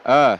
اه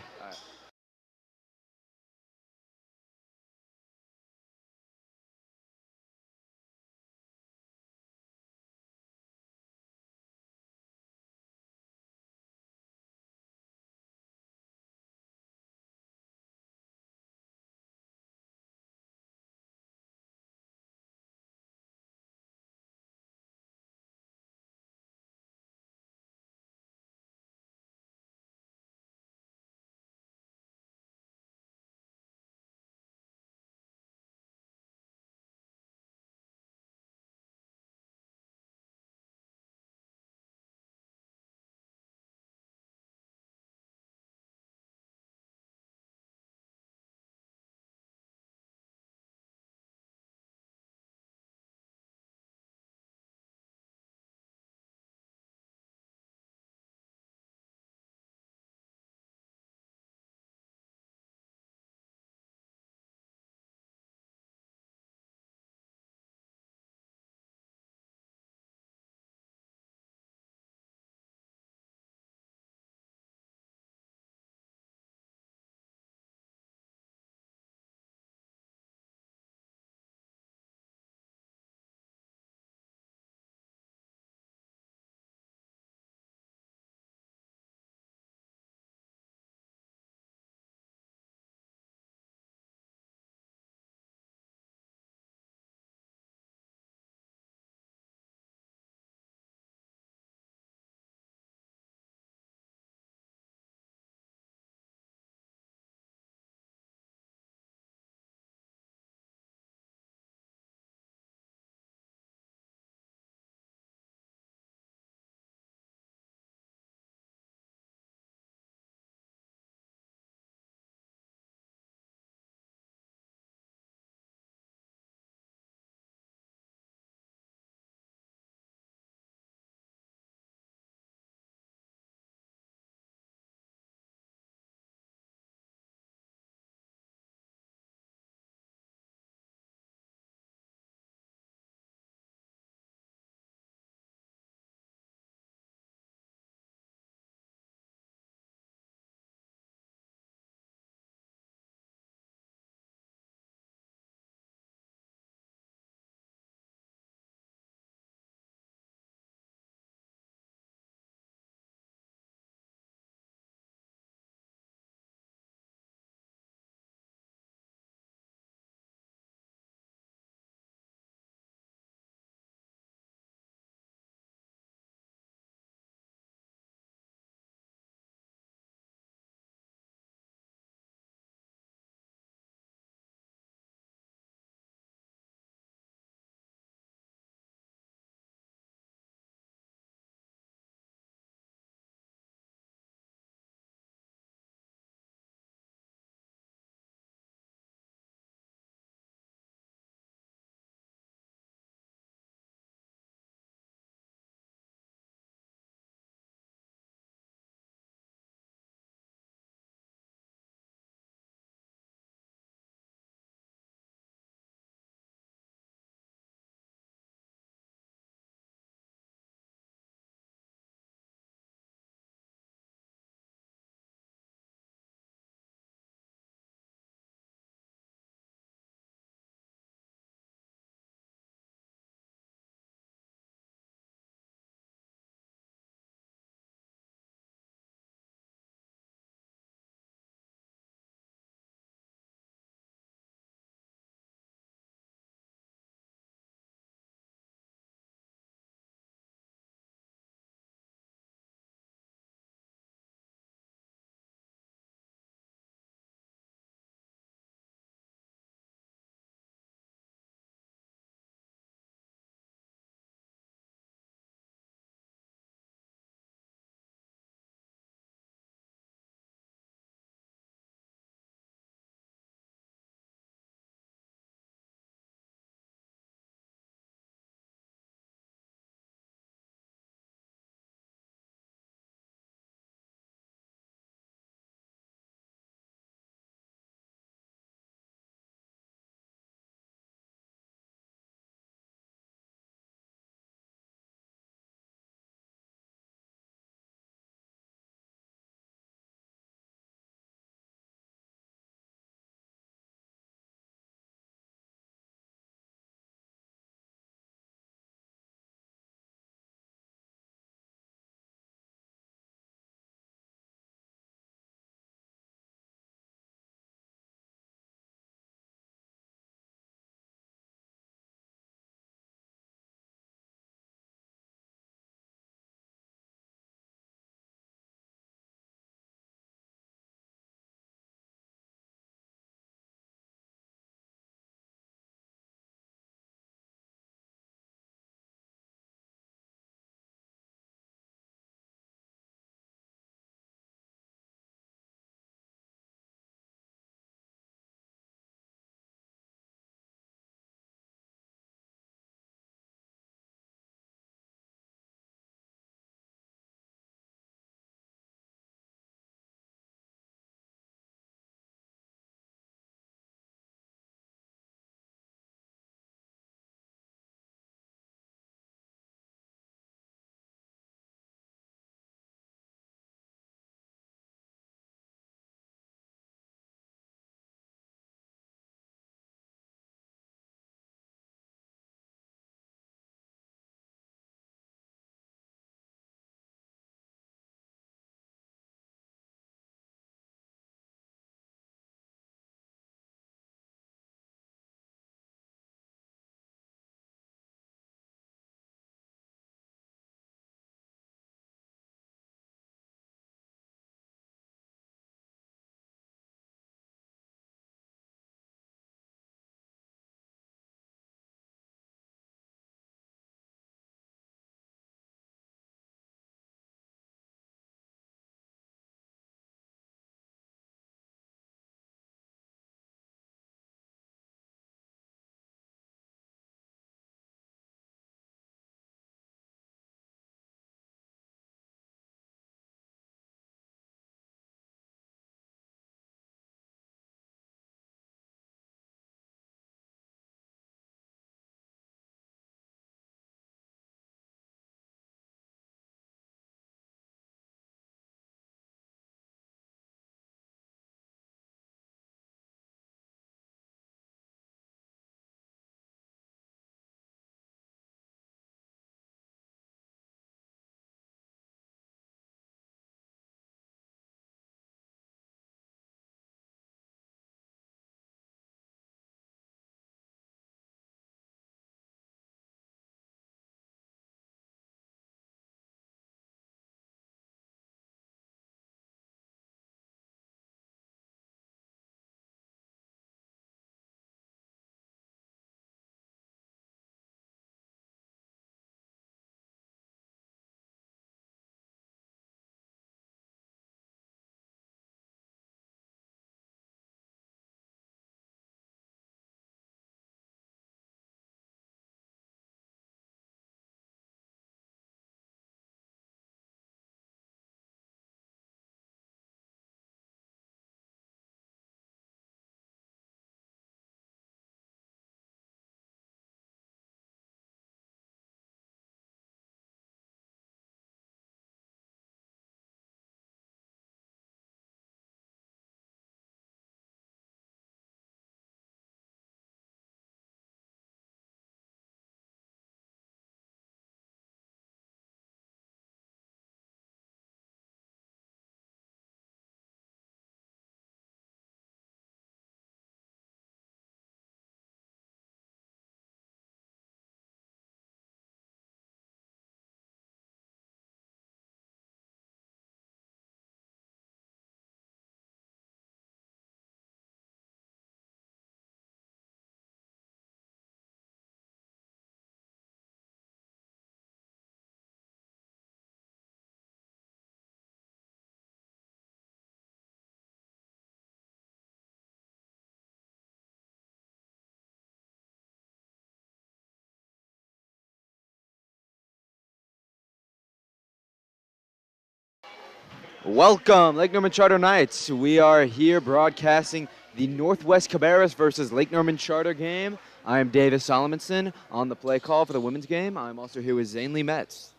Welcome, Lake Norman Charter Knights. We are here broadcasting the Northwest Cabarrus versus Lake Norman Charter game. I am Davis Solomonson on the play call for the women's game. I'm also here with Zane Lee Metz.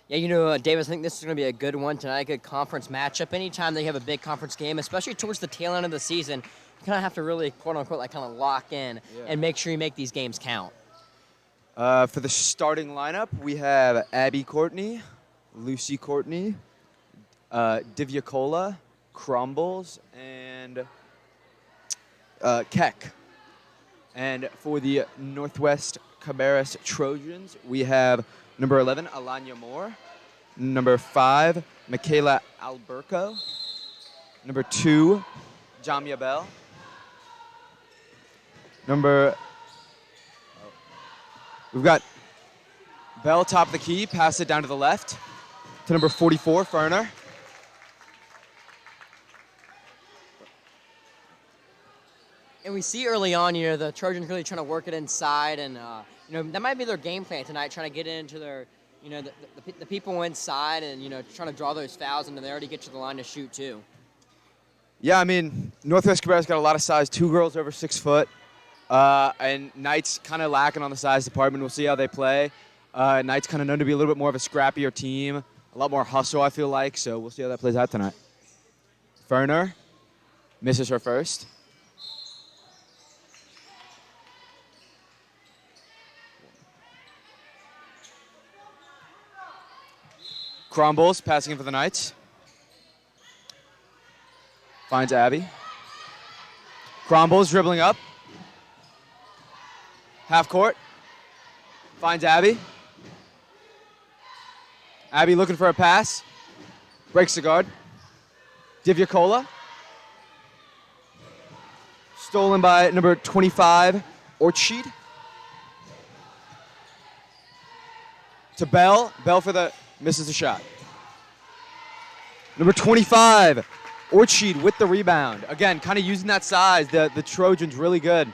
Yeah, Davis, I think this is going to be a good one tonight, a good conference matchup. Anytime they have a big conference game, especially towards the tail end of the season, you kind of have to really, quote-unquote, kind of lock in and make sure you make these games count. For the starting lineup, we have Abby Courtney, Lucy Courtney, Divya Cola, Crumbles, and Keck. And for the Northwest Cabarrus Trojans, we have number 11, Alanya Moore, number 5, Michaela Alberco, number 2, Jamia Bell, we've got Bell top of the key, pass it down to the left to number 44, Ferner. And we see early on, the Trojans really trying to work it inside, and that might be their game plan tonight, trying to get into their, the people inside, and trying to draw those fouls, and they already get to the line to shoot too. Yeah, I mean, Northwest Cabarrus got a lot of size. 2 girls over 6 foot, and Knights kind of lacking on the size department. We'll see how they play. Knights kind of known to be a little bit more of a scrappier team, a lot more hustle, I feel like. So we'll see how that plays out tonight. Ferner misses her first. Crumbles passing in for the Knights. Finds Abby. Crumbles dribbling up. Half court. Finds Abby. Abby looking for a pass. Breaks the guard. Divya Cola. Stolen by number 25, Orchid. To Bell. Bell for the... misses the shot. Number 25, Orchid with the rebound. Again, kind of using that size. The Trojans really good.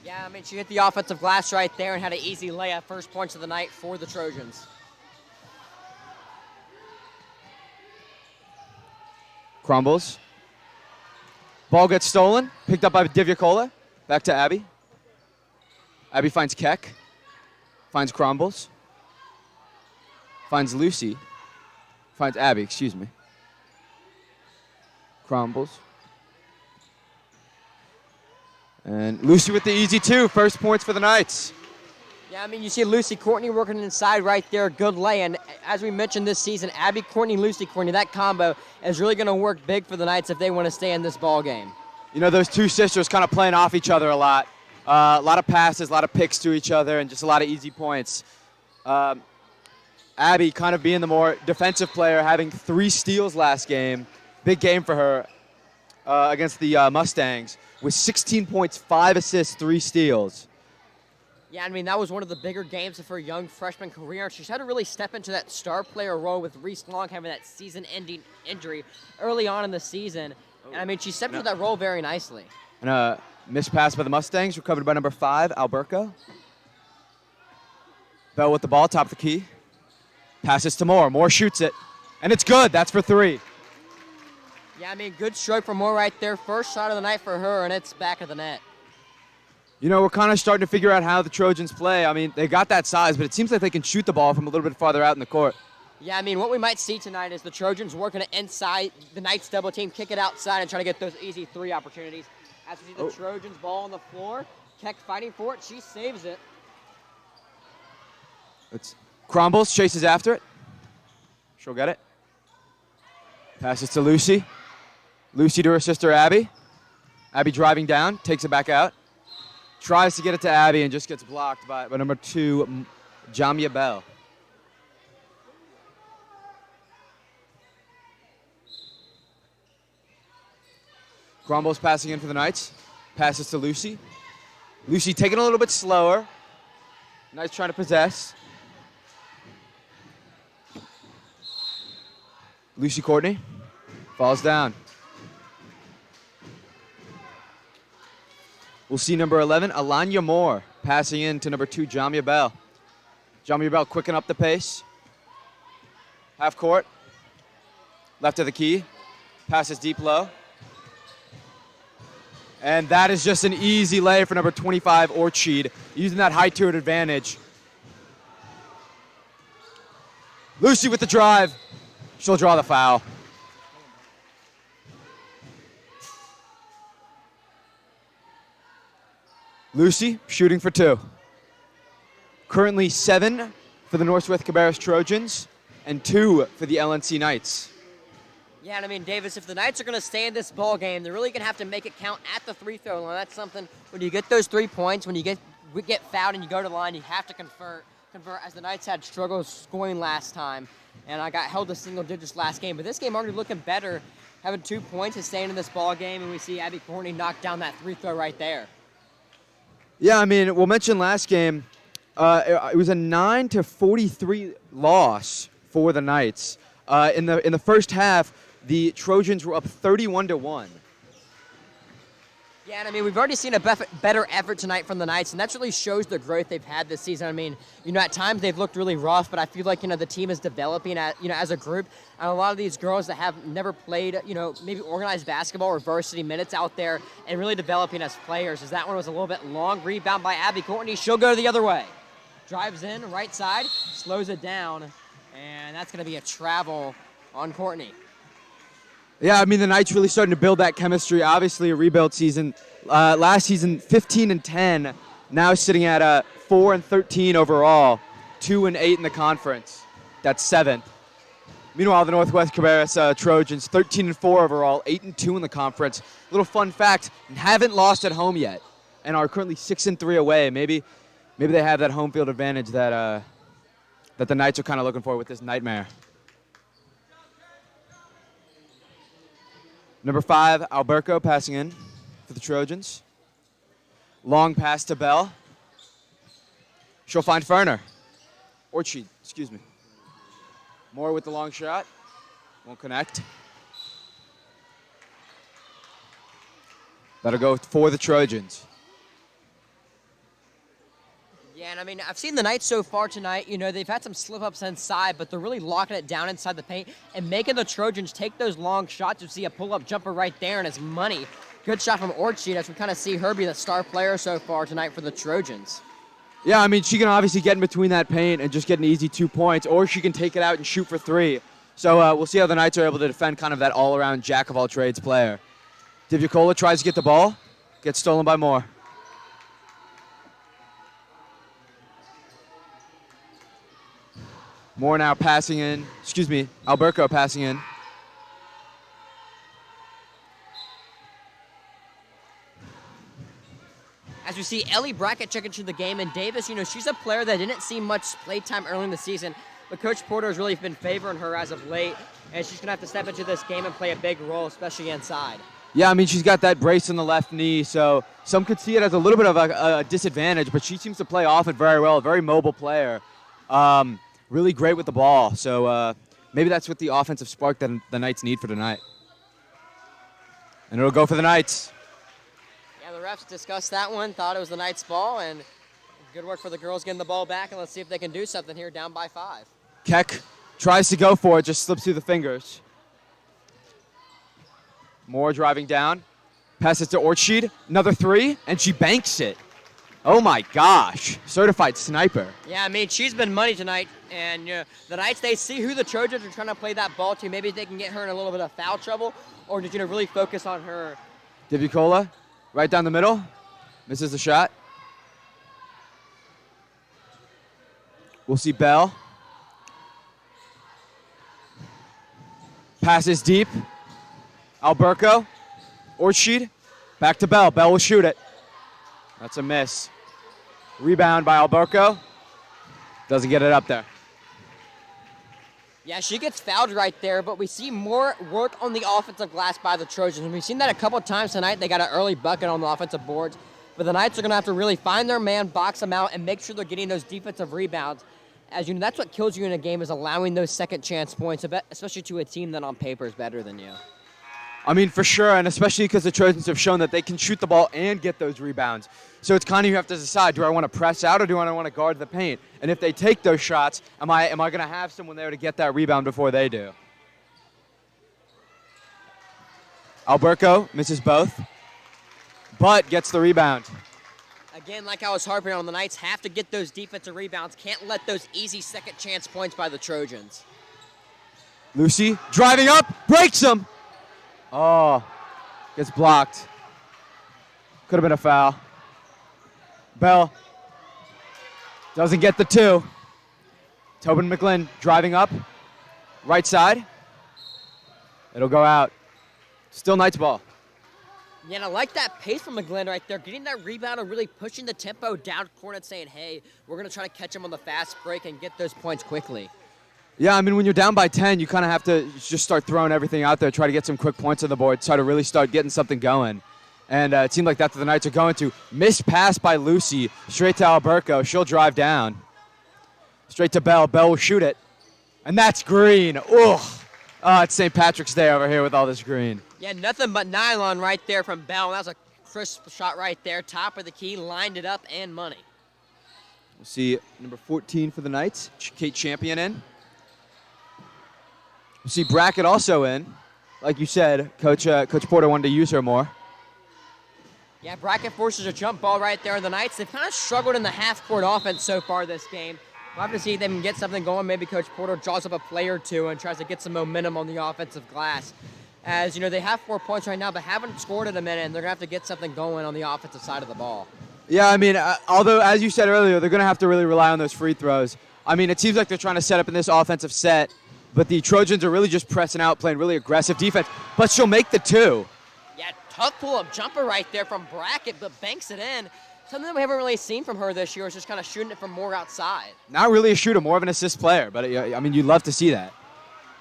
Yeah, I mean, she hit the offensive glass right there and had an easy layup. First points of the night for the Trojans. Crumbles. Ball gets stolen. Picked up by Divya Cola. Back to Abby. Abby finds Keck. Finds Crumbles. Finds Lucy. Finds Abby, excuse me. Crumbles. And Lucy with the easy 2. First points for the Knights. Yeah, I mean, you see Lucy Courtney working inside right there. Good lay. And as we mentioned this season, Abby Courtney, Lucy Courtney, that combo is really going to work big for the Knights if they want to stay in this ball game. Those two sisters kind of playing off each other a lot. A lot of passes, a lot of picks to each other, and just a lot of easy points. Abby kind of being the more defensive player, having 3 steals last game. Big game for her against the Mustangs with 16 points, 5 assists, 3 steals. Yeah, I mean, that was one of the bigger games of her young freshman career. She's had to really step into that star player role with Reese Long having that season-ending injury early on in the season. And, I mean, she stepped into that role very nicely. And a missed pass by the Mustangs, recovered by number 5, Alberco. Bell with the ball, top of the key. Passes to Moore. Moore shoots it. And it's good. That's for 3. Yeah, I mean, good stroke for Moore right there. First shot of the night for her, and it's back of the net. We're kind of starting to figure out how the Trojans play. I mean, they got that size, but it seems like they can shoot the ball from a little bit farther out in the court. Yeah, I mean, what we might see tonight is the Trojans working it inside, the Knights double team, kick it outside, and try to get those easy 3 opportunities. As we see the Trojans ball on the floor, Keck fighting for it. She saves it. It's Crumbles, chases after it. She'll get it. Passes to Lucy. Lucy to her sister, Abby. Abby driving down, takes it back out. Tries to get it to Abby and just gets blocked by number 2, Jamia Bell. Crumbles passing in for the Knights. Passes to Lucy. Lucy taking a little bit slower. Knights trying to possess. Lucy Courtney falls down. We'll see number 11, Alanya Moore, passing in to number 2, Jamia Bell. Jamia Bell quicken up the pace. Half court. left of the key. Passes deep low. And that is just an easy lay for number 25, Orchid, using that height to her advantage. Lucy with the drive. She'll draw the foul. Lucy shooting for 2. Currently 7 for the Northwest Cabarrus Trojans and 2 for the LNC Knights. Yeah, and I mean, Davis, if the Knights are going to stay in this ball game, they're really going to have to make it count at the free throw line. That's something, when you get those 3 points, when you get fouled and you go to the line, you have to convert, as the Knights had struggles scoring last time. And I got held to single digits last game. But this game already looking better, having 2 points and staying in this ball game, and we see Abby Courtney knock down that free throw right there. Yeah, I mean, we'll mention last game, it was a 9-43 loss for the Knights. In the first half, the Trojans were up 31-1. Yeah, and I mean, we've already seen a better effort tonight from the Knights, and that really shows the growth they've had this season. I mean, at times they've looked really rough, but I feel like, the team is developing as a group. And a lot of these girls that have never played, maybe organized basketball or varsity minutes out there and really developing as players. As that one was a little bit long. Rebound by Abby Courtney. She'll go the other way. Drives in, right side, slows it down, and that's going to be a travel on Courtney. Yeah, I mean, the Knights really starting to build that chemistry. Obviously, a rebuild season. Last season, 15-10. Now sitting at 4-13 overall, 2-8 in the conference. That's 7th. Meanwhile, the Northwest Cabarrus Trojans, 13-4 overall, 8-2 in the conference. Little fun fact: haven't lost at home yet, and are currently 6-3 away. Maybe they have that home field advantage that the Knights are kind of looking for with this nightmare. Number 5, Alberco passing in for the Trojans. Long pass to Bell. She'll find Ferner. Orchid, excuse me. Moore with the long shot. Won't connect. That'll go for the Trojans. Yeah, and I mean, I've seen the Knights so far tonight. They've had some slip-ups inside, but they're really locking it down inside the paint and making the Trojans take those long shots. You see a pull-up jumper right there, and it's money. Good shot from Orchid as we kind of see her be the star player so far tonight for the Trojans. Yeah, I mean, she can obviously get in between that paint and just get an easy 2 points, or she can take it out and shoot for 3. So we'll see how the Knights are able to defend kind of that all-around jack-of-all-trades player. Divyakola tries to get the ball. Gets stolen by Moore. Moore now passing in. Alberco passing in. As we see Ellie Brackett check into the game, and Davis, she's a player that didn't see much play time early in the season, but Coach Porter has really been favoring her as of late, and she's going to have to step into this game and play a big role, especially inside. Yeah, I mean, she's got that brace on the left knee, so some could see it as a little bit of a disadvantage, but she seems to play off it very well, a very mobile player. Really great with the ball, so maybe that's what the offensive spark that the Knights need for tonight. And it'll go for the Knights. Yeah, the refs discussed that one, thought it was the Knights' ball, and good work for the girls getting the ball back, and let's see if they can do something here, down by 5. Keck tries to go for it, just slips through the fingers. Moore driving down, passes to Orchid, another 3, and she banks it. Oh my gosh, certified sniper. Yeah, I mean, she's been money tonight, and the Knights, they see who the Trojans are trying to play that ball to. Maybe they can get her in a little bit of foul trouble, or just really focus on her. Divyakola, right down the middle, misses the shot. We'll see Bell. Passes deep. Alberco, Orchid, back to Bell. Bell will shoot it. That's a miss. Rebound by Alberco. Doesn't get it up there. Yeah, she gets fouled right there, but we see more work on the offensive glass by the Trojans. And we've seen that a couple times tonight. They got an early bucket on the offensive boards. But the Knights are going to have to really find their man, box them out, and make sure they're getting those defensive rebounds. As that's what kills you in a game, is allowing those second chance points, especially to a team that on paper is better than you. I mean, for sure, and especially because the Trojans have shown that they can shoot the ball and get those rebounds. So it's kind of, you have to decide, do I want to press out or do I want to guard the paint? And if they take those shots, am I going to have someone there to get that rebound before they do? Alberco misses both, but gets the rebound. Again, like I was harping on, the Knights have to get those defensive rebounds. Can't let those easy second chance points by the Trojans. Lucy driving up, breaks him. Oh, gets blocked. Could have been a foul. Bell doesn't get the 2. Tobin McGlynn driving up, right side. It'll go out. Still Knights ball. Yeah, and I like that pace from McGlynn right there, getting that rebound and really pushing the tempo down court and saying, hey, we're going to try to catch him on the fast break and get those points quickly. Yeah, I mean, when you're down by 10, you kind of have to just start throwing everything out there, try to get some quick points on the board, try to really start getting something going. And it seemed like that's what the Knights are going to. Missed pass by Lucy, straight to Alberco. She'll drive down. Straight to Bell. Bell will shoot it. And that's green. Ugh. Oh, it's St. Patrick's Day over here with all this green. Yeah, nothing but nylon right there from Bell. That was a crisp shot right there. Top of the key, lined it up, and money. We'll see number 14 for the Knights, Kate Champion in. We'll see Brackett also in. Like you said, Coach Porter wanted to use her more. Yeah, Brackett forces a jump ball right there in the Knights. They've kind of struggled in the half-court offense so far this game. We'll have to see if they can get something going. Maybe Coach Porter draws up a play or two and tries to get some momentum on the offensive glass. As, you know, they have 4 points right now, but haven't scored in a minute, and they're going to have to get something going on the offensive side of the ball. Yeah, I mean, although, as you said earlier, they're going to have to really rely on those free throws. I mean, it seems like they're trying to set up in this offensive set, but the Trojans are really just pressing out, playing really aggressive defense. But she'll make the 2. Yeah, tough pull-up jumper right there from Brackett, but banks it in. Something that we haven't really seen from her this year is just kind of shooting it from more outside. Not really a shooter, more of an assist player, but, I mean, you'd love to see that.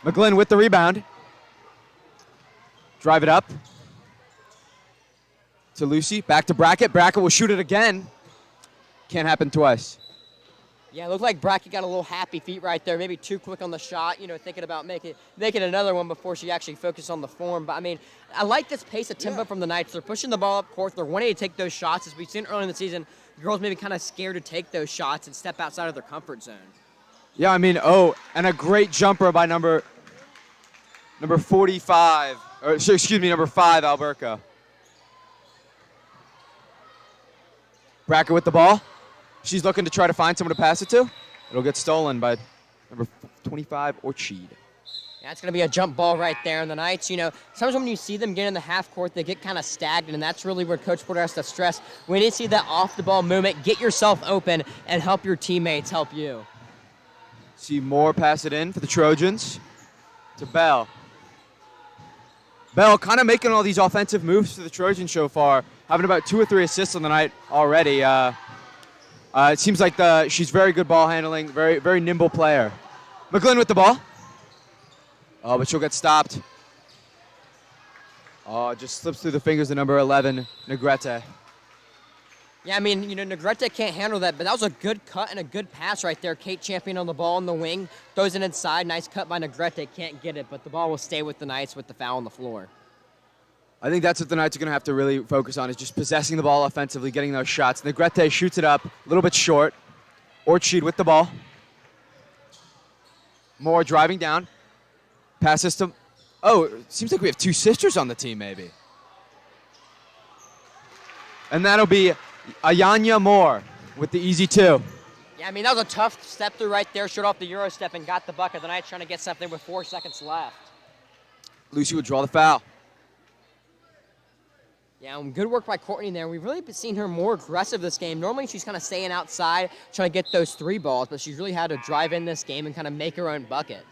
McGlynn with the rebound. Drive it up to Lucy. Back to Brackett. Brackett will shoot it again. Can't happen twice. Yeah, it looked like Brackett got a little happy feet right there. Maybe too quick on the shot, you know, thinking about making another one before she actually focused on the form. But, I mean, I like this pace of tempo from the Knights. They're pushing the ball up court. They're wanting to take those shots. As we've seen early in the season, the girls maybe kind of scared to take those shots and step outside of their comfort zone. Yeah, I mean, and a great jumper by number 45. Number 5, Alberco. Brackett with the ball. She's looking to try to find someone to pass it to. It'll get stolen by number 25, Orchid. Yeah, it's going to be a jump ball right there in the Knights. You know, sometimes when you see them get in the half court, they get kind of stagnant, and that's really where Coach Porter has to stress. We need to see that off-the-ball movement, get yourself open, and help your teammates help you. See Moore pass it in for the Trojans to Bell. Bell kind of making all these offensive moves for the Trojans so far, having about 2 or 3 assists on the night already. It seems like she's very good ball handling, very, very nimble player. McGlynn with the ball. Oh, but she'll get stopped. Oh, just slips through the fingers of number 11, Negrete. Yeah, I mean, you know, Negrete can't handle that, but that was a good cut and a good pass right there. Kate Champion on the ball in the wing, throws it inside. Nice cut by Negrete, can't get it, but the ball will stay with the Knights with the foul on the floor. I think that's what the Knights are going to have to really focus on, is just possessing the ball offensively, getting those shots. Negrete shoots it up, a little bit short. Orchid with the ball. Moore driving down. Pass system. Oh, it seems like we have 2 sisters on the team, maybe. And that'll be Ayanya Moore with the easy 2. Yeah, I mean, that was a tough step through right there. Showed off the Euro step and got the bucket. The Knights trying to get something with 4 seconds left. Lucy would draw the foul. Yeah, good work by Courtney there. We've really seen her more aggressive this game. Normally she's kind of staying outside, trying to get those 3 balls, but she's really had to drive in this game and kind of make her own bucket.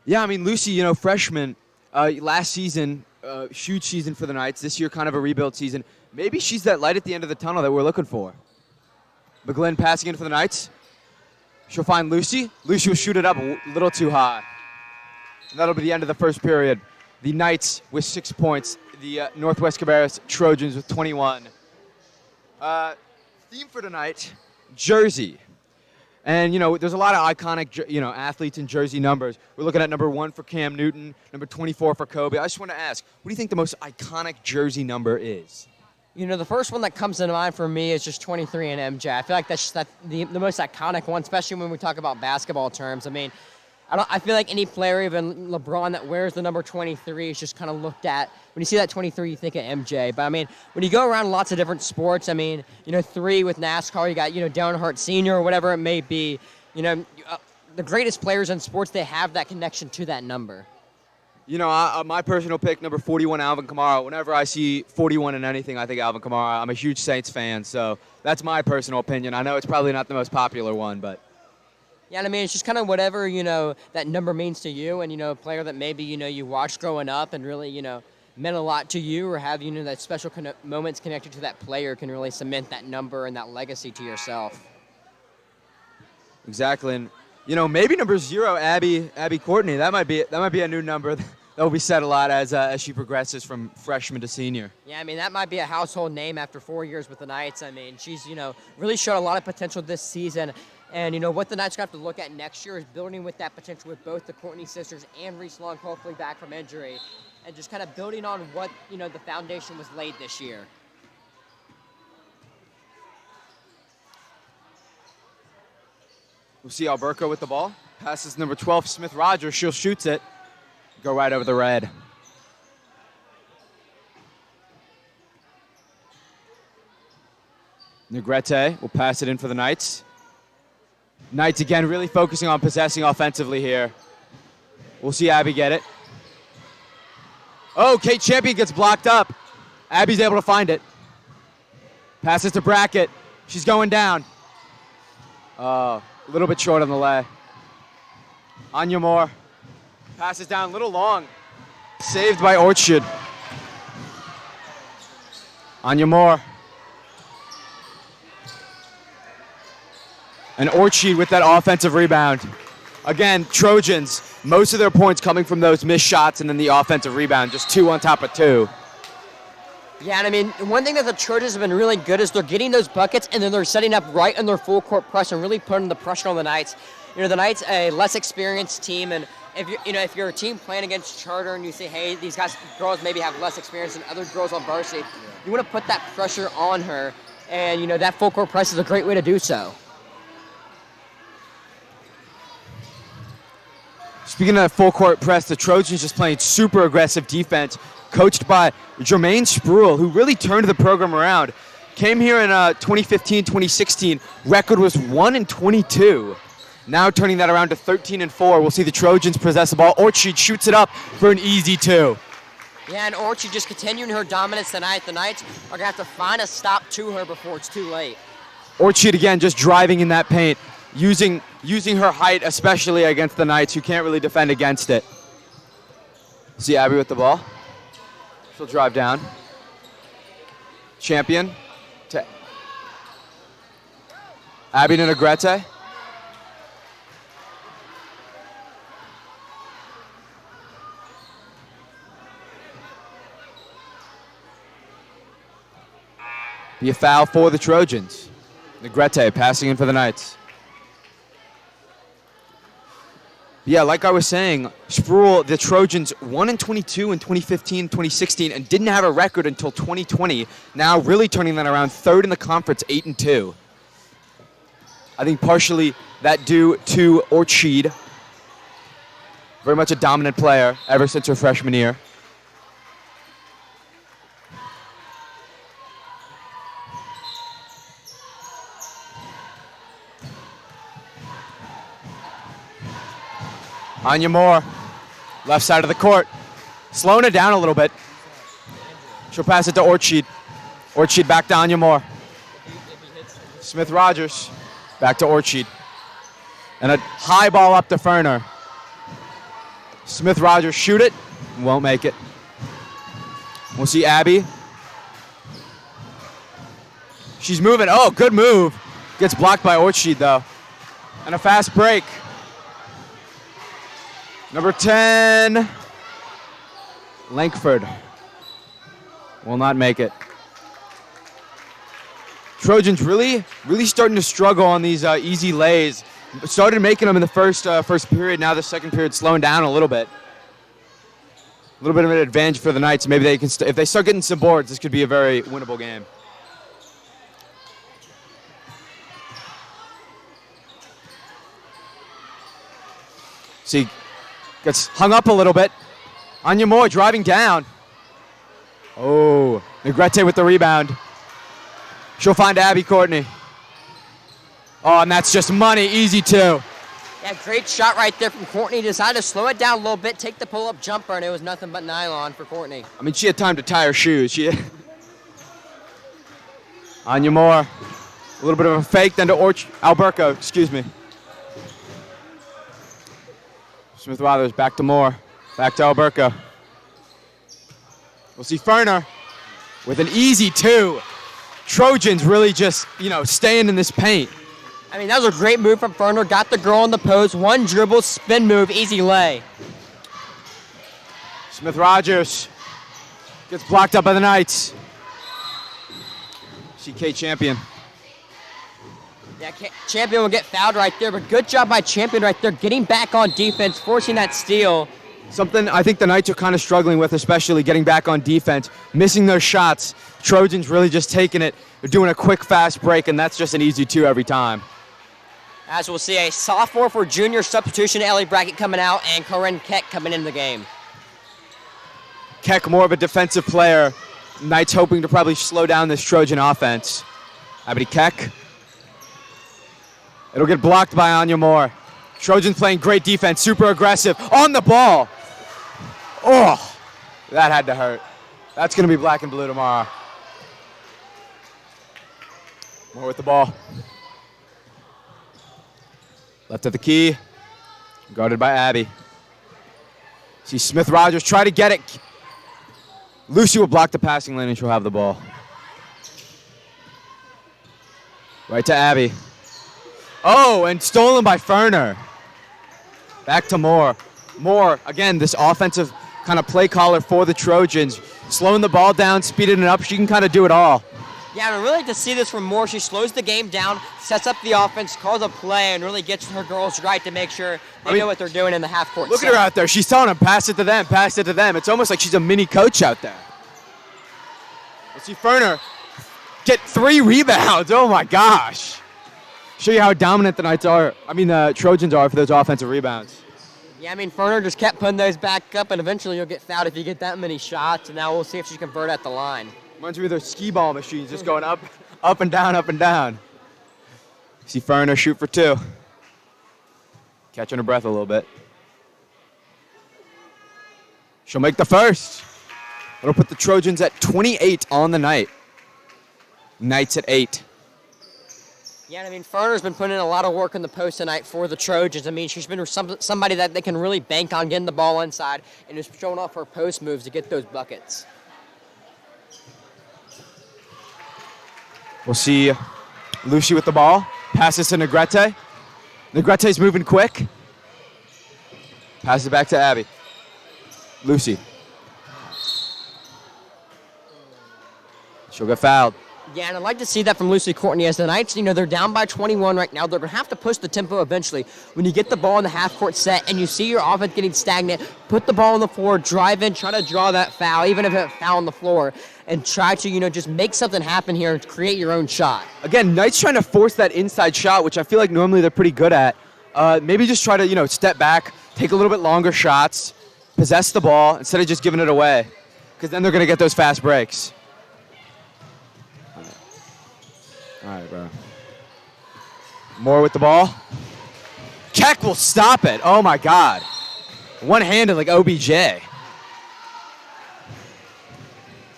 Yeah, I mean, Lucy, you know, freshman, last season, huge season for the Knights. This year, kind of a rebuild season. Maybe she's that light at the end of the tunnel that we're looking for. McGlynn passing in for the Knights. She'll find Lucy. Lucy will shoot it up a little too high. And that'll be the end of the first period. The Knights with 6 points. The Northwest Cabarrus Trojans with 21. Theme for tonight, jersey. And, you know, there's a lot of iconic, you know, athletes in jersey numbers. We're looking at number 1 for Cam Newton, number 24 for Kobe. I just want to ask, what do you think the most iconic jersey number is? You know, the first one that comes to mind for me is just 23 and MJ. I feel like that's the most iconic one, especially when we talk about basketball terms. I mean, I feel like any player, even LeBron, that wears the number 23 is just kind of looked at. When you see that 23, you think of MJ. But I mean, when you go around lots of different sports, I mean, 3 with NASCAR, you got Dale Earnhardt Sr. or whatever it may be. The greatest players in sports, they have that connection to that number. My personal pick, number 41, Alvin Kamara. Whenever I see 41 in anything, I think Alvin Kamara. I'm a huge Saints fan, so that's my personal opinion. I know it's probably not the most popular one, but. Yeah, I mean, it's just kind of whatever, that number means to you, and, a player that maybe, you watched growing up and really, meant a lot to you, or have, that special moments connected to that player can really cement that number and that legacy to yourself. Exactly, and, maybe number 0, Abby Courtney. That might be a new number that will be said a lot as she progresses from freshman to senior. Yeah, I mean, that might be a household name after 4 years with the Knights. I mean, she's, really showed a lot of potential this season. And, what the Knights are going to have to look at next year is building with that potential with both the Courtney sisters and Reese Long, hopefully back from injury, and just kind of building on what, the foundation was laid this year. We'll see Alberco with the ball. Passes number 12, Smith Rogers. She'll shoots it. Go right over the red. Negrete will pass it in for the Knights. Knights again really focusing on possessing offensively here. We'll see Abby get it. Oh, Kate Champion gets blocked up. Abby's able to find it. Passes to Brackett. She's going down. A little bit short on the lay. Anya Moore. Passes down a little long. Saved by Orchard. Anya Moore. And Orchid with that offensive rebound. Again, Trojans, most of their points coming from those missed shots and then the offensive rebound, just 2 on top of 2. Yeah, and I mean, one thing that the Trojans have been really good is they're getting those buckets and then they're setting up right in their full court press and really putting the pressure on the Knights. The Knights, a less experienced team, and if you're a team playing against Charter and you say, hey, these girls maybe have less experience than other girls on varsity, you want to put that pressure on her, and that full court press is a great way to do so. Speaking of that full court press, the Trojans just playing super aggressive defense, coached by Jermaine Spruill, who really turned the program around. Came here in 2015, 2016. Record was 1-22. Now turning that around to 13-4. We'll see the Trojans possess the ball. Orchid shoots it up for an easy 2. Yeah, and Orchid just continuing her dominance tonight. The Knights are going to have to find a stop to her before it's too late. Orchid again just driving in that paint, using her height, especially against the Knights, who can't really defend against it. See Abby with the ball. She'll drive down. Champion to Abby to Negrete. Be a foul for the Trojans. Negrete passing in for the Knights. Yeah, like I was saying, Spruill, the Trojans, 1-22 in 2015, 2016, and didn't have a record until 2020. Now really turning that around, 3rd in the conference, 8-2. I think partially that due to Orchid. Very much a dominant player ever since her freshman year. Anya Moore, left side of the court. Slowing it down a little bit. She'll pass it to Orchid. Orchid back to Anya Moore. Smith Rogers, back to Orchid. And a high ball up to Ferner. Smith Rogers shoot it, won't make it. We'll see Abby. She's moving, oh, good move. Gets blocked by Orchid though. And a fast break. Number 10, Lankford will not make it. Trojans really starting to struggle on these easy lays. Started making them in the first period. Now the second period slowing down a little bit. A little bit of an advantage for the Knights. Maybe they can, if they start getting some boards, this could be a very winnable game. See, gets hung up a little bit. Anya Moore driving down. Oh, Negrete with the rebound. She'll find Abby Courtney. Oh, and that's just money. Easy two. Yeah, great shot right there from Courtney. Decided to slow it down a little bit, take the pull-up jumper, and it was nothing but nylon for Courtney. I mean, she had time to tie her shoes. Anya Moore. A little bit of a fake, then to Alberco, excuse me. Smith-Waters back to Moore. Back to Alberco. We'll see Ferner with an easy two. Trojans really just, staying in this paint. I mean, that was a great move from Ferner. Got the girl in the post. One dribble, spin move, easy lay. Smith-Rogers gets blocked up by the Knights. CK Champion. Yeah, Champion will get fouled right there, but good job by Champion right there, getting back on defense, forcing that steal. Something I think the Knights are kind of struggling with, especially getting back on defense, missing those shots. Trojans really just taking it. They're doing a quick, fast break, and that's just an easy two every time. As we'll see, a sophomore for junior substitution, Ellie Brackett coming out, and Corinne Keck coming into the game. Keck, more of a defensive player. Knights hoping to probably slow down this Trojan offense. Abby Keck. It'll get blocked by Anya Moore. Trojans playing great defense, super aggressive, on the ball. Oh, that had to hurt. That's going to be black and blue tomorrow. Moore with the ball. Left of the key. Guarded by Abby. See Smith-Rogers try to get it. Lucy will block the passing lane and she'll have the ball. Right to Abby. Oh, and stolen by Ferner. Back to Moore. Moore, again, this offensive kind of play caller for the Trojans. Slowing the ball down, speeding it up. She can kind of do it all. Yeah, I really like to see this from Moore. She slows the game down, sets up the offense, calls a play, and really gets her girls right to make sure they know what they're doing in the half court. Look at her out there. She's telling them, pass it to them, pass it to them. It's almost like she's a mini coach out there. Let's see Ferner get 3 rebounds. Oh, my gosh. Show you how dominant the Knights are. The Trojans are for those offensive rebounds. Yeah, Ferner just kept putting those back up, and eventually you'll get fouled if you get that many shots, and now we'll see if she can convert at the line. Reminds me of those skee ball machines, just going up and down, up and down. See Ferner shoot for 2. Catching her breath a little bit. She'll make the first. It'll put the Trojans at 28 on the night. Knights at 8. Yeah, Ferner's been putting in a lot of work in the post tonight for the Trojans. She's been somebody that they can really bank on getting the ball inside and just showing off her post moves to get those buckets. We'll see Lucy with the ball. Passes to Negrete. Negrete's moving quick. Passes it back to Abby. Lucy. She'll get fouled. Yeah, and I'd like to see that from Lucy Courtney as the Knights, they're down by 21 right now. They're going to have to push the tempo eventually. When you get the ball in the half-court set and you see your offense getting stagnant, put the ball on the floor, drive in, try to draw that foul, even if it's a foul on the floor, and try to, just make something happen here and create your own shot. Again, Knights trying to force that inside shot, which I feel like normally they're pretty good at. Maybe just try to, step back, take a little bit longer shots, possess the ball instead of just giving it away, because then they're going to get those fast breaks. All right, bro. Moore with the ball. Keck will stop it. Oh, my God. One-handed like OBJ.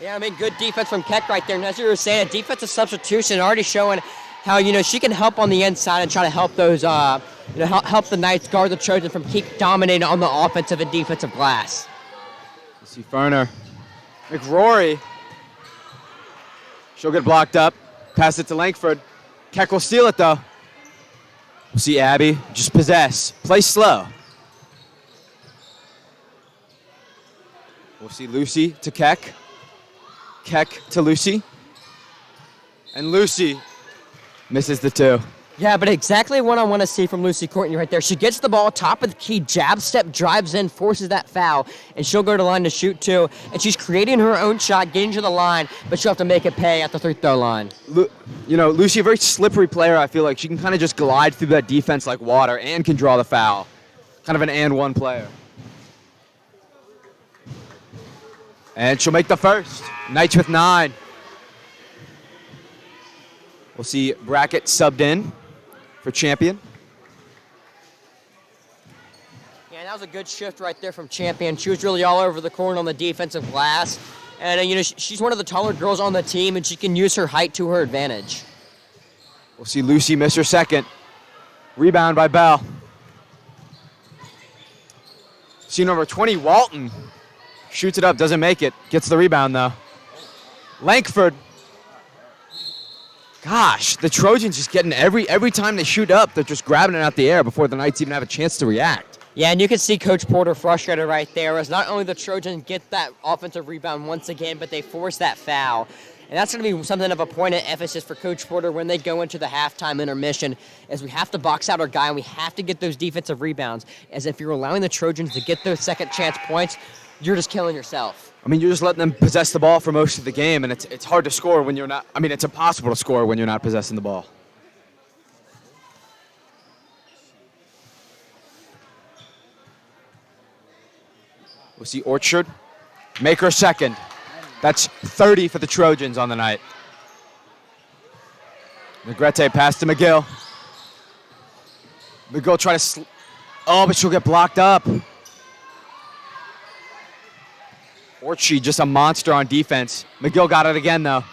Yeah, good defense from Keck right there. And as you were saying, a defensive substitution already showing how, she can help on the inside and try to help those, help the Knights guard the Trojans from keep dominating on the offensive and defensive glass. You see Ferner. McRory. She'll get blocked up. Pass it to Langford. Keck will steal it, though. We'll see Abby just possess. Play slow. We'll see Lucy to Keck. Keck to Lucy. And Lucy misses the 2. Yeah, but exactly what I want to see from Lucy Courtney right there. She gets the ball, top of the key, jab step, drives in, forces that foul, and she'll go to the line to shoot 2. And she's creating her own shot, getting to the line, but she'll have to make it pay at the free-throw line. Lucy, a very slippery player, I feel like. She can kind of just glide through that defense like water and can draw the foul. kind of an and one player. And she'll make the first. Knights with 9. We'll see Brackett subbed in for Champion. Yeah, that was a good shift right there from Champion. She was really all over the court on the defensive glass. And, you know, she's one of the taller girls on the team, and she can use her height to her advantage. We'll see Lucy miss her second. Rebound by Bell. See number 20, Walton. Shoots it up, doesn't make it. Gets the rebound, though. Lankford. Gosh, the Trojans just getting every time they shoot up, they're just grabbing it out the air before the Knights even have a chance to react. Yeah, and you can see Coach Porter frustrated right there as not only the Trojans get that offensive rebound once again, but they force that foul. And that's going to be something of a point of emphasis for Coach Porter when they go into the halftime intermission, as we have to box out our guy and we have to get those defensive rebounds. As if you're allowing the Trojans to get those second chance points, you're just killing yourself. I mean, you're just letting them possess the ball for most of the game, and it's hard to score when you're not. I mean, it's impossible to score when you're not possessing the ball. We'll see Orchard make her second. That's 30 for the Trojans on the night. Negrete pass to McGill. McGill try to but she'll get blocked up. Orchard just a monster on defense. McGill got it again, though.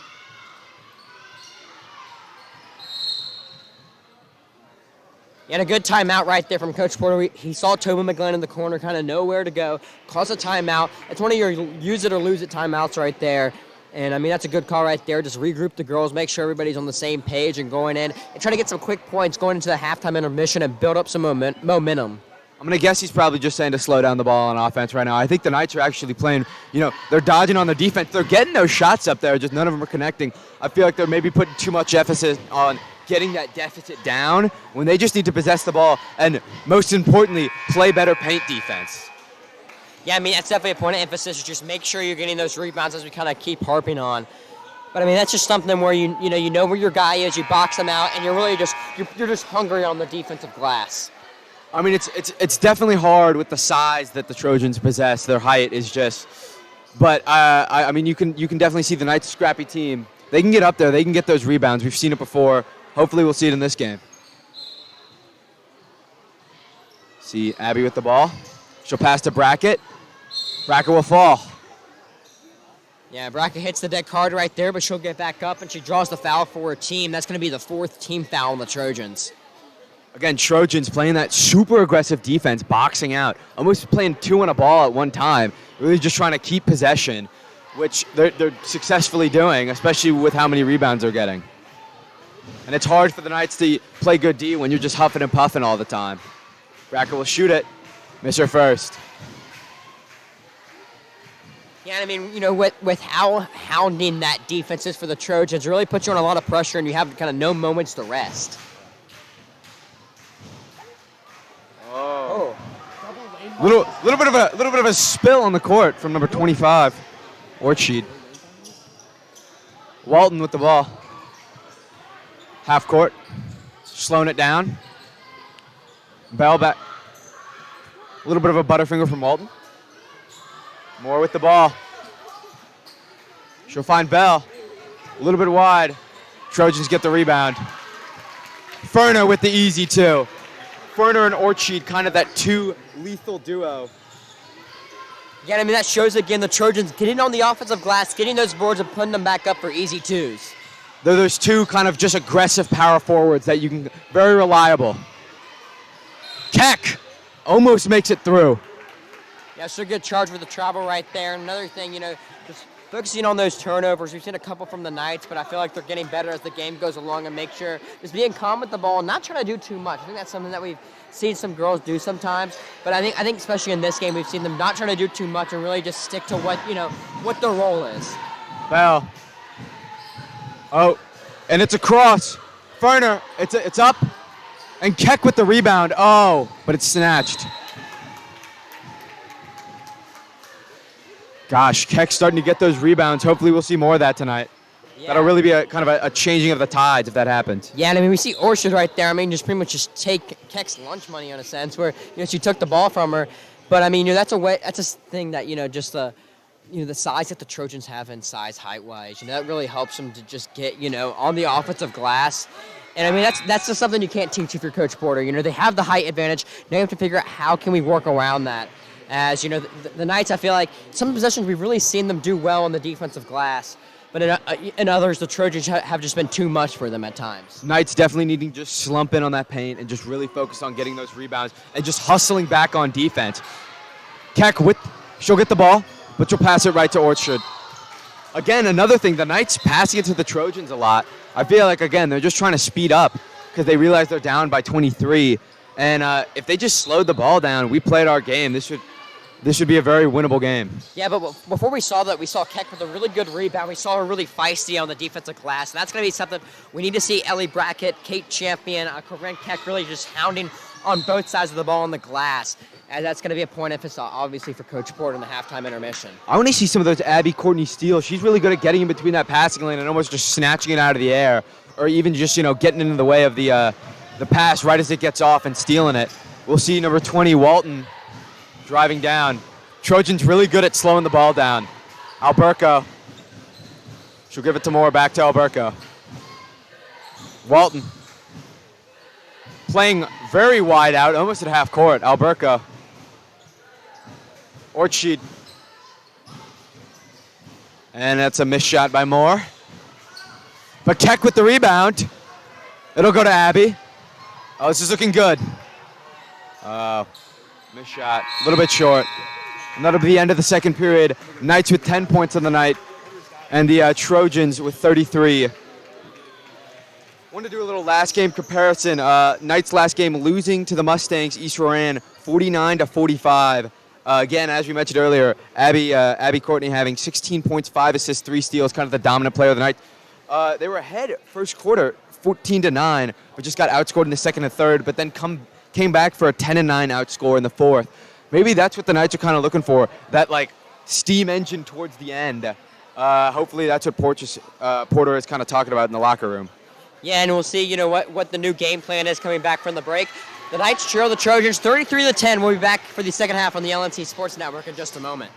He had a good timeout right there from Coach Porter. He saw Tobin McGlenn in the corner, kind of nowhere to go. Calls a timeout. It's one of your use it or lose it timeouts right there. And, I mean, that's a good call right there. Just regroup the girls, make sure everybody's on the same page and going in and try to get some quick points going into the halftime intermission and build up some momentum. I'm going to guess he's probably just saying to slow down the ball on offense right now. I think the Knights are actually playing, they're dodging on the defense. They're getting those shots up there, just none of them are connecting. I feel like they're maybe putting too much emphasis on getting that deficit down when they just need to possess the ball and, most importantly, play better paint defense. Yeah, I mean, that's definitely a point of emphasis. Just make sure you're getting those rebounds, as we kind of keep harping on. But, I mean, that's just something where you know where your guy is, you box him out, and you're really you're just hungry on the defensive glass. I mean, it's definitely hard with the size that the Trojans possess. Their height is just, but I mean, you can definitely see the Knights scrappy team. They can get up there. They can get those rebounds. We've seen it before. Hopefully, we'll see it in this game. See Abby with the ball. She'll pass to Brackett. Brackett will fall. Yeah, Brackett hits the deck hard right there, but she'll get back up and she draws the foul for her team. That's going to be the 4th team foul on the Trojans. Again, Trojans playing that super aggressive defense, boxing out, almost playing 2 on a ball at one time, really just trying to keep possession, which they're successfully doing, especially with how many rebounds they're getting. And it's hard for the Knights to play good D when you're just huffing and puffing all the time. Brackett will shoot it, miss her first. Yeah, I mean, with how hounding that defense is for the Trojans, it really puts you on a lot of pressure and you have kind of no moments to rest. Oh. Little bit of a spill on the court from number 25, Orchard. Walton with the ball. Half court, slowing it down. Bell back. A little bit of a butterfinger from Walton. More with the ball. She'll find Bell. A little bit wide. Trojans get the rebound. Ferner with the easy 2. Ferner and Orchard, kind of that 2 lethal duo. Yeah, I mean, that shows again the Trojans getting on the offensive glass, getting those boards and putting them back up for easy 2s. They're those 2 kind of just aggressive power forwards that you can, very reliable. Keck almost makes it through. Yeah, she'll get charged with the travel right there. Another thing, just focusing on those turnovers. We've seen a couple from the Knights, but I feel like they're getting better as the game goes along and make sure just being calm with the ball, not trying to do too much. I think that's something that we've seen some girls do sometimes, but I think especially in this game we've seen them not trying to do too much and really just stick to what their role is. Bell. Oh, and it's a cross. Ferner, it's up, and Keck with the rebound. Oh, but it's snatched. Gosh, Keck's starting to get those rebounds. Hopefully we'll see more of that tonight. That'll really be a kind of a changing of the tides if that happens. Yeah, and I mean, we see Orchard right there. I mean, just pretty much just take Keck's lunch money in a sense, where she took the ball from her. But I mean, that's a thing that just the the size that the Trojans have in size height wise, that really helps them to just get on the offensive glass. And I mean, that's just something you can't teach if you're Coach Porter. They have the height advantage. Now you have to figure out how can we work around that. As the Knights, I feel like some possessions we've really seen them do well on the defensive glass. But in others, the Trojans have just been too much for them at times. Knights definitely needing to just slump in on that paint and just really focus on getting those rebounds and just hustling back on defense. Keck, she'll get the ball, but she'll pass it right to Orchard. Again, another thing, the Knights passing it to the Trojans a lot. I feel like, again, they're just trying to speed up because they realize they're down by 23. And if they just slowed the ball down, we played our game, this should be a very winnable game. Yeah, but before we saw that, we saw Keck with a really good rebound. We saw her really feisty on the defensive glass. And that's going to be something we need to see Ellie Brackett, Kate Champion, Corinne Keck really just hounding on both sides of the ball on the glass. And that's going to be a point of emphasis, obviously, for Coach Porter in the halftime intermission. I want to see some of those Abby Courtney steals. She's really good at getting in between that passing lane and almost just snatching it out of the air, or even just, getting into the way of the pass right as it gets off and stealing it. We'll see number 20, Walton, driving down. Trojans really good at slowing the ball down. Alberco. She'll give it to Moore, back to Alberco. Walton. Playing very wide out, almost at half court. Alberco. Orchid. And that's a missed shot by Moore. But Keck with the rebound. It'll go to Abby. Oh, this is looking good. Missed shot. A little bit short. And that'll be the end of the second period. Knights with 10 points on the night. And the Trojans with 33. Wanted to do a little last game comparison. Knights last game losing to the Mustangs, East Roran, 49-45. Again, as we mentioned earlier, Abby Courtney having 16 points, 5 assists, 3 steals, kind of the dominant player of the night. They were ahead first quarter, 14-9, but just got outscored in the second and third, but then came back for a 10-9 outscore in the fourth. Maybe that's what the Knights are kind of looking for, that steam engine towards the end. Hopefully that's what Porter is kind of talking about in the locker room. Yeah, and we'll see, what the new game plan is coming back from the break. The Knights trail the Trojans 33-10. We'll be back for the second half on the LNC Sports Network in just a moment.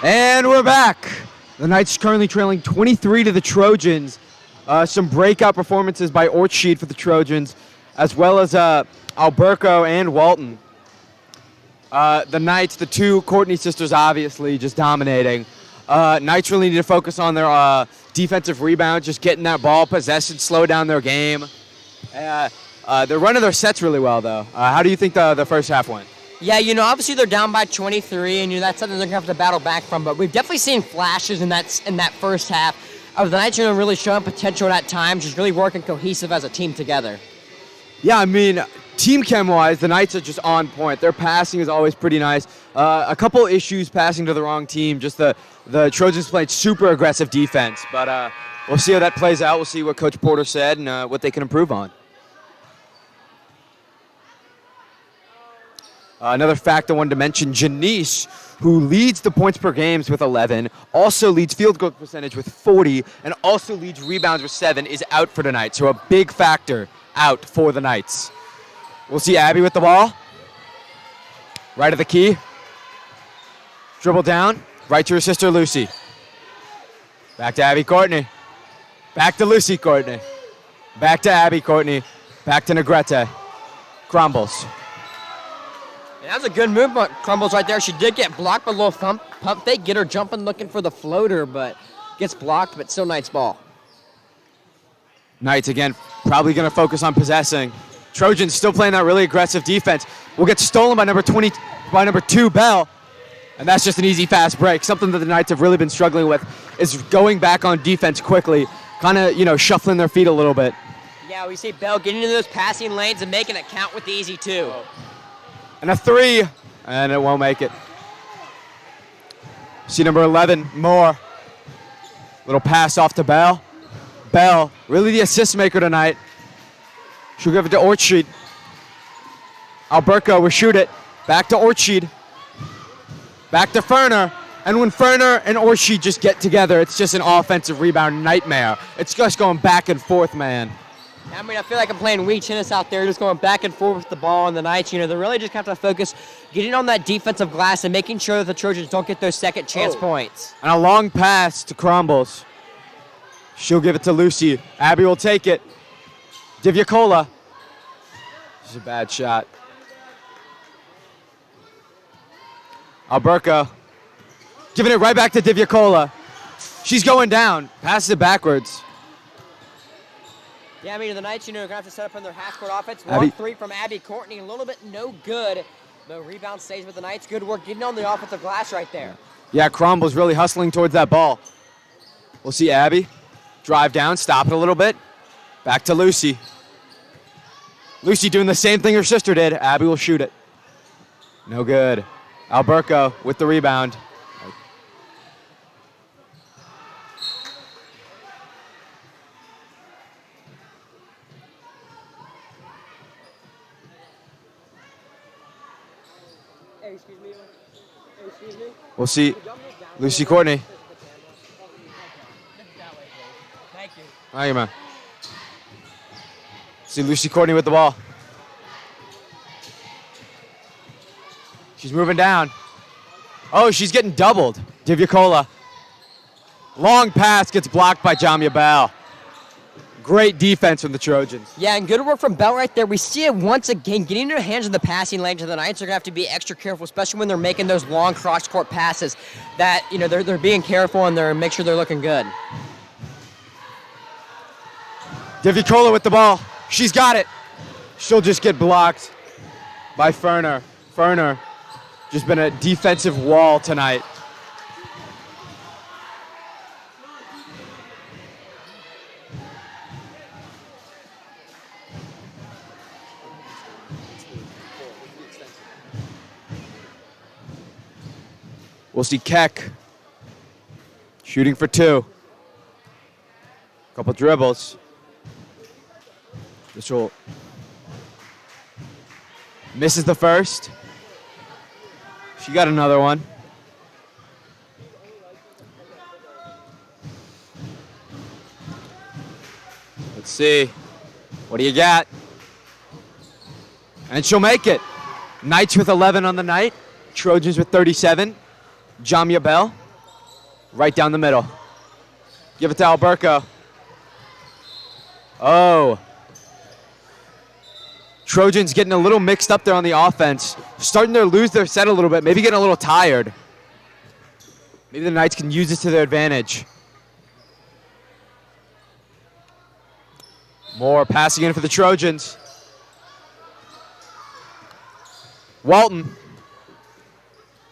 And we're back. The Knights currently trailing 23 to the Trojans. Some breakout performances by Ortschied for the Trojans, as well as Alberco and Walton. The Knights, the two Courtney sisters, obviously just dominating. Knights really need to focus on their defensive rebound, just getting that ball possession, slow down their game. They're running their sets really well, though. How do you think the first half went? Yeah, obviously they're down by 23, and that's something they're going to have to battle back from. But we've definitely seen flashes in that first half of the Knights really showing potential at times, just really working cohesive as a team together. Yeah, I mean, team chem-wise, the Knights are just on point. Their passing is always pretty nice. A couple issues passing to the wrong team. Just the Trojans played super aggressive defense. But we'll see how that plays out. We'll see what Coach Porter said and what they can improve on. Another fact I wanted to mention, Janice, who leads the points per games with 11, also leads field goal percentage with 40, and also leads rebounds with 7, is out for tonight. So a big factor out for the Knights. We'll see Abby with the ball. Right of the key. Dribble down. Right to her sister, Lucy. Back to Abby Courtney. Back to Lucy Courtney. Back to Abby Courtney. Back to Negrete. Crumbles. That was a good move, but Crumbles right there. She did get blocked by a little pump fake. Get her jumping, looking for the floater, but gets blocked, but still Knights ball. Knights, again, probably going to focus on possessing. Trojans still playing that really aggressive defense. Will get stolen by number 2, Bell. And that's just an easy, fast break. Something that the Knights have really been struggling with is going back on defense quickly, kind of, shuffling their feet a little bit. Yeah, we see Bell getting into those passing lanes and making it count with the easy 2. And a 3, and it won't make it. See number 11, Moore. Little pass off to Bell. Bell, really the assist maker tonight. She'll give it to Ortschied. Alberco will shoot it. Back to Ortschied. Back to Ferner. And when Ferner and Ortschied just get together, it's just an offensive rebound nightmare. It's just going back and forth, man. I mean, I feel like I'm playing Wii tennis out there, just going back and forth with the ball, and the Knights, they really just have to focus, getting on that defensive glass and making sure that the Trojans don't get those second chance points. And a long pass to Crumbles. She'll give it to Lucy. Abby will take it. Divyakola. This is a bad shot. Alberco. Giving it right back to Divyakola. She's going down. Passes it backwards. Yeah, I mean, the Knights, going to have to set up on their half-court offense. Abby. 1-3 from Abby Courtney. A little bit no good. The rebound stays with the Knights. Good work getting on the offensive glass right there. Yeah, Crumbles really hustling towards that ball. We'll see Abby drive down, stop it a little bit. Back to Lucy. Lucy doing the same thing her sister did. Abby will shoot it. No good. Alberco with the rebound. We'll see Lucy Courtney. Thank you. Thank you, man. See Lucy Courtney with the ball. She's moving down. Oh, she's getting doubled. Divyakola. Long pass gets blocked by Jamia Bell. Great defense from the Trojans. Yeah, and good work from Bell right there. We see it once again, getting their hands in the passing lane to the Knights. They're going to have to be extra careful, especially when they're making those long cross-court passes that, they're being careful and they're make sure they're looking good. Divyakola with the ball. She's got it. She'll just get blocked by Ferner. Ferner just been a defensive wall tonight. We'll see Keck shooting for 2. Couple dribbles. This will misses the first. She got another one. Let's see. What do you got? And she'll make it. Knights with 11 on the night. Trojans with 37. Jamia Bell. Right down the middle. Give it to Alberco. Oh. Trojans getting a little mixed up there on the offense. Starting to lose their set a little bit. Maybe getting a little tired. Maybe the Knights can use this to their advantage. More passing in for the Trojans. Walton.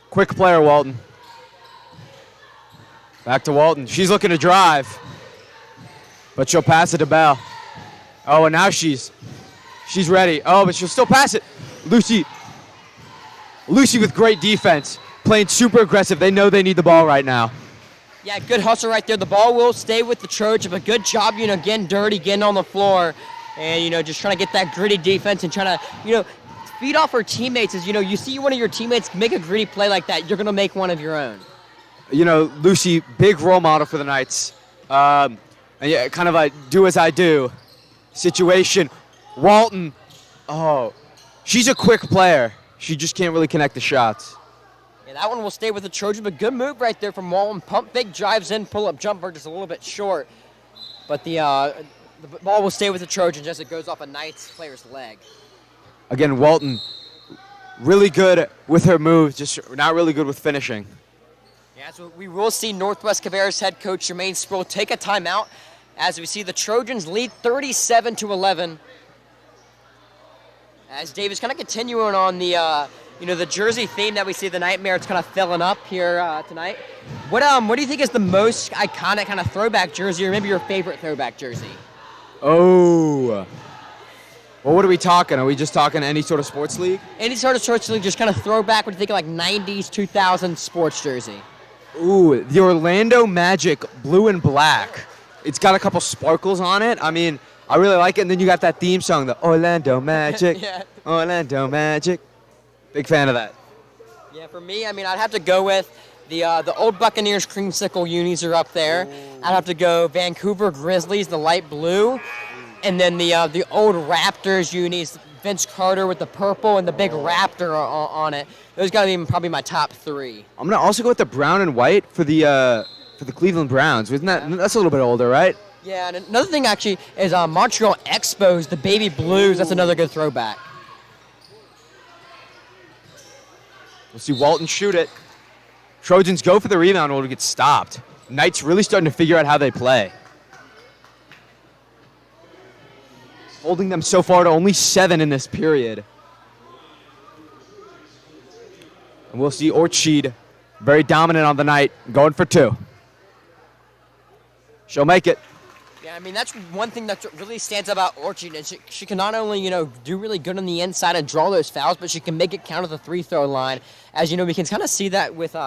Quick player, Walton. Back to Walton. She's looking to drive. But she'll pass it to Bell. Oh, and now she's ready. Oh, but she'll still pass it. Lucy with great defense. Playing super aggressive. They know they need the ball right now. Yeah, good hustle right there. The ball will stay with the Trojan, but good job, getting dirty, getting on the floor, and, just trying to get that gritty defense and trying to, feed off her teammates. As, you see one of your teammates make a gritty play like that, you're going to make one of your own. Lucy, big role model for the Knights. And yeah, kind of a do as I do situation. Walton, she's a quick player. She just can't really connect the shots. Yeah, that one will stay with the Trojan, but good move right there from Walton. Pump fake, drives in, pull-up jumper, just a little bit short. But the ball will stay with the Trojans as it goes off a Knights player's leg. Again, Walton, really good with her moves, just not really good with finishing. Yeah, so we will see Northwest Cabarrus head coach Jermaine Sproul take a timeout as we see the Trojans lead 37-11. As David's kind of continuing on the the jersey theme that we see the Nightmare, it's kind of filling up here tonight. What do you think is the most iconic kind of throwback jersey, or maybe your favorite throwback jersey? Oh. Well, what are we talking? Are we just talking any sort of sports league? Any sort of sports league, just kind of throwback. What do you think of like 90s, 2000s sports jersey? Ooh, the Orlando Magic blue and black. It's got a couple sparkles on it. I mean, I really like it. And then you got that theme song, the Orlando Magic. Yeah. Orlando Magic. Big fan of that. Yeah, for me, I mean, I'd have to go with the old Buccaneers creamsicle unis are up there. Ooh. I'd have to go Vancouver Grizzlies, the light blue. And then the old Raptors unis, Vince Carter with the purple and the big raptor on it. Those got to be probably my top three. I'm going to also go with the brown and white for the Cleveland Browns. Isn't that's a little bit older, right? Yeah, and another thing actually is Montreal Expos, the baby blues. That's another good throwback. We'll see Walton shoot it. Trojans go for the rebound, or it gets stopped. Knights really starting to figure out how they play. Holding them so far to only 7 in this period. And we'll see Orchid very dominant on the night, going for 2. She'll make it. Yeah, I mean, that's one thing that really stands out about Orchid. And she can not only, do really good on the inside and draw those fouls, but she can make it count at the free-throw line. As, we can kind of see that with,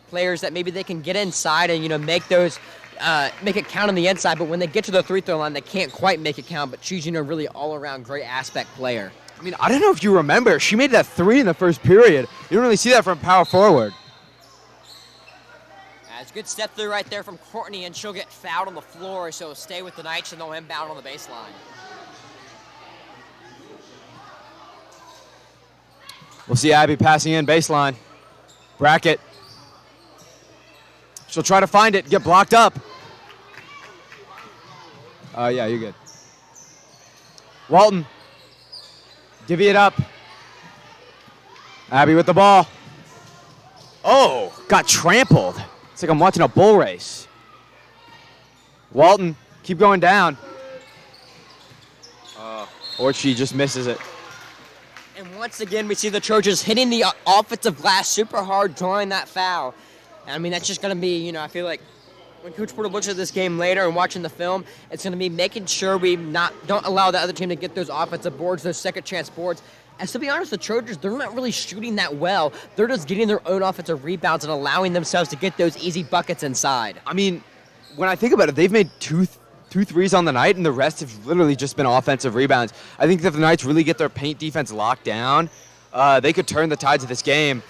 players that maybe they can get inside and, make those make it count on the inside, but when they get to the free-throw line, they can't quite make it count, but she's, really all-around great aspect player. I mean, I don't know if you remember, she made that 3 in the first period. You don't really see that from power forward. It's a good step through right there from Courtney, and she'll get fouled on the floor, so stay with the Knights and they'll inbound on the baseline. We'll see Abby passing in baseline. Bracket. She'll try to find it, get blocked up. Yeah, you're good. Walton. Divvy it up. Abby with the ball. Oh, got trampled. It's like I'm watching a bull race. Walton, keep going down. Or she just misses it. And once again, we see the Trojans hitting the offensive glass super hard, drawing that foul. And, I mean, that's just going to be, I feel like when Coach Porter looks at this game later and watching the film, it's going to be making sure we don't allow the other team to get those offensive boards, those second chance boards. And to be honest, the Trojans, they're not really shooting that well. They're just getting their own offensive rebounds and allowing themselves to get those easy buckets inside. I mean, when I think about it, they've made two threes on the night, and the rest have literally just been offensive rebounds. I think that the Knights really get their paint defense locked down, they could turn the tides of this game.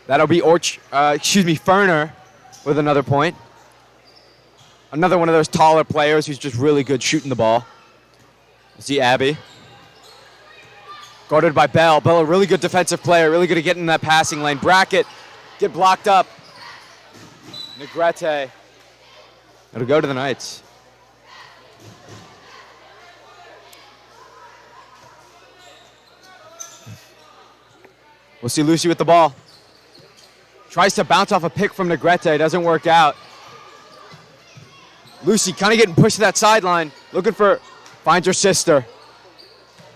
That'll be Ferner with another point. Another one of those taller players who's just really good shooting the ball. We'll see Abby. Guarded by Bell. Bell, a really good defensive player, really good at getting in that passing lane. Bracket, get blocked up. Negrete. It'll go to the Knights. We'll see Lucy with the ball. Tries to bounce off a pick from Negrete. Doesn't work out. Lucy kind of getting pushed to that sideline. Looking for, finds her sister.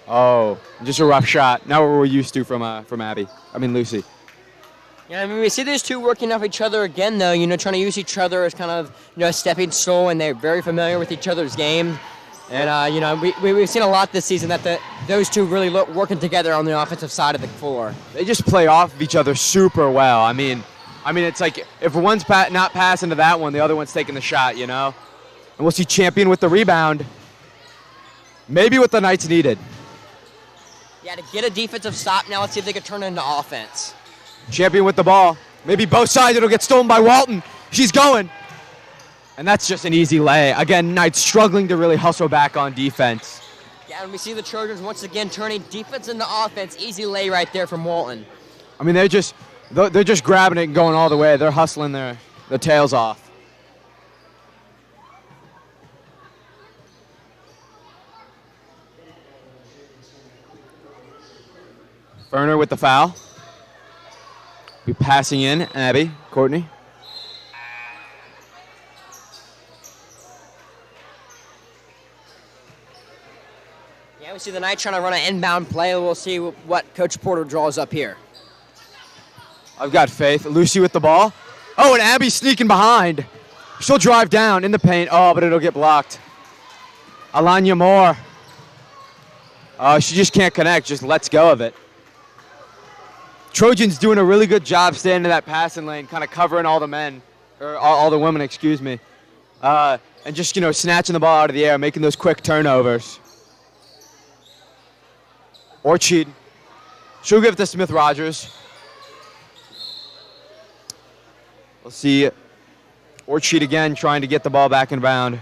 Oh, just a rough shot. Not what we're used to from Lucy. Yeah, I mean, we see these two working off each other again, though, trying to use each other as kind of, a stepping stone, and they're very familiar with each other's game. And, we've seen a lot this season that those two really look working together on the offensive side of the floor. They just play off of each other super well. I mean, it's like if one's not passing to that one, the other one's taking the shot, And we'll see Champion with the rebound. Maybe what the Knights needed. Yeah, to get a defensive stop now, let's see if they can turn it into offense. Champion with the ball. Maybe both sides, it'll get stolen by Walton. She's going. And that's just an easy lay. Again, Knights struggling to really hustle back on defense. Yeah, and we see the Trojans once again turning defense into offense. Easy lay right there from Walton. I mean, they're just grabbing it and going all the way. They're hustling their tails off. Ferner with the foul. Be passing in, Abby, Courtney. Yeah, we see the Knights trying to run an inbound play. We'll see what Coach Porter draws up here. I've got faith. Lucy with the ball. Oh, and Abby sneaking behind. She'll drive down in the paint. Oh, but it'll get blocked. Alanya Moore. She just can't connect. Just lets go of it. Trojans doing a really good job staying in that passing lane, kind of covering all the men, or all the women, excuse me. And just, snatching the ball out of the air, making those quick turnovers. Orchid. She'll give it to Smith-Rogers. We'll see Orchid again trying to get the ball back in bound.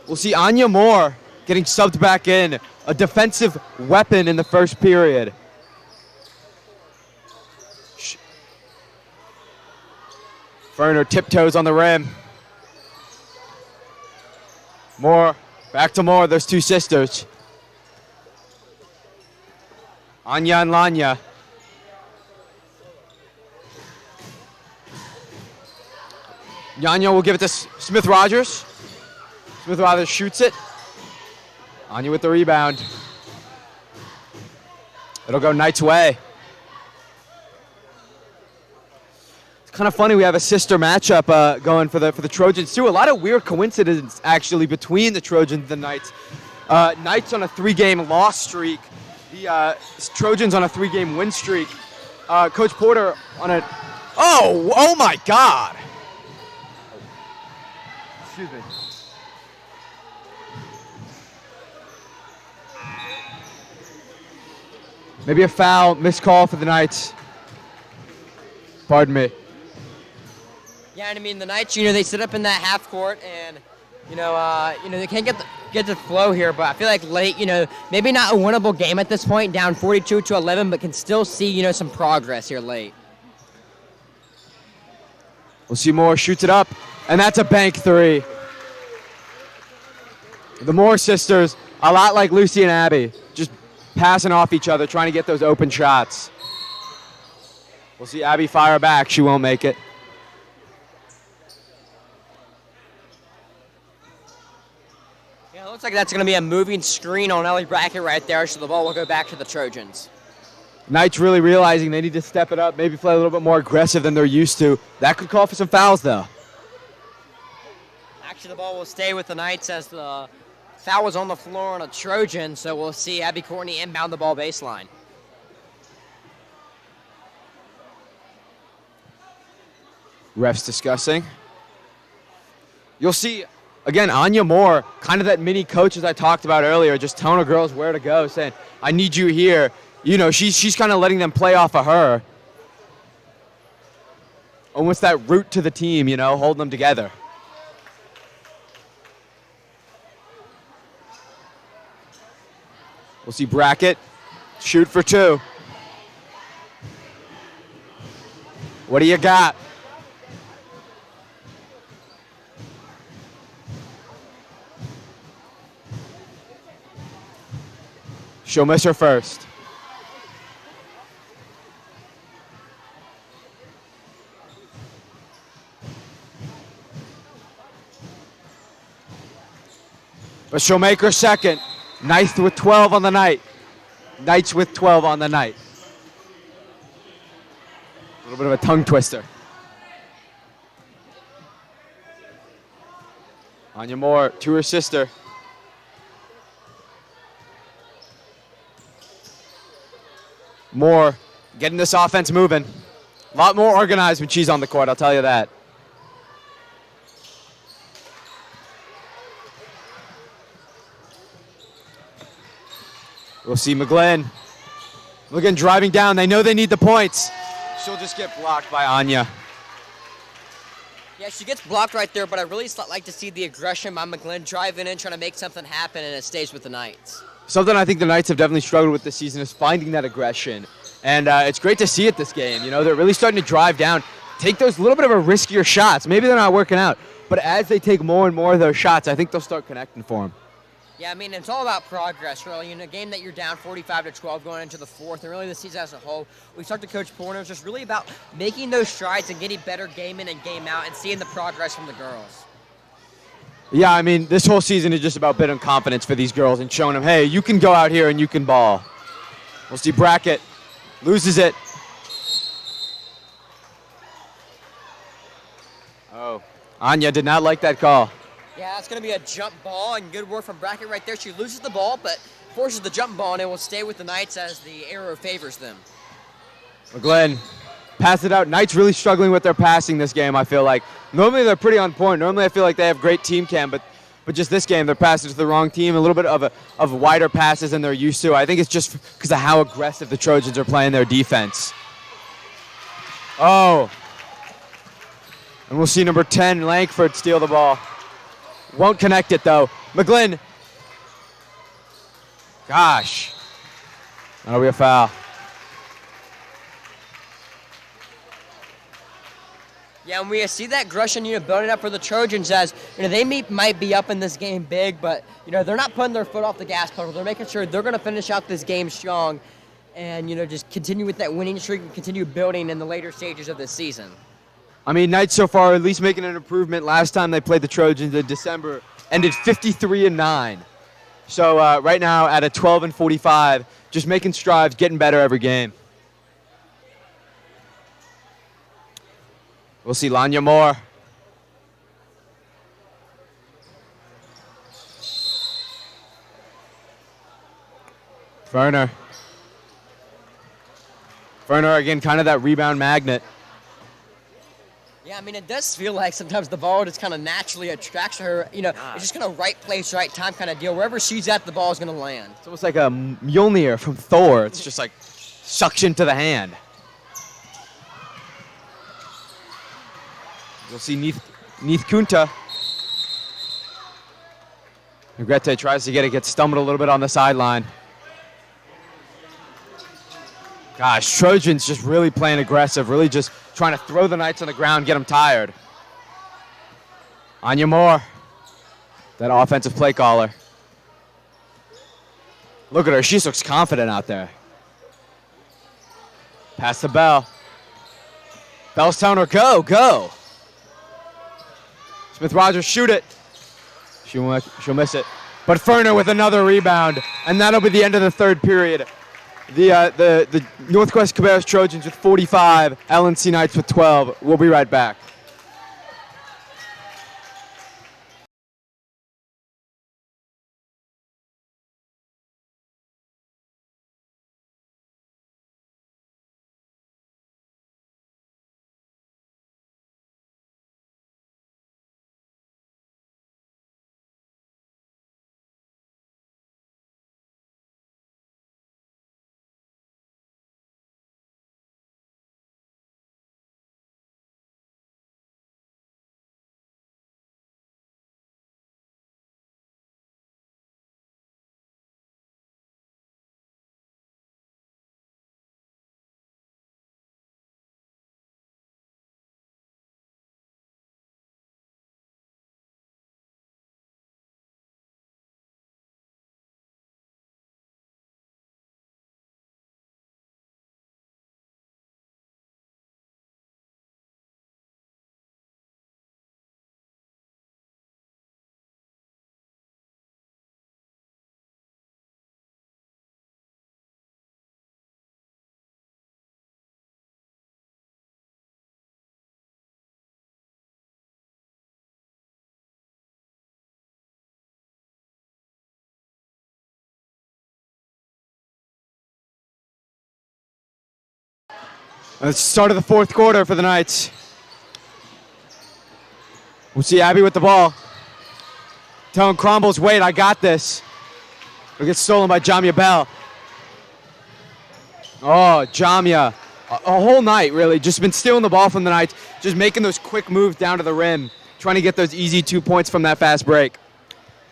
We'll see Anya Moore getting subbed back in, a defensive weapon in the first period. Ferner tiptoes on the rim. Moore, back to Moore, those two sisters. Anya and Lanya. Yanya will give it to Smith-Rogers. Smith-Rogers shoots it. Anya with the rebound. It'll go Knights' way. It's kind of funny we have a sister matchup going for the Trojans too. A lot of weird coincidence actually between the Trojans and the Knights. Knights on a 3-game loss streak. The Trojans on a 3-game win streak. Coach Porter on a... Oh my God! Excuse me. Maybe a foul, missed call for the Knights. Pardon me. Yeah, and I mean the Knights, they sit up in that half court, and they can't get the flow here. But I feel like late, maybe not a winnable game at this point, down 42-11, but can still see some progress here late. We'll see Moore shoots it up, and that's a bank three. The Moore sisters, a lot like Lucy and Abby, just passing off each other, trying to get those open shots. We'll see Abby fire back. She won't make it. Yeah, it looks like that's going to be a moving screen on Ellie Brackett right there, so the ball will go back to the Trojans. Knights really realizing they need to step it up, maybe play a little bit more aggressive than they're used to. That could call for some fouls, though. Actually, the ball will stay with the Knights as the foul was on the floor on a Trojan, so we'll see Abby Courtney inbound the ball baseline. Refs discussing. You'll see, again, Anya Moore, kind of that mini coach as I talked about earlier, just telling her girls where to go, saying, I need you here. She's kind of letting them play off of her. Almost that root to the team, holding them together. We'll see Brackett shoot for two. What do you got? She'll miss her first. But she'll make her second. Ninth with 12 on the night. Knights with 12 on the night. A little bit of a tongue twister. Anya Moore to her sister. Moore getting this offense moving. A lot more organized when she's on the court, I'll tell you that. We'll see McGlynn. McGlynn driving down. They know they need the points. She'll just get blocked by Anya. Yeah, she gets blocked right there, but I really like to see the aggression by McGlynn driving in, trying to make something happen, and it stays with the Knights. Something I think the Knights have definitely struggled with this season is finding that aggression. And it's great to see it this game. You know, they're really starting to drive down, take those little bit of a riskier shots. Maybe they're not working out, but as they take more and more of those shots, I think they'll start connecting for them. Yeah, I mean, it's all about progress, really. In a game that you're down 45-12 going into the fourth, and really the season as a whole, we talked to Coach Porter. It's just really about making those strides and getting better game in and game out and seeing the progress from the girls. Yeah, I mean, this whole season is just about building confidence for these girls and showing them, hey, you can go out here and you can ball. We'll see Brackett loses it. Oh, Anya did not like that call. Yeah, it's going to be a jump ball, and good work from Brackett right there. She loses the ball, but forces the jump ball, and it will stay with the Knights as the arrow favors them. McGlynn pass it out. Knights really struggling with their passing this game, I feel like. Normally they're pretty on point. Normally I feel like they have great team cam, but just this game they're passing to the wrong team. A little bit of wider passes than they're used to. I think it's just because of how aggressive the Trojans are playing their defense. Oh. And we'll see number 10, Langford, steal the ball. Won't connect it, though. McGlynn. Gosh. That'll be a foul. Yeah, and we see that aggression, building up for the Trojans as, they might be up in this game big, but, they're not putting their foot off the gas pedal. They're making sure they're going to finish out this game strong and, just continue with that winning streak and continue building in the later stages of this season. I mean, Knights so far at least making an improvement. Last time they played the Trojans in December, ended 53-9. So right now at a 12-45, just making strides, getting better every game. We'll see Lanya Moore. Ferner. Ferner again, kind of that rebound magnet. Yeah, I mean, it does feel like sometimes the ball just kind of naturally attracts her. It's just kind of right place, right time kind of deal. Wherever she's at, the ball is going to land. It's almost like a Mjolnir from Thor. It's just like suction to the hand. We'll see Neith Kunta. Negrete tries to get it, gets stumbled a little bit on the sideline. Gosh, Trojans just really playing aggressive, really just trying to throw the Knights on the ground, get them tired. Anya Moore, that offensive play caller. Look at her, she looks confident out there. Pass to Bell. Bell's telling her, go. Smith-Rogers, shoot it. She'll miss it. But Ferner with another rebound, and that'll be the end of the third period. The Northwest Cabarrus Trojans with 45, LNC Knights with 12. We'll be right back. And it's the start of the fourth quarter for the Knights. We'll see Abby with the ball. Telling Crombles, wait, I got this. It gets stolen by Jamia Bell. Oh, Jamia. A whole night, really. Just been stealing the ball from the Knights. Just making those quick moves down to the rim. Trying to get those easy 2 points from that fast break.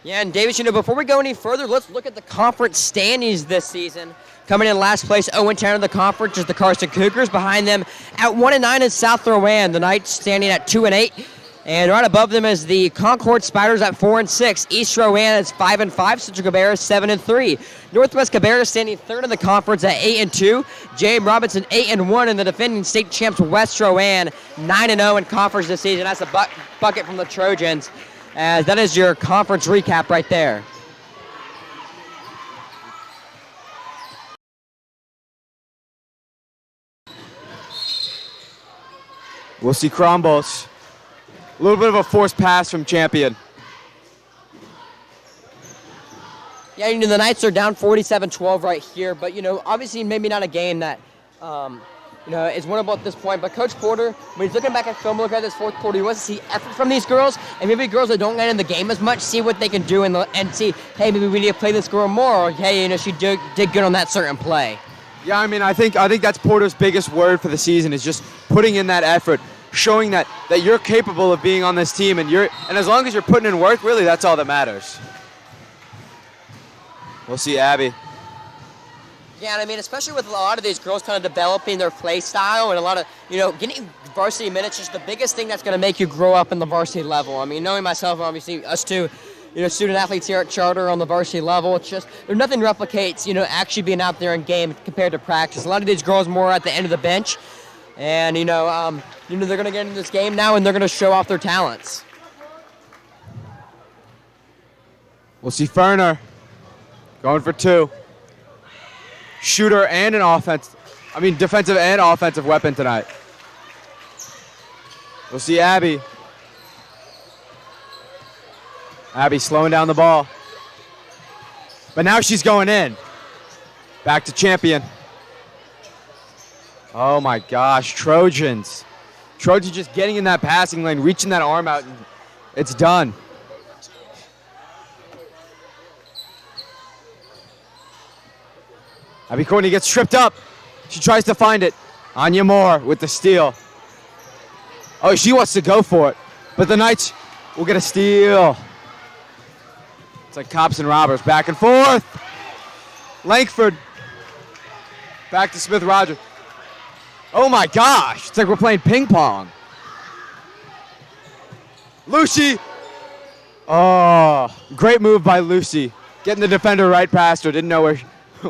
Yeah, and Davis, before we go any further, let's look at the conference standings this season. Coming in last place, 0-10 in the conference is the Carson Cougars. Behind them at 1-9 is South Rowan. The Knights standing at 2-8. And right above them is the Concord Spiders at 4-6. East Rowan is 5-5. Central Cabarrus 7-3. Northwest Cabarrus standing third in the conference at 8-2. James Robinson 8-1, and the defending state champs West Rowan 9-0 in conference this season. That's a bucket from the Trojans. As that is your conference recap right there. We'll see Crombles. A little bit of a forced pass from Champion. Yeah, the Knights are down 47-12 right here, but, obviously maybe not a game that, is winnable at this point. But Coach Porter, when he's looking back at film, look at this fourth quarter, he wants to see effort from these girls, and maybe girls that don't get in the game as much, see what they can do and see, hey, maybe we need to play this girl more, or, hey, she did good on that certain play. Yeah, I think that's Porter's biggest word for the season is just putting in that effort. Showing that you're capable of being on this team, and as long as you're putting in work, really, that's all that matters. We'll see Abby. Yeah, and especially with a lot of these girls kind of developing their play style and a lot of, getting varsity minutes is the biggest thing that's going to make you grow up in the varsity level. Knowing myself, obviously, us two, student athletes here at Charter on the varsity level, it's just, nothing replicates, actually being out there in game compared to practice. A lot of these girls more at the end of the bench. And, they're going to get into this game now, and they're going to show off their talents. We'll see Ferner going for two. Shooter and defensive and offensive weapon tonight. We'll see Abby. Abby slowing down the ball. But now she's going in. Back to Champion. Oh my gosh, Trojans. Trojans just getting in that passing lane, reaching that arm out, and it's done. Abby Courtney gets tripped up. She tries to find it. Anya Moore with the steal. Oh, she wants to go for it. But the Knights will get a steal. It's like cops and robbers, back and forth. Langford. Back to Smith-Rogers. Oh my gosh, it's like we're playing ping pong. Lucy. Oh, great move by Lucy. Getting the defender right past her, didn't know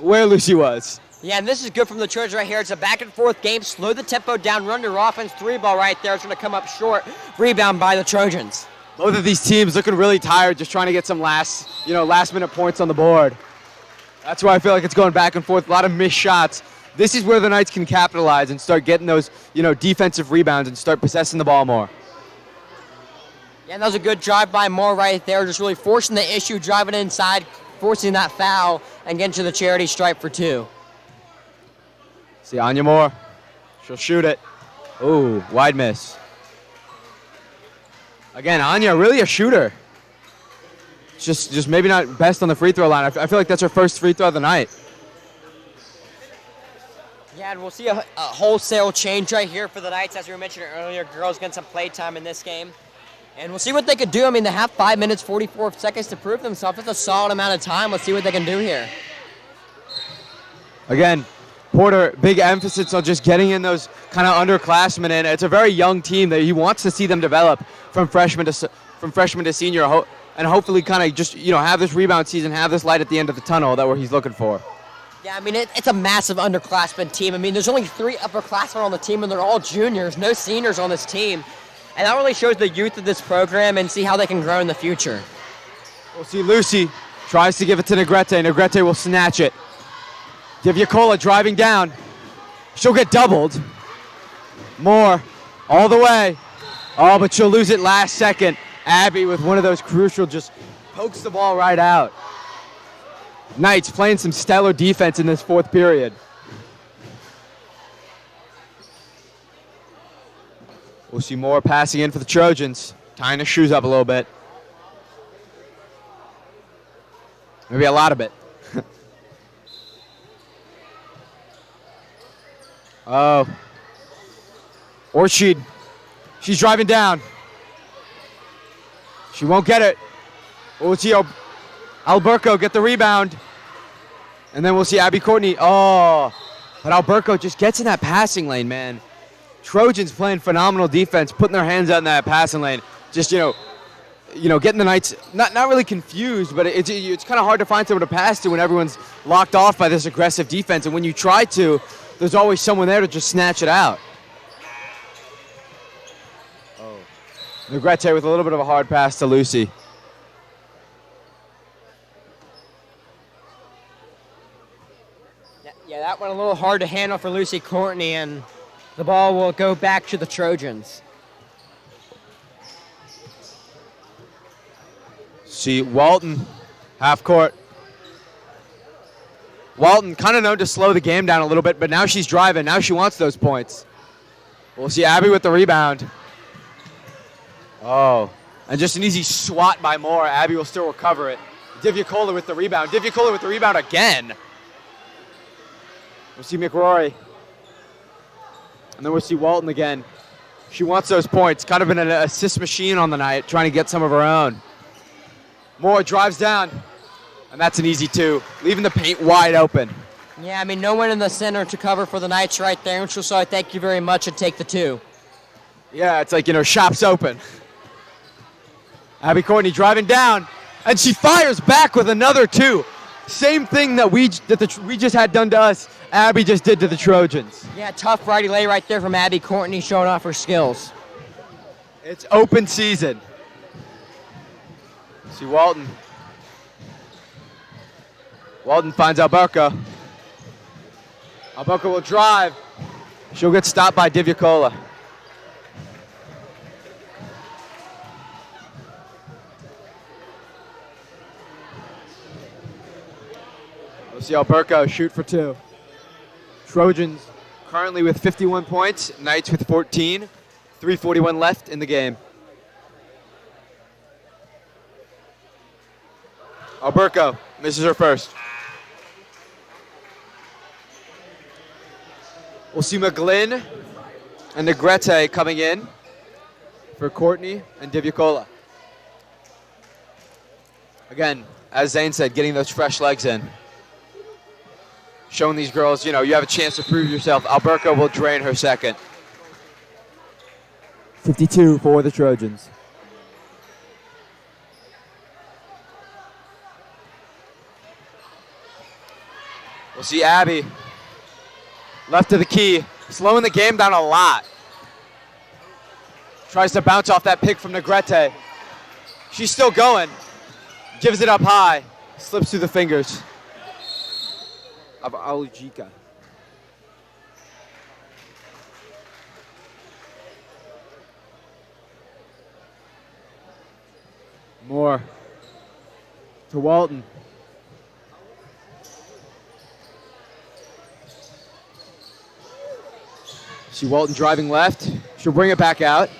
where Lucy was. Yeah, and this is good from the Trojans right here. It's a back and forth game. Slow the tempo down, run your offense. 3-ball right there. It's going to come up short. Rebound by the Trojans. Both of these teams looking really tired, just trying to get some last minute points on the board. That's why I feel like it's going back and forth. A lot of missed shots. This is where the Knights can capitalize and start getting those, defensive rebounds and start possessing the ball more. Yeah, and that was a good drive by Moore right there, just really forcing the issue, driving inside, forcing that foul, and getting to the charity stripe for two. See Anya Moore. She'll shoot it. Ooh, wide miss. Again, Anya, really a shooter. Just maybe not best on the free throw line. I feel like that's her first free throw of the night. Yeah, and we'll see a wholesale change right here for the Knights. As we mentioned earlier, girls getting some play time in this game. And we'll see what they could do. They have 5 minutes, 44 seconds to prove themselves. It's a solid amount of time. Let's see what they can do here. Again, Porter, big emphasis on just getting in those kind of underclassmen in. It's a very young team that he wants to see them develop from freshman to senior, and hopefully kind of just have this rebound season, have this light at the end of the tunnel that he's looking for. Yeah, it's a massive underclassmen team. There's only 3 upperclassmen on the team, and they're all juniors, no seniors on this team. And that really shows the youth of this program and see how they can grow in the future. We'll see Lucy tries to give it to Negrete. Negrete will snatch it. Divyakola driving down. She'll get doubled. Moore all the way. Oh, but she'll lose it last second. Abby with one of those crucial, just pokes the ball right out. Knights playing some stellar defense in this fourth period. We'll see more passing in for the Trojans. Tying their shoes up a little bit. Maybe a lot of it. Oh. Orchid. She's driving down. She won't get it. We'll see Alberco get the rebound. And then we'll see Abby Courtney. Oh. But Alberco just gets in that passing lane, man. Trojans playing phenomenal defense, putting their hands out in that passing lane. Just, getting the Knights not really confused, but it's kind of hard to find someone to pass to when everyone's locked off by this aggressive defense. And when you try to, there's always someone there to just snatch it out. Oh. Negrete with a little bit of a hard pass to Lucy. Yeah, that one a little hard to handle for Lucy Courtney, and the ball will go back to the Trojans. See Walton, half court. Walton kind of known to slow the game down a little bit, but now she's driving. Now she wants those points. We'll see Abby with the rebound. Oh, and just an easy swat by Moore. Abby will still recover it. Divyakola with the rebound. Divyakola with the rebound again. We'll see McRory. And then we'll see Walton again. She wants those points. Kind of been an assist machine on the night, trying to get some of her own. Moore drives down, and that's an easy two, leaving the paint wide open. Yeah, I mean, no one in the center to cover for the Knights right there, and she'll say thank you very much and take the two. Yeah, it's like, shop's open. Abby Courtney driving down, and she fires back with another two. Same thing that we just had done to us, Abby just did to the Trojans. Yeah, tough righty lay right there from Abby Courtney, showing off her skills. It's open season. See Walton. Walton finds Alberco. Alberco will drive. She'll get stopped by Divyakola. We'll see Alberco shoot for two. Trojans currently with 51 points, Knights with 14. 3:41 left in the game. Alberco misses her first. We'll see McGlynn and Negrete coming in for Courtney and Divyakola. Again, as Zane said, getting those fresh legs in. Showing these girls, you have a chance to prove yourself. Alberco will drain her second. 52 for the Trojans. We'll see Abby left of the key, slowing the game down a lot. Tries to bounce off that pick from Negrete. She's still going. Gives it up high. Slips through the fingers of Alujika. Moore to Walton. See Walton driving left. She'll bring it back out.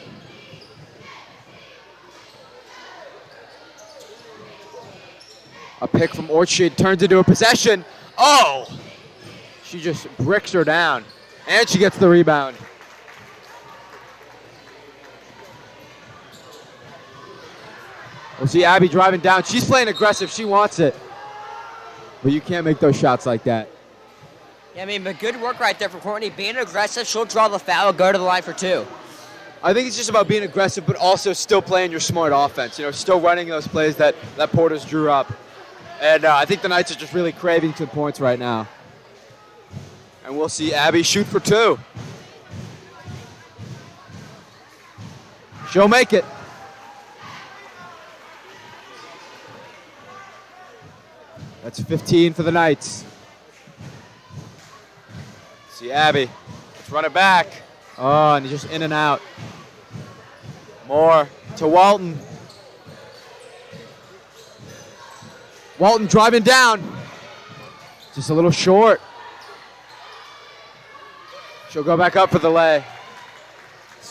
A pick from Orchid turns into a possession. Oh! She just bricks her down. And she gets the rebound. We'll see Abby driving down. She's playing aggressive. She wants it. But you can't make those shots like that. Yeah, I mean, but good work right there from Courtney. Being aggressive, she'll draw the foul, go to the line for two. I think it's just about being aggressive, but also still playing your smart offense. Still running those plays that Porter's drew up. And I think the Knights are just really craving some points right now. And we'll see Abby shoot for two. She'll make it. That's 15 for the Knights. See Abby. Let's run it back. Oh, and just in and out. Moore to Walton. Walton driving down. Just a little short. She'll go back up for the lay.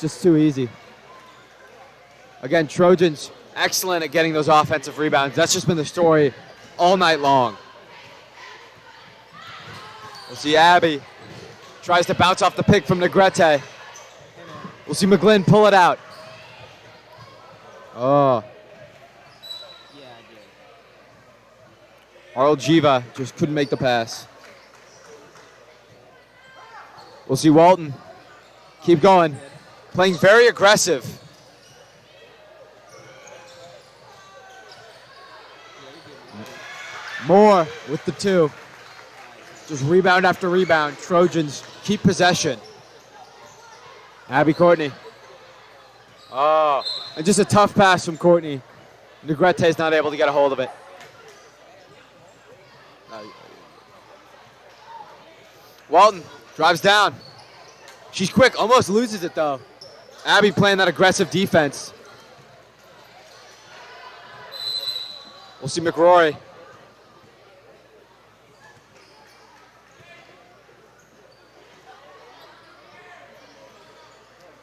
It's just too easy. Again, Trojans excellent at getting those offensive rebounds. That's just been the story all night long. We'll see Abby tries to bounce off the pick from Negrete. We'll see McGlynn pull it out. Oh. Yeah, I did. Arljiva just couldn't make the pass. We'll see Walton keep going. Playing very aggressive. Moore with the 2. Just rebound after rebound. Trojans keep possession. Abby Courtney. Oh, and just a tough pass from Courtney. Negrete's not able to get a hold of it. Walton drives down. She's quick, almost loses it though. Abby playing that aggressive defense. We'll see McRory.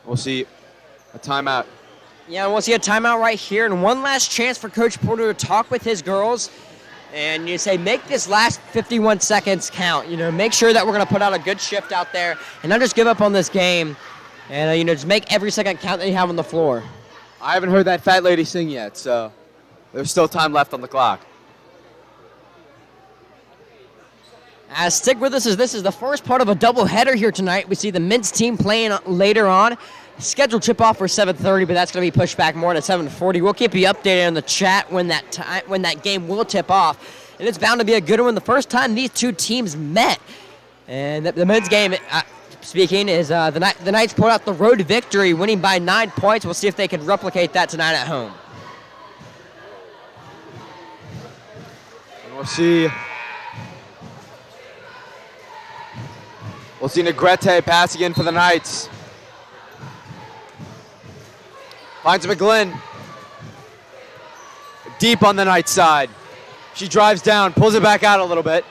We'll see a timeout. Yeah, we'll see a timeout right here, and one last chance for Coach Porter to talk with his girls. And you say, make this last 51 seconds count. You know, make sure that we're going to put out a good shift out there and not just give up on this game. And, you know, just make every second count that you have on the floor. I haven't heard that fat lady sing yet, so there's still time left on the clock. Stick with us as this is the first part of a doubleheader here tonight. We see the men's team playing later on. Scheduled tip-off for 7:30, but that's going to be pushed back more to 7:40. We'll keep you updated on the chat when that game will tip off. And it's bound to be a good one. The first time these two teams met. And the men's game, speaking, is the Knights pulled out the road victory, winning by 9 points. We'll see if they can replicate that tonight at home. And we'll see Negrete pass again for the Knights. Finds McGlynn. Deep on the Knights side. She drives down, pulls it back out a little bit.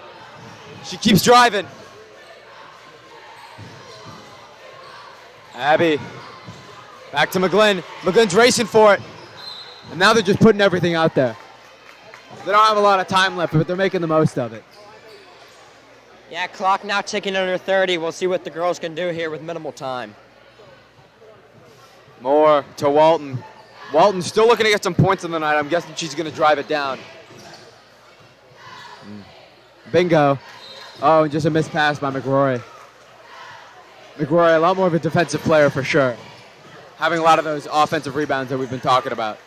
She keeps driving. Abby. Back to McGlynn. McGlynn's racing for it. And now they're just putting everything out there. They don't have a lot of time left, but they're making the most of it. Yeah, clock now ticking under 30. We'll see what the girls can do here with minimal time. Moore to Walton. Walton still looking to get some points in the night. I'm guessing she's going to drive it down. Bingo. Oh, and just a missed pass by McRory. McRory, a lot more of a defensive player for sure. Having a lot of those offensive rebounds that we've been talking about.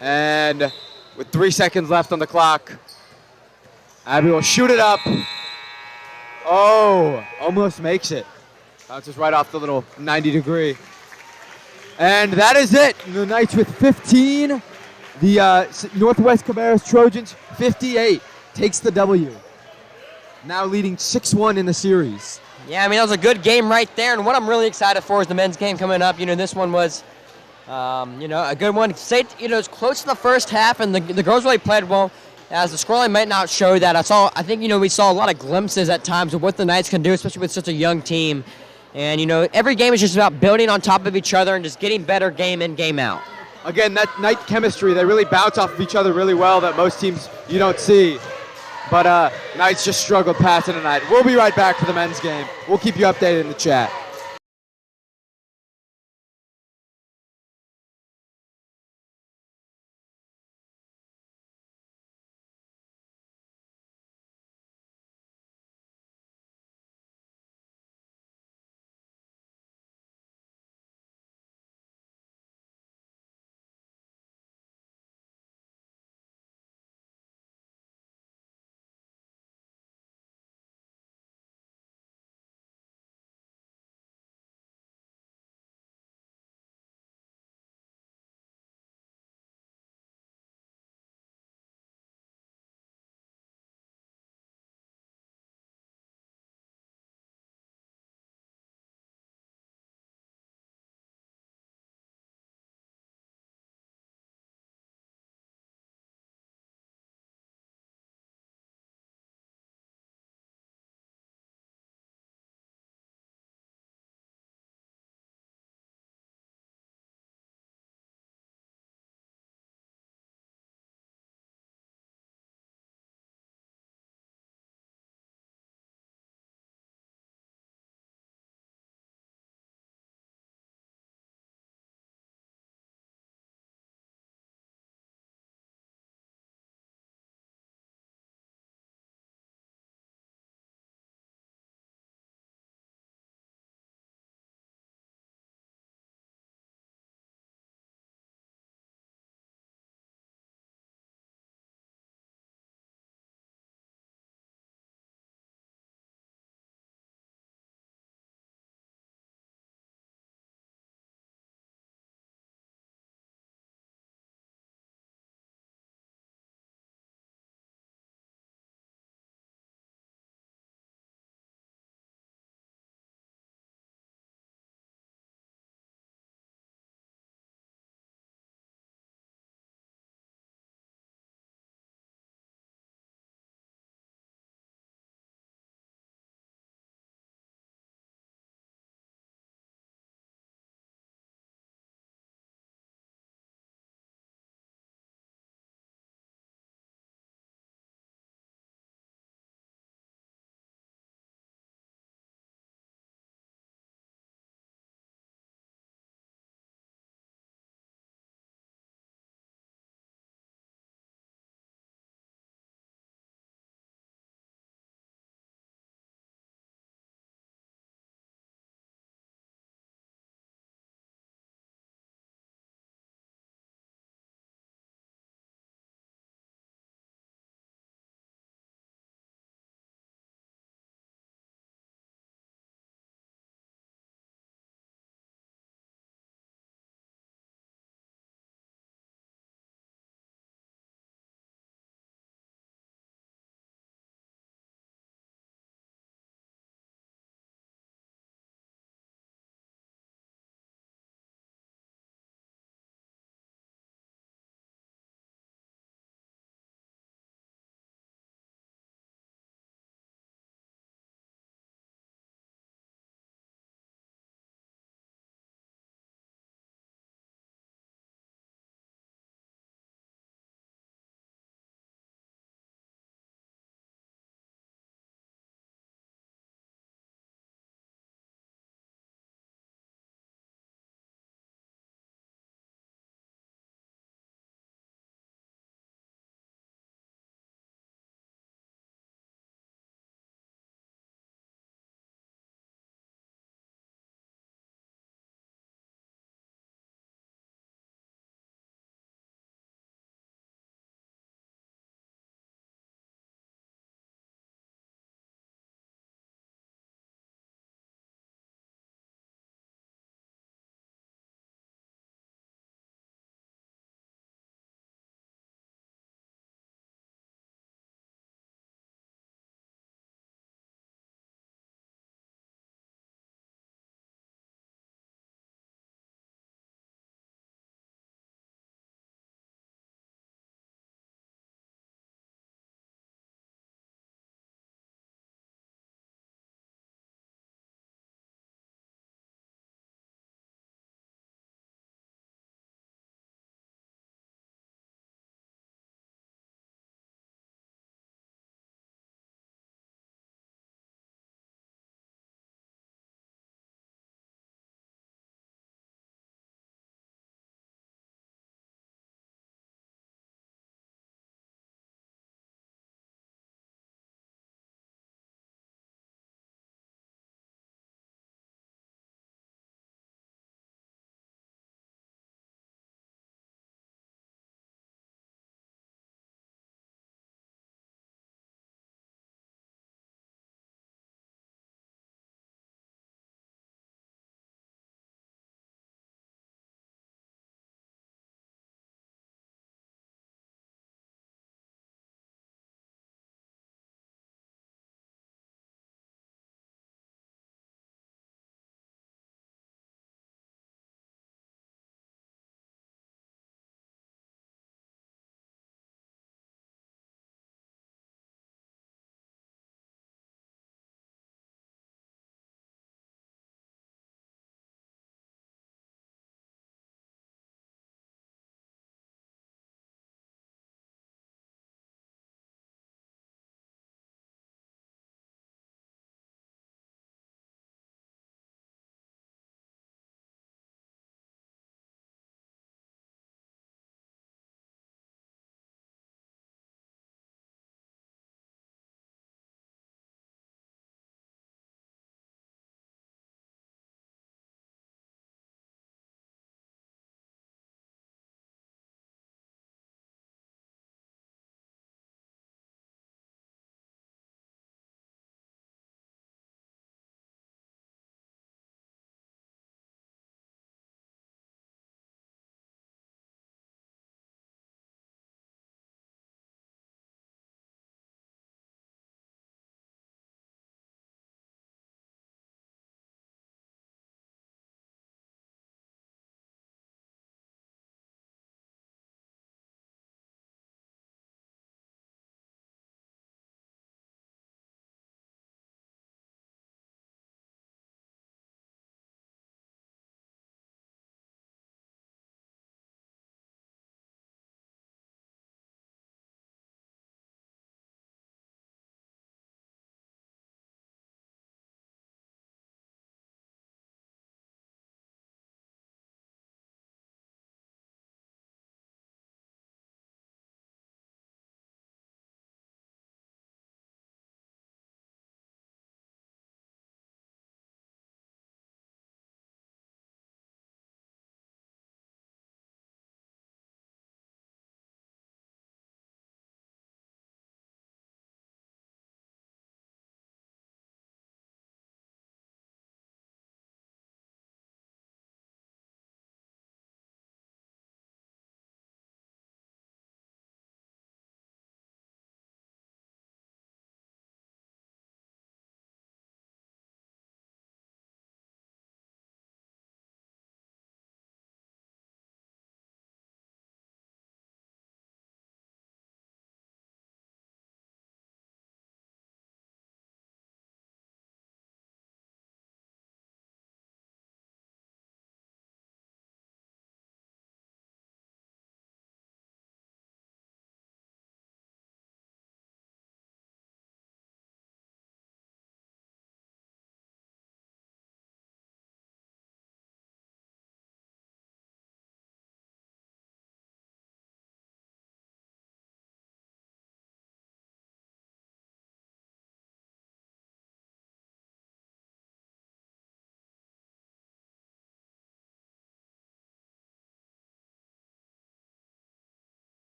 And with 3 seconds left on the clock, Abby will shoot it up. Oh, almost makes it. Bounces right off the little 90-degree. And that is it. The Knights with 15. The Northwest Cabarrus Trojans, 58. Takes the W. Now leading 6-1 in the series. Yeah, I mean, that was a good game right there. And what I'm really excited for is the men's game coming up. You know, this one was, a good one. It's close to the first half, and the girls really played well. As the scoreline might not show that, I think we saw a lot of glimpses at times of what the Knights can do, especially with such a young team. And, every game is just about building on top of each other and just getting better game in, game out. Again, that Knight chemistry, they really bounce off of each other really well that most teams you don't see. But Knights just struggled passing tonight. We'll be right back for the men's game. We'll keep you updated in the chat.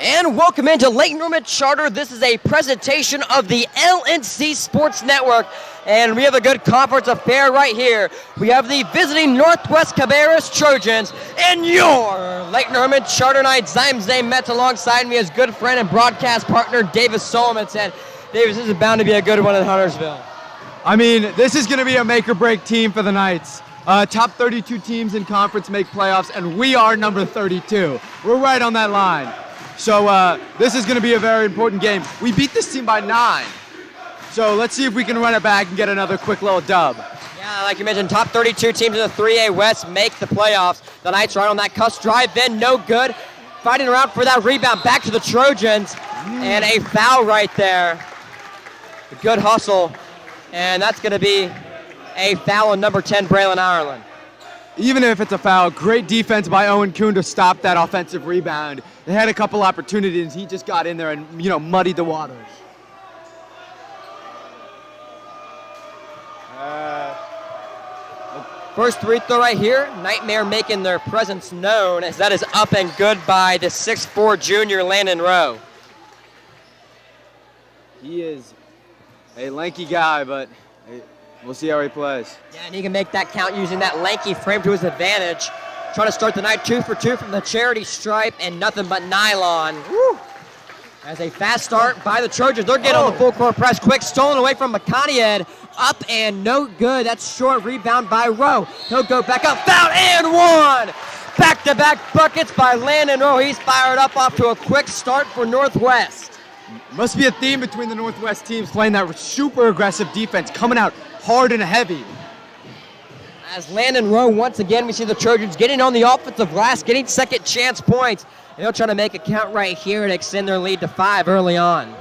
And welcome into Lake Norman Charter. This is a presentation of the LNC Sports Network, and we have a good conference affair right here. We have the visiting Northwest Cabarrus Trojans and your Lake Norman Charter Knights. I'm Zay Metz. Alongside me is good friend and broadcast partner Davis Solomon. And Davis, this is bound to be a good one in Huntersville. I mean, this is going to be a make-or-break team for the Knights. Top 32 teams in conference make playoffs, and we are number 32. We're right on that line. So this is going to be a very important game. We beat this team by 9. So let's see if we can run it back and get another quick little dub. Yeah, like you mentioned, top 32 teams in the 3A West make the playoffs. The Knights right on that cusp. Drive in, no good. Fighting around for that rebound back to the Trojans. And a foul right there. A good hustle. And that's going to be a foul on number 10, Braylon Ireland. Even if it's a foul, great defense by Owen Kuhn to stop that offensive rebound. They had a couple opportunities. He just got in there and, muddied the waters. First free throw right here. Nightmare making their presence known, as that is up and good by the 6'4 junior Landon Rowe. He is a lanky guy, but we'll see how he plays. Yeah, and he can make that count using that lanky frame to his advantage. Trying to start the night 2 for 2 from the charity stripe and nothing but nylon. Woo. As a fast start by the Trojans. They're getting on the full court press quick. Stolen away from McConaughey. Up and no good. That's short rebound by Rowe. He'll go back up. Foul and one. Back-to-back buckets by Landon Rowe. He's fired up off to a quick start for Northwest. Must be a theme between the Northwest teams playing that super aggressive defense, coming out hard and heavy. As Landon Rowe, once again, we see the Trojans getting on the offensive glass, getting second chance points. And they'll try to make a count right here and extend their lead to 5 early on.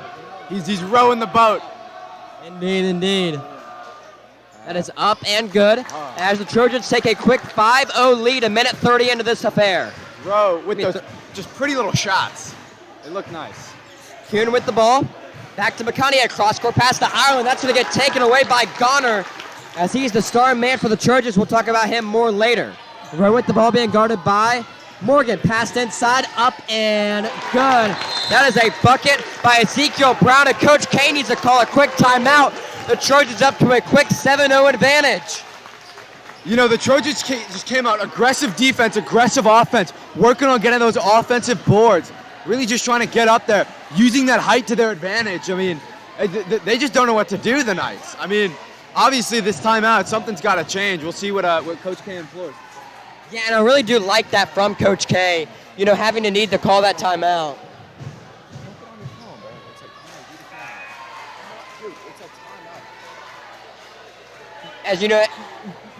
He's rowing the boat. Indeed, indeed. That is up and good as the Trojans take a quick 5-0 lead, a minute 30 into this affair. Rowe with those just pretty little shots. They look nice. Kuhn with the ball. Back to McConaughey, cross-court pass to Ireland. That's going to get taken away by Goner, as he's the star man for the Trojans. We'll talk about him more later. Rowe with the ball being guarded by Morgan. Passed inside, up and good. That is a bucket by Ezekiel Brown, and Coach K needs to call a quick timeout. The Trojans up to a quick 7-0 advantage. The Trojans just came out aggressive defense, aggressive offense, working on getting those offensive boards. Really just trying to get up there, using that height to their advantage. I mean, they just don't know what to do, the Knights. I mean, obviously this timeout, something's got to change. We'll see what Coach K employs. Yeah, and I really do like that from Coach K, having to need to call that timeout. As you know,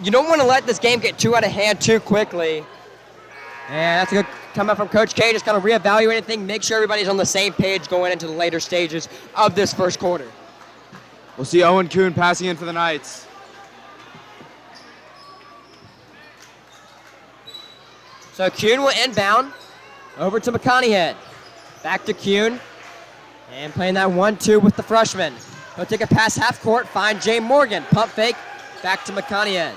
you don't want to let this game get too out of hand too quickly. And that's a good comment from Coach K, just kind of reevaluate anything, make sure everybody's on the same page going into the later stages of this first quarter. We'll see Owen Kuhn passing in for the Knights. So Kuhn will inbound over to McConaughey. Back to Kuhn. And playing that 1-2 with the freshman. He'll take a pass half court, find Jay Morgan. Pump fake, back to McConaughey.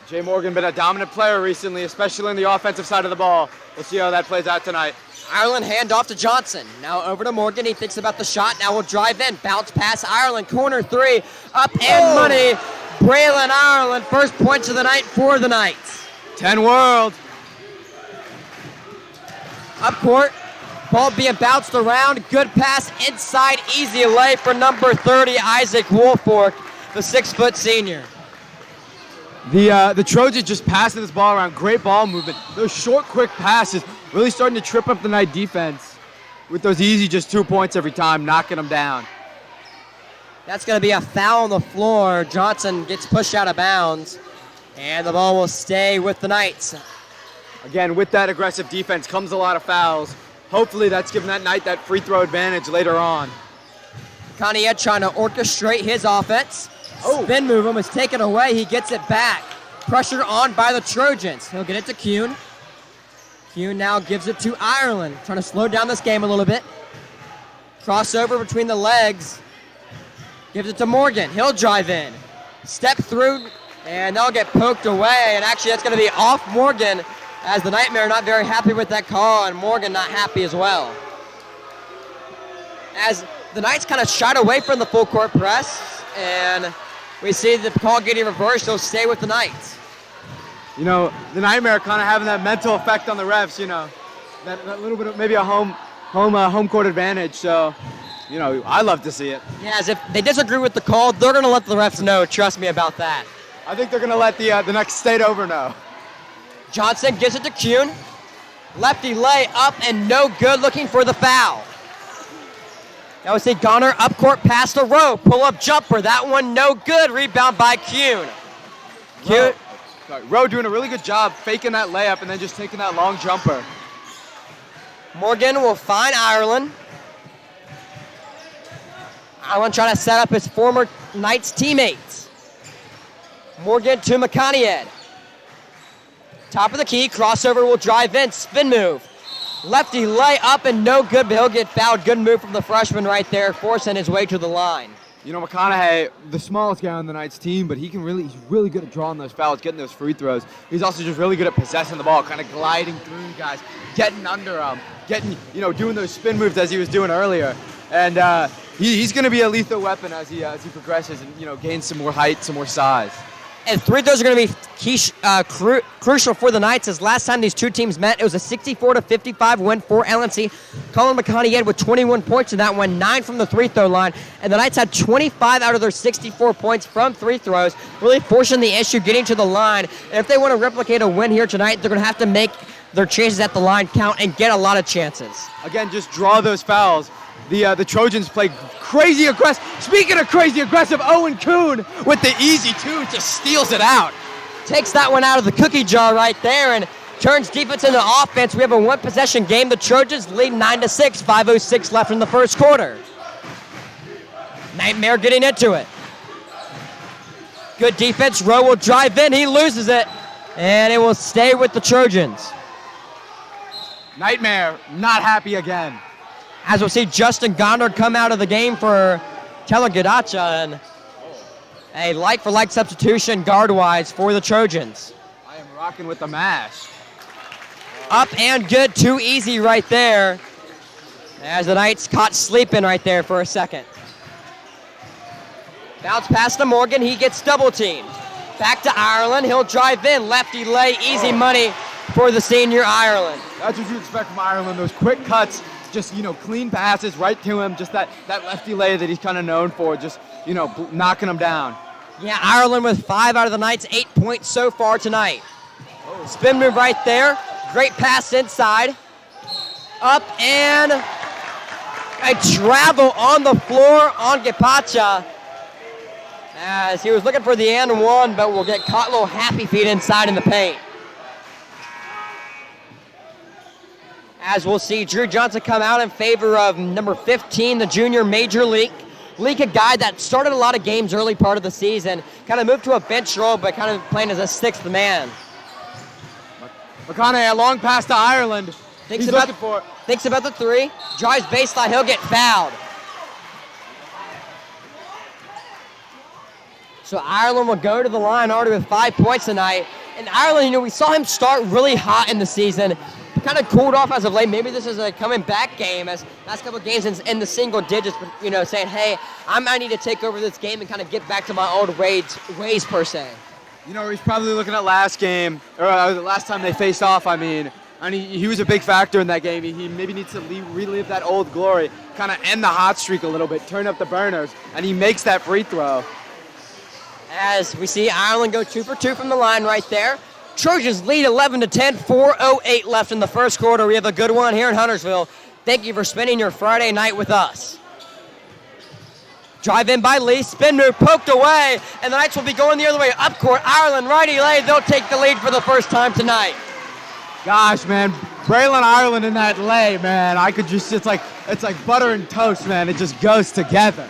Jay Morgan been a dominant player recently, especially in the offensive side of the ball. We'll see how that plays out tonight. Ireland handoff to Johnson. Now over to Morgan. He thinks about the shot. Now will drive in. Bounce pass Ireland. Corner 3. Up and money. Braylon Ireland. First points of the night for the Knights. 10 world. Up court. Ball being bounced around. Good pass inside. Easy lay for number 30, Isaac Woolfork, the 6-foot senior. The Trojans just passing this ball around. Great ball movement. Those short, quick passes really starting to trip up the Knight defense with those easy just 2 points every time, knocking them down. That's going to be a foul on the floor. Johnson gets pushed out of bounds, and the ball will stay with the Knights. Again, with that aggressive defense comes a lot of fouls. Hopefully that's giving that Knight that free throw advantage later on. Coneyette trying to orchestrate his offense. Spin move him is taken away. He gets it back. Pressure on by the Trojans. He'll get it to Kuhn. Kuhn now gives it to Ireland. Trying to slow down this game a little bit. Crossover between the legs. Gives it to Morgan. He'll drive in. Step through, and they'll get poked away. And actually, that's going to be off Morgan, as the Nightmare not very happy with that call, and Morgan not happy as well. as the Knights kind of shied away from the full court press, and we see the call getting reversed. They'll stay with the Knights. You know, the Nightmare kind of having that mental effect on the refs, you know, that little bit of maybe a home court advantage. So, you know, I love to see it. Yeah, as if they disagree with the call, they're going to let the refs know. Trust me about that. I think they're going to let the next state over know. Johnson gives it to Kuhn. Lefty lay up and no good, looking for the foul. Now we see Goner up court past the Rowe. Pull-up jumper. That one no good. Rebound by Kuhn. Rowe doing a really good job faking that layup and then just taking that long jumper. Morgan will find Ireland. Ireland trying to set up his former Knights teammates. Morgan to McConaughey. Top of the key, crossover will drive in, spin move. Lefty lay up and no good, but he'll get fouled. Good move from the freshman right there, forcing his way to the line. You know, McConaughey, the smallest guy on the Knights team, but he's really good at drawing those fouls, getting those free throws. He's also just really good at possessing the ball, kind of gliding through guys, getting under them, doing those spin moves as he was doing earlier. And he's going to be a lethal weapon as he progresses and, gains some more height, some more size. And free throws are going to be key, crucial for the Knights, as last time these two teams met, it was a 64-55 win for LNC. Colin McConaughey with 21 points in that one, 9 from the free-throw line. And the Knights had 25 out of their 64 points from free throws, really forcing the issue, getting to the line. And if they want to replicate a win here tonight, they're going to have to make their chances at the line count and get a lot of chances. Again, just draw those fouls. The Trojans play crazy aggressive. Speaking of crazy aggressive, Owen Kuhn with the easy two just steals it out. Takes that one out of the cookie jar right there and turns defense into offense. We have a one-possession game. The Trojans lead 9-6, 5:06 left in the first quarter. Nightmare getting into it. Good defense. Rowe will drive in. He loses it, and it will stay with the Trojans. Nightmare not happy again. As we'll see Justin Gondard come out of the game for Telegadacha, and a like-for-like substitution guard-wise for the Trojans. I am rocking with the mash. Up and good, too easy right there. As the Knights caught sleeping right there for a second. Bounce pass to Morgan, he gets double-teamed. Back to Ireland, he'll drive in, lefty lay, easy money for the senior Ireland. That's what you expect from Ireland, those quick cuts. Just, clean passes right to him. Just that lefty lay that he's kind of known for. Just, knocking him down. Yeah, Ireland with 5 out of the Knights, 8 points so far tonight. Spin move right there. Great pass inside. Up and a travel on the floor on Gepacha. As he was looking for the and one, but will get caught a little happy feet inside in the paint. As we'll see Drew Johnson come out in favor of number 15, the junior Major League. Leak, a guy that started a lot of games early part of the season, kind of moved to a bench role, but kind of playing as a sixth man. McConaughey, a long pass to Ireland. Thinks about the three, drives baseline, he'll get fouled. So Ireland will go to the line already with 5 points tonight. And Ireland, we saw him start really hot in the season. Kind of cooled off as of late. Maybe this is a coming back game, as last couple of games in the single digits, but saying, hey, I might need to take over this game and kind of get back to my old ways per se. He's probably looking at last game, or the last time they faced off, he was a big factor in that game. He maybe needs to relive that old glory, kind of end the hot streak a little bit, turn up the burners, and he makes that free throw. As we see Ireland go 2 for 2 from the line right there. Trojans lead 11-10, 4:08 left in the first quarter. We have a good one here in Huntersville. Thank you for spending your Friday night with us. Drive in by Lee, spin move poked away, and the Knights will be going the other way. Up court, Ireland, righty lay, they'll take the lead for the first time tonight. Gosh, man, Braylon Ireland in that lay, man, it's like butter and toast, man. It just goes together.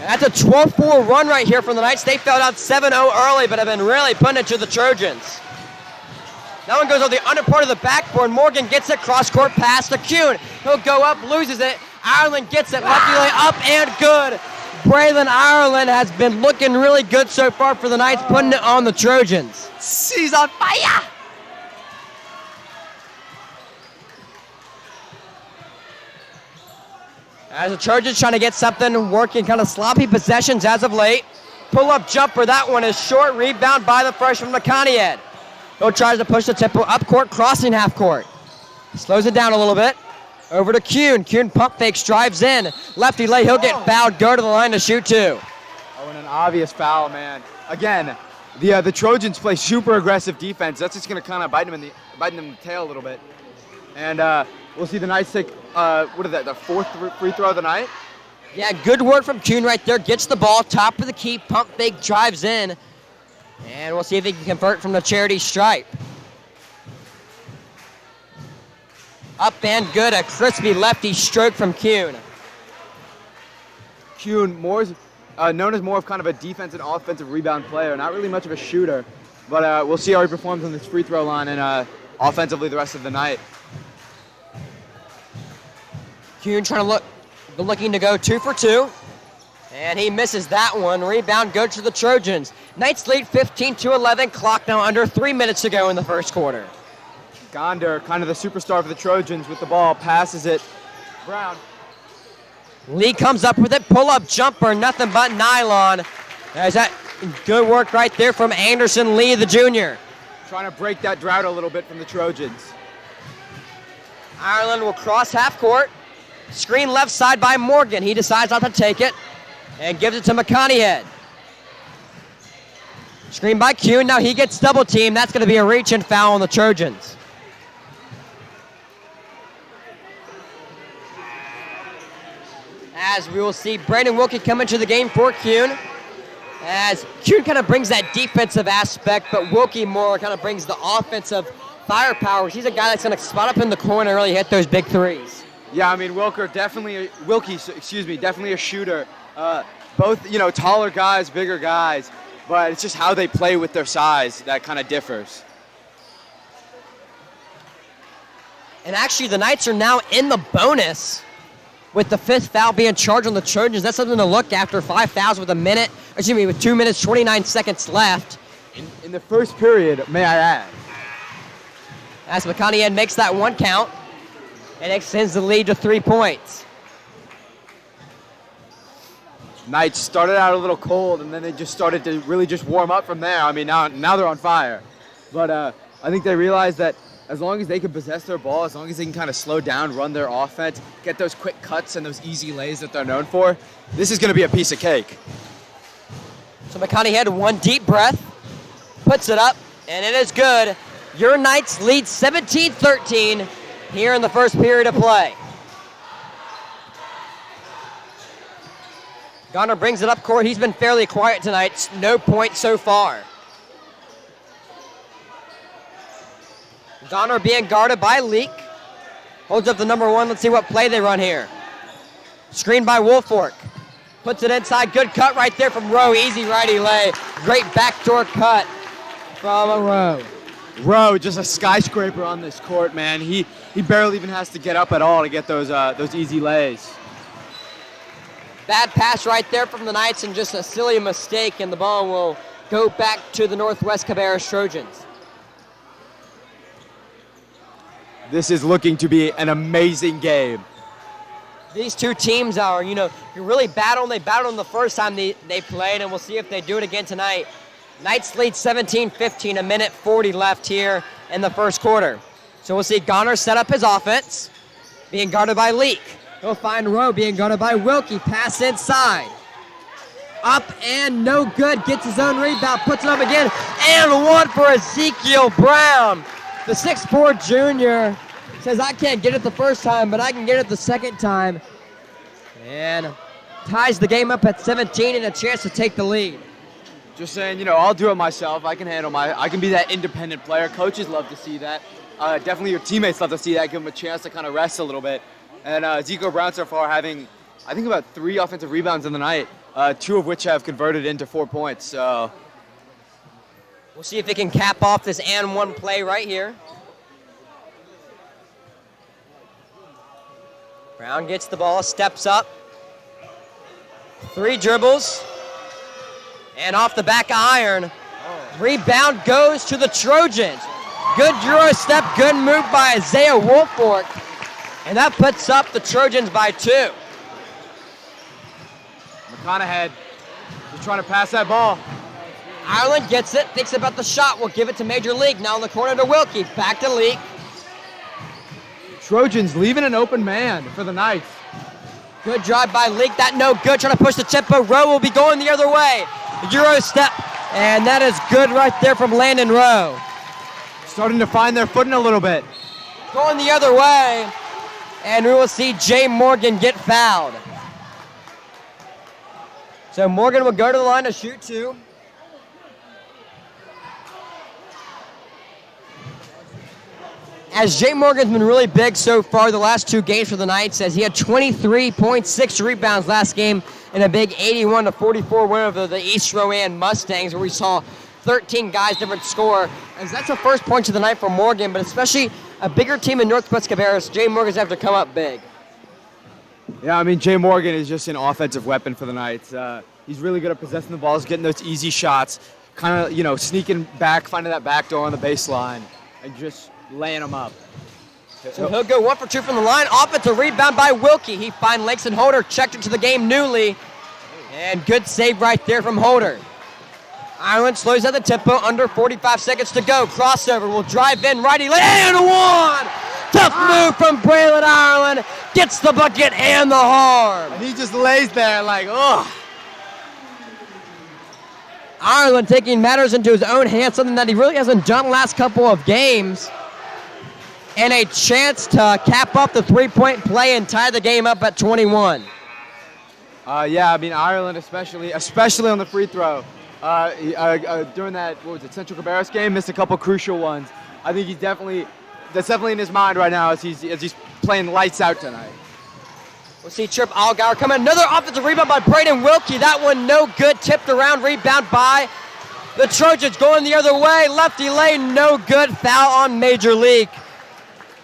And that's a 12-4 run right here from the Knights. They fell out 7-0 early, but have been really putting it to the Trojans. That one goes on the under part of the backboard. Morgan gets it, cross-court pass to Kuhn. He'll go up, loses it. Ireland gets it, lefty lay up and good. Braylon Ireland has been looking really good so far for the Knights, putting it on the Trojans. He's on fire! As the Trojans trying to get something working, kind of sloppy possessions as of late. Pull-up jumper, that one is short. Rebound by the freshman McConaughey. Hill tries to push the tempo up court, crossing half court. Slows it down a little bit. Over to Kuhn. Kuhn pump fakes, drives in. Lefty lay, he'll get fouled. Go to the line to shoot two. Oh, and an obvious foul, man. Again, the Trojans play super aggressive defense. That's just going to kind of bite them in the tail a little bit. And we'll see the Knights take, the fourth free throw of the night? Yeah, good work from Kuhn right there. Gets the ball, top of the key, pump fake, drives in. And we'll see if he can convert from the charity stripe. Up and good, a crispy lefty stroke from Kuhn. Kuhn, known as more of kind of a defensive and offensive rebound player, not really much of a shooter. But we'll see how he performs on this free throw line and offensively the rest of the night. Kuhn looking to go 2 for 2. And he misses that one. Rebound goes to the Trojans. Knights lead 15-11. Clock now under 3 minutes to go in the first quarter. Gonder, kind of the superstar for the Trojans with the ball, passes it. Brown. Lee comes up with it. Pull-up jumper, nothing but nylon. There's that good work right there from Anderson Lee, the junior. Trying to break that drought a little bit from the Trojans. Ireland will cross half court. Screen left side by Morgan. He decides not to take it and gives it to McConaughey. Screen by Kuhn. Now he gets double teamed. That's going to be a reach and foul on the Trojans. As we will see Brandon Wilkie come into the game for Kuhn. As Kuhn kind of brings that defensive aspect, but Wilkie more kind of brings the offensive firepower. He's a guy that's going to spot up in the corner and really hit those big threes. Yeah, I mean, Wilkie, definitely a shooter. Both, taller guys, bigger guys, but it's just how they play with their size that kind of differs. And actually, the Knights are now in the bonus with the 5th foul being charged on the Trojans. That's something to look after. 5 fouls with 2 minutes, 29 seconds left. In the first period, may I add. As McConaughey makes that one count and extends the lead to 3 points. Knights started out a little cold, and then they just started to really just warm up from there. I mean, now they're on fire. But I think they realized that as long as they can possess their ball, as long as they can kind of slow down, run their offense, get those quick cuts and those easy lays that they're known for, this is going to be a piece of cake. So McConaughey had one deep breath, puts it up, and it is good. Your Knights lead 17-13 here in the first period of play. Garner brings it up court. He's been fairly quiet tonight. No points so far. Garner being guarded by Leak. Holds up the number 1. Let's see what play they run here. Screen by Wolfork. Puts it inside. Good cut right there from Rowe. Easy righty lay. Great backdoor cut from Rowe. Rowe, just a skyscraper on this court, man. He barely even has to get up at all to get those easy lays. Bad pass right there from the Knights and just a silly mistake, and the ball will go back to the Northwest Cabarrus Trojans. This is looking to be an amazing game. These two teams are, you're really battling. They battled the first time they played, and we'll see if they do it again tonight. Knights lead 17-15, 1:40 left here in the first quarter. So we'll see Garner set up his offense, being guarded by Leak. He'll find Rowe being guarded by Wilkie. Pass inside. Up and no good. Gets his own rebound. Puts it up again. And one for Ezekiel Brown. The 6'4 junior says, I can't get it the first time, but I can get it the second time. And ties the game up at 17 and a chance to take the lead. Just saying, I'll do it myself. I can be that independent player. Coaches love to see that. Definitely your teammates love to see that. Give them a chance to kind of rest a little bit. And Ezekiel Brown so far having, I think, about 3 offensive rebounds in the night, 2 of which have converted into 4 points. So we'll see if he can cap off this and one play right here. Brown gets the ball, steps up. 3 dribbles. And off the back of iron. Rebound goes to the Trojans. Good Euro step, good move by Isaiah Wolfork. And that puts up the Trojans by 2. Conahead just trying to pass that ball. Ireland gets it, thinks about the shot, will give it to Major League. Now in the corner to Wilkie, back to Leak. Trojans leaving an open man for the Knights. Good drive by Leak, that no good, trying to push the tempo. Rowe will be going the other way. Euro step, and that is good right there from Landon Rowe. Starting to find their footing a little bit. Going the other way, and we will see Jay Morgan get fouled. So Morgan will go to the line to shoot 2. As Jay Morgan's been really big so far the last 2 games for the Knights, as he had 23.6 rebounds last game in a big 81-44 win over the East Rowan Mustangs, where we saw 13 guys different score. As that's the first point of the night for Morgan, but especially a bigger team in Northwest Cabarrus, Jay Morgan's have to come up big. Yeah, I mean, Jay Morgan is just an offensive weapon for the Knights. He's really good at possessing the balls, getting those easy shots, kind of, sneaking back, finding that back door on the baseline, and just laying them up. So he'll go 1 for 2 from the line. Offensive rebound by Wilkie. He finds Langston Holder, checked into the game newly. And good save right there from Holder. Ireland slows at the tempo, under 45 seconds to go. Crossover will drive in, righty lane, and 1! Tough move from Braylon Ireland. Gets the bucket and the harm. And he just lays there like, ugh. Ireland taking matters into his own hands, something that he really hasn't done last couple of games. And a chance to cap up the 3-point play and tie the game up at 21. Yeah, I mean, Ireland especially on the free throw. During that, Central Cabarrus game, missed a couple crucial ones. I think that's definitely in his mind right now as he's playing lights out tonight. We'll see Chirp Allgaier come in. Another offensive rebound by Braden Wilkie. That one no good. Tipped around, rebound by the Trojans. Going the other way. Lefty lane, no good. Foul on Major League.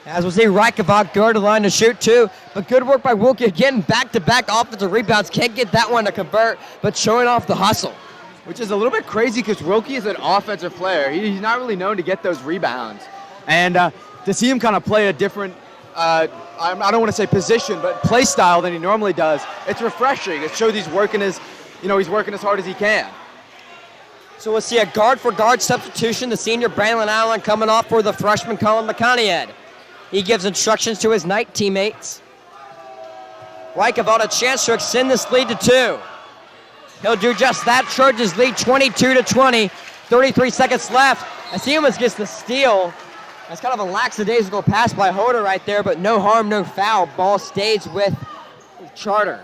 As we'll see Reichavock go to the line to shoot 2. But good work by Wilkie again. Back-to-back offensive rebounds. Can't get that one to convert, but showing off the hustle. Which is a little bit crazy because Wilkie is an offensive player. He's not really known to get those rebounds. And to see him kind of play a different, I don't want to say position, but play style than he normally does, it's refreshing. It shows he's working as hard as he can. So we'll see a guard-for-guard substitution. The senior Braylon Allen coming off for the freshman Colin McConaughey. He gives instructions to his Knight teammates. Reichavock a chance to extend this lead to 2. He'll do just that. Trojans lead 22-20. 33 seconds left. As he almost gets the steal. That's kind of a lackadaisical pass by Holder right there, but no harm, no foul. Ball stays with Charter.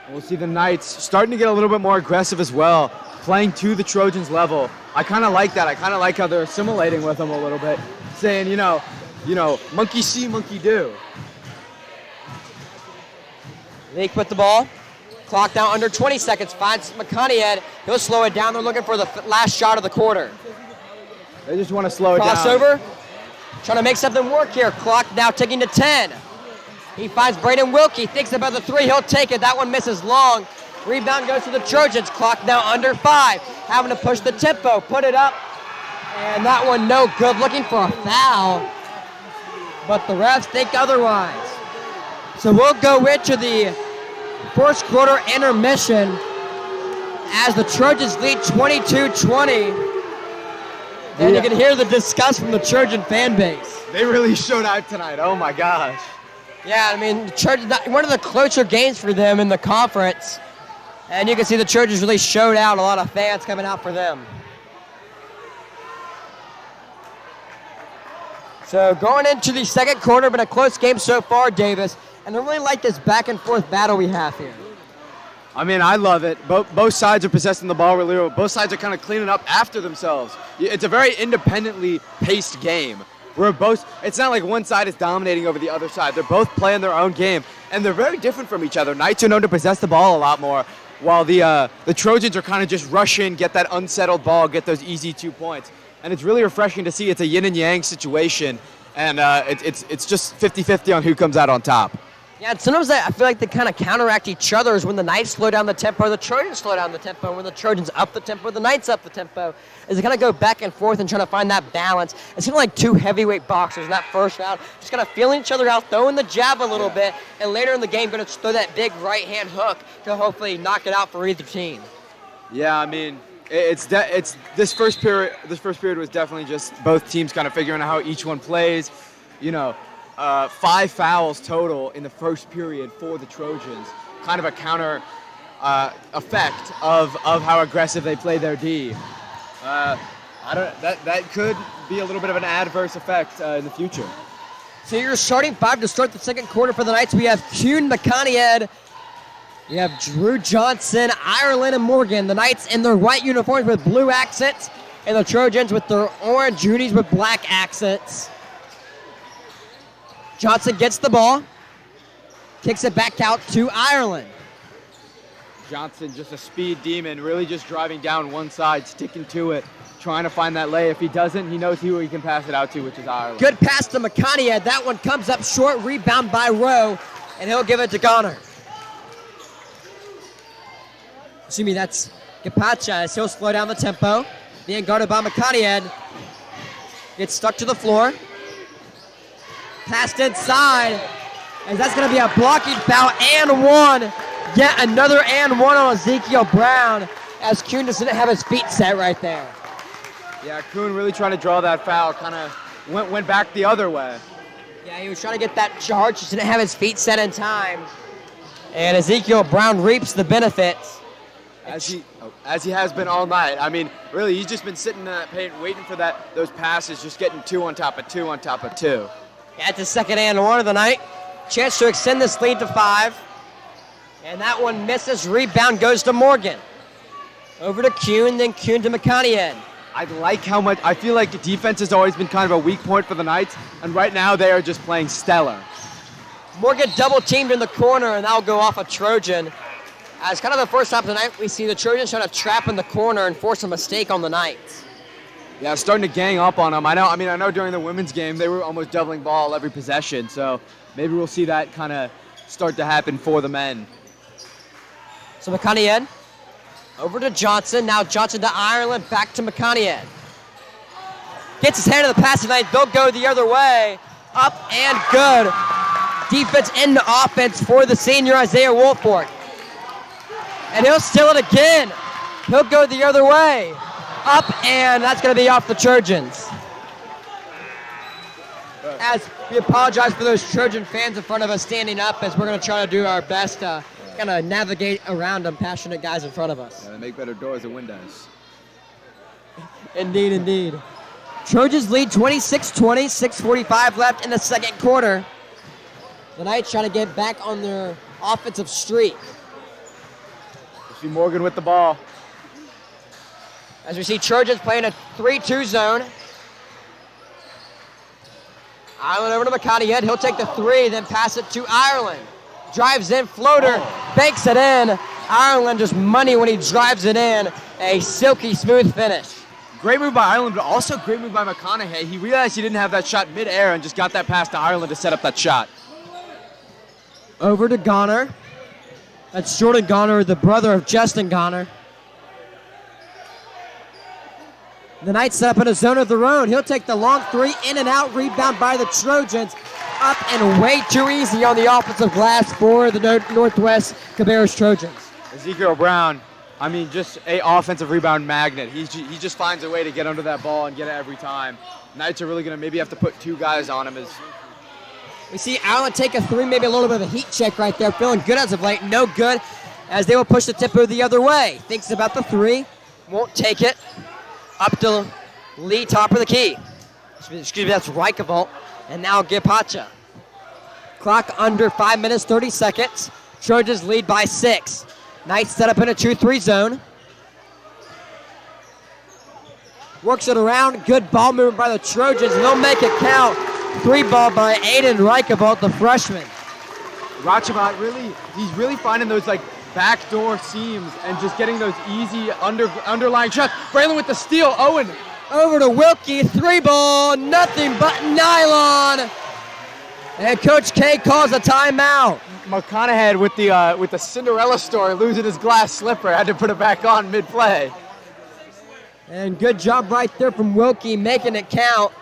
We'll see the Knights starting to get a little bit more aggressive as well, playing to the Trojans' level. I kind of like that. I kind of like how they're assimilating with them a little bit, saying, monkey see, monkey do. Leak with the ball. Clock now under 20 seconds. Finds McConaughey. He'll slow it down. They're looking for the last shot of the quarter. They just want to slow it down. Crossover. Trying to make something work here. Clock now ticking to 10. He finds Braden Wilkie. Thinks about the 3. He'll take it. That one misses long. Rebound goes to the Trojans. Clock now under 5. Having to push the tempo. Put it up. And that one no good. Looking for a foul. But the refs think otherwise. So we'll go into the first quarter intermission as the Trojans lead 22-20. And you can hear the disgust from the Trojan fan base. They really showed out tonight. Oh my gosh. Yeah, I mean, one of the closer games for them in the conference. And you can see the Trojans really showed out. A lot of fans coming out for them. So going into the second quarter, but a close game so far, Davis. And I really like this back and forth battle we have here. I mean, I love it. Both sides are possessing the ball really well. Both sides are kind of cleaning up after themselves. It's a very independently paced game. It's not like one side is dominating over the other side. They're both playing their own game, and they're very different from each other. Knights are known to possess the ball a lot more, while the Trojans are kind of just rush in, get that unsettled ball, get those easy 2 points. And it's really refreshing to see. It's a yin and yang situation, and it's just 50-50 on who comes out on top. Yeah, and sometimes I feel like they kind of counteract each other is when the Knights slow down the tempo, the Trojans slow down the tempo, and when the Trojans up the tempo, the Knights up the tempo. As they kind of go back and forth and trying to find that balance. It's kind of like two heavyweight boxers in that first round, just kind of feeling each other out, throwing the jab a little bit, and later in the game going to throw that big right-hand hook to hopefully knock it out for either team. Yeah, I mean, it's this first period. This first period was definitely just both teams kind of figuring out how each one plays. 5 fouls total in the first period for the Trojans. Kind of a counter effect of how aggressive they play their D. That could be a little bit of an adverse effect in the future. So your starting five to start the second quarter for the Knights. We have Kuhn, McConaughey. We have Drew Johnson, Ireland, and Morgan. The Knights in their white uniforms with blue accents, and the Trojans with their orange unis with black accents. Johnson gets the ball, kicks it back out to Ireland. Johnson, just a speed demon, really just driving down one side, sticking to it, trying to find that lay. If he doesn't, he knows who he can pass it out to, which is Ireland. Good pass to McConaughey. That one comes up short, rebound by Rowe, and he'll give it to Connor. Excuse me, that's Capacha as he'll slow down the tempo. Being guarded by McConaughey. Gets stuck to the floor. Passed inside, as that's going to be a blocking foul and one. Yet another and one on Ezekiel Brown, as Kuhn doesn't have his feet set right there. Yeah, Kuhn really trying to draw that foul, kind of went back the other way. Yeah, he was trying to get that charge, just didn't have his feet set in time. And Ezekiel Brown reaps the benefits. As he has been all night. I mean, really, he's just been sitting in that paint, waiting for those passes, just getting 2 on top of 2 on top of 2. Yeah, it's the second and one of the night. Chance to extend this lead to 5. And that one misses. Rebound goes to Morgan. Over to Kuhn, then Kuhn to McConaughey. I like how much, I feel like defense has always been kind of a weak point for the Knights, and right now they are just playing stellar. Morgan double teamed in the corner, and that'll go off a Trojan. As kind of the first time tonight, we see the Trojans trying to trap in the corner and force a mistake on the Knights. Yeah, starting to gang up on them. I know during the women's game, they were almost doubling ball every possession, so maybe we'll see that kind of start to happen for the men. So McConaughey over to Johnson. Now Johnson to Ireland, back to McConaughey. Gets his hand in the pass tonight. They'll go the other way. Up and good. Defense into offense for the senior Isaiah Wolford. And he'll steal it again. He'll go the other way. Up, and that's going to be off the Trojans. As we apologize for those Trojan fans in front of us standing up, as we're going to try to do our best to kind of navigate around them passionate guys in front of us. Yeah, they make better doors and windows. Indeed, indeed. Trojans lead 26-20, 6:45 left in the second quarter. The Knights trying to get back on their offensive streak. See Morgan with the ball. As we see Trojans playing a 3-2 zone. Ireland over to McConaughey. He'll take the 3, then pass it to Ireland. Drives in, floater, banks it in. Ireland just money when he drives it in. A silky smooth finish. Great move by Ireland, but also great move by McConaughey. He realized he didn't have that shot mid-air and just got that pass to Ireland to set up that shot. Over to Goner. That's Jordan Goner, the brother of Justin Goner. The Knights set up in a zone of their own. He'll take the long 3, in and out, rebound by the Trojans. Up and way too easy on the offensive glass for the Northwest Cabarrus Trojans. Ezekiel Brown, just a offensive rebound magnet. He just finds a way to get under that ball and get it every time. Knights are really going to maybe have to put 2 guys on him. We see Ireland take a 3, maybe a little bit of a heat check right there. Feeling good as of late. No good, as they will push the tempo the other way. Thinks about the 3. Won't take it. Up to Lee, top of the key. Excuse me, that's Reichavolt. And now Gipacha. Clock under 5 minutes, 30 seconds. Trojans lead by 6. Knights set up in a 2-3 zone. Works it around. Good ball movement by the Trojans. They'll make it count. 3 ball by Aiden Reichavolt, the freshman. Reichavolt he's really finding those backdoor seams and just getting those easy underlying shots. Braylon with the steal. Owen. Over to Wilkie. 3 ball. Nothing but nylon. And Coach K calls a timeout. McConaughey with the Cinderella story, losing his glass slipper, had to put it back on mid-play. And good job right there from Wilkie, making it count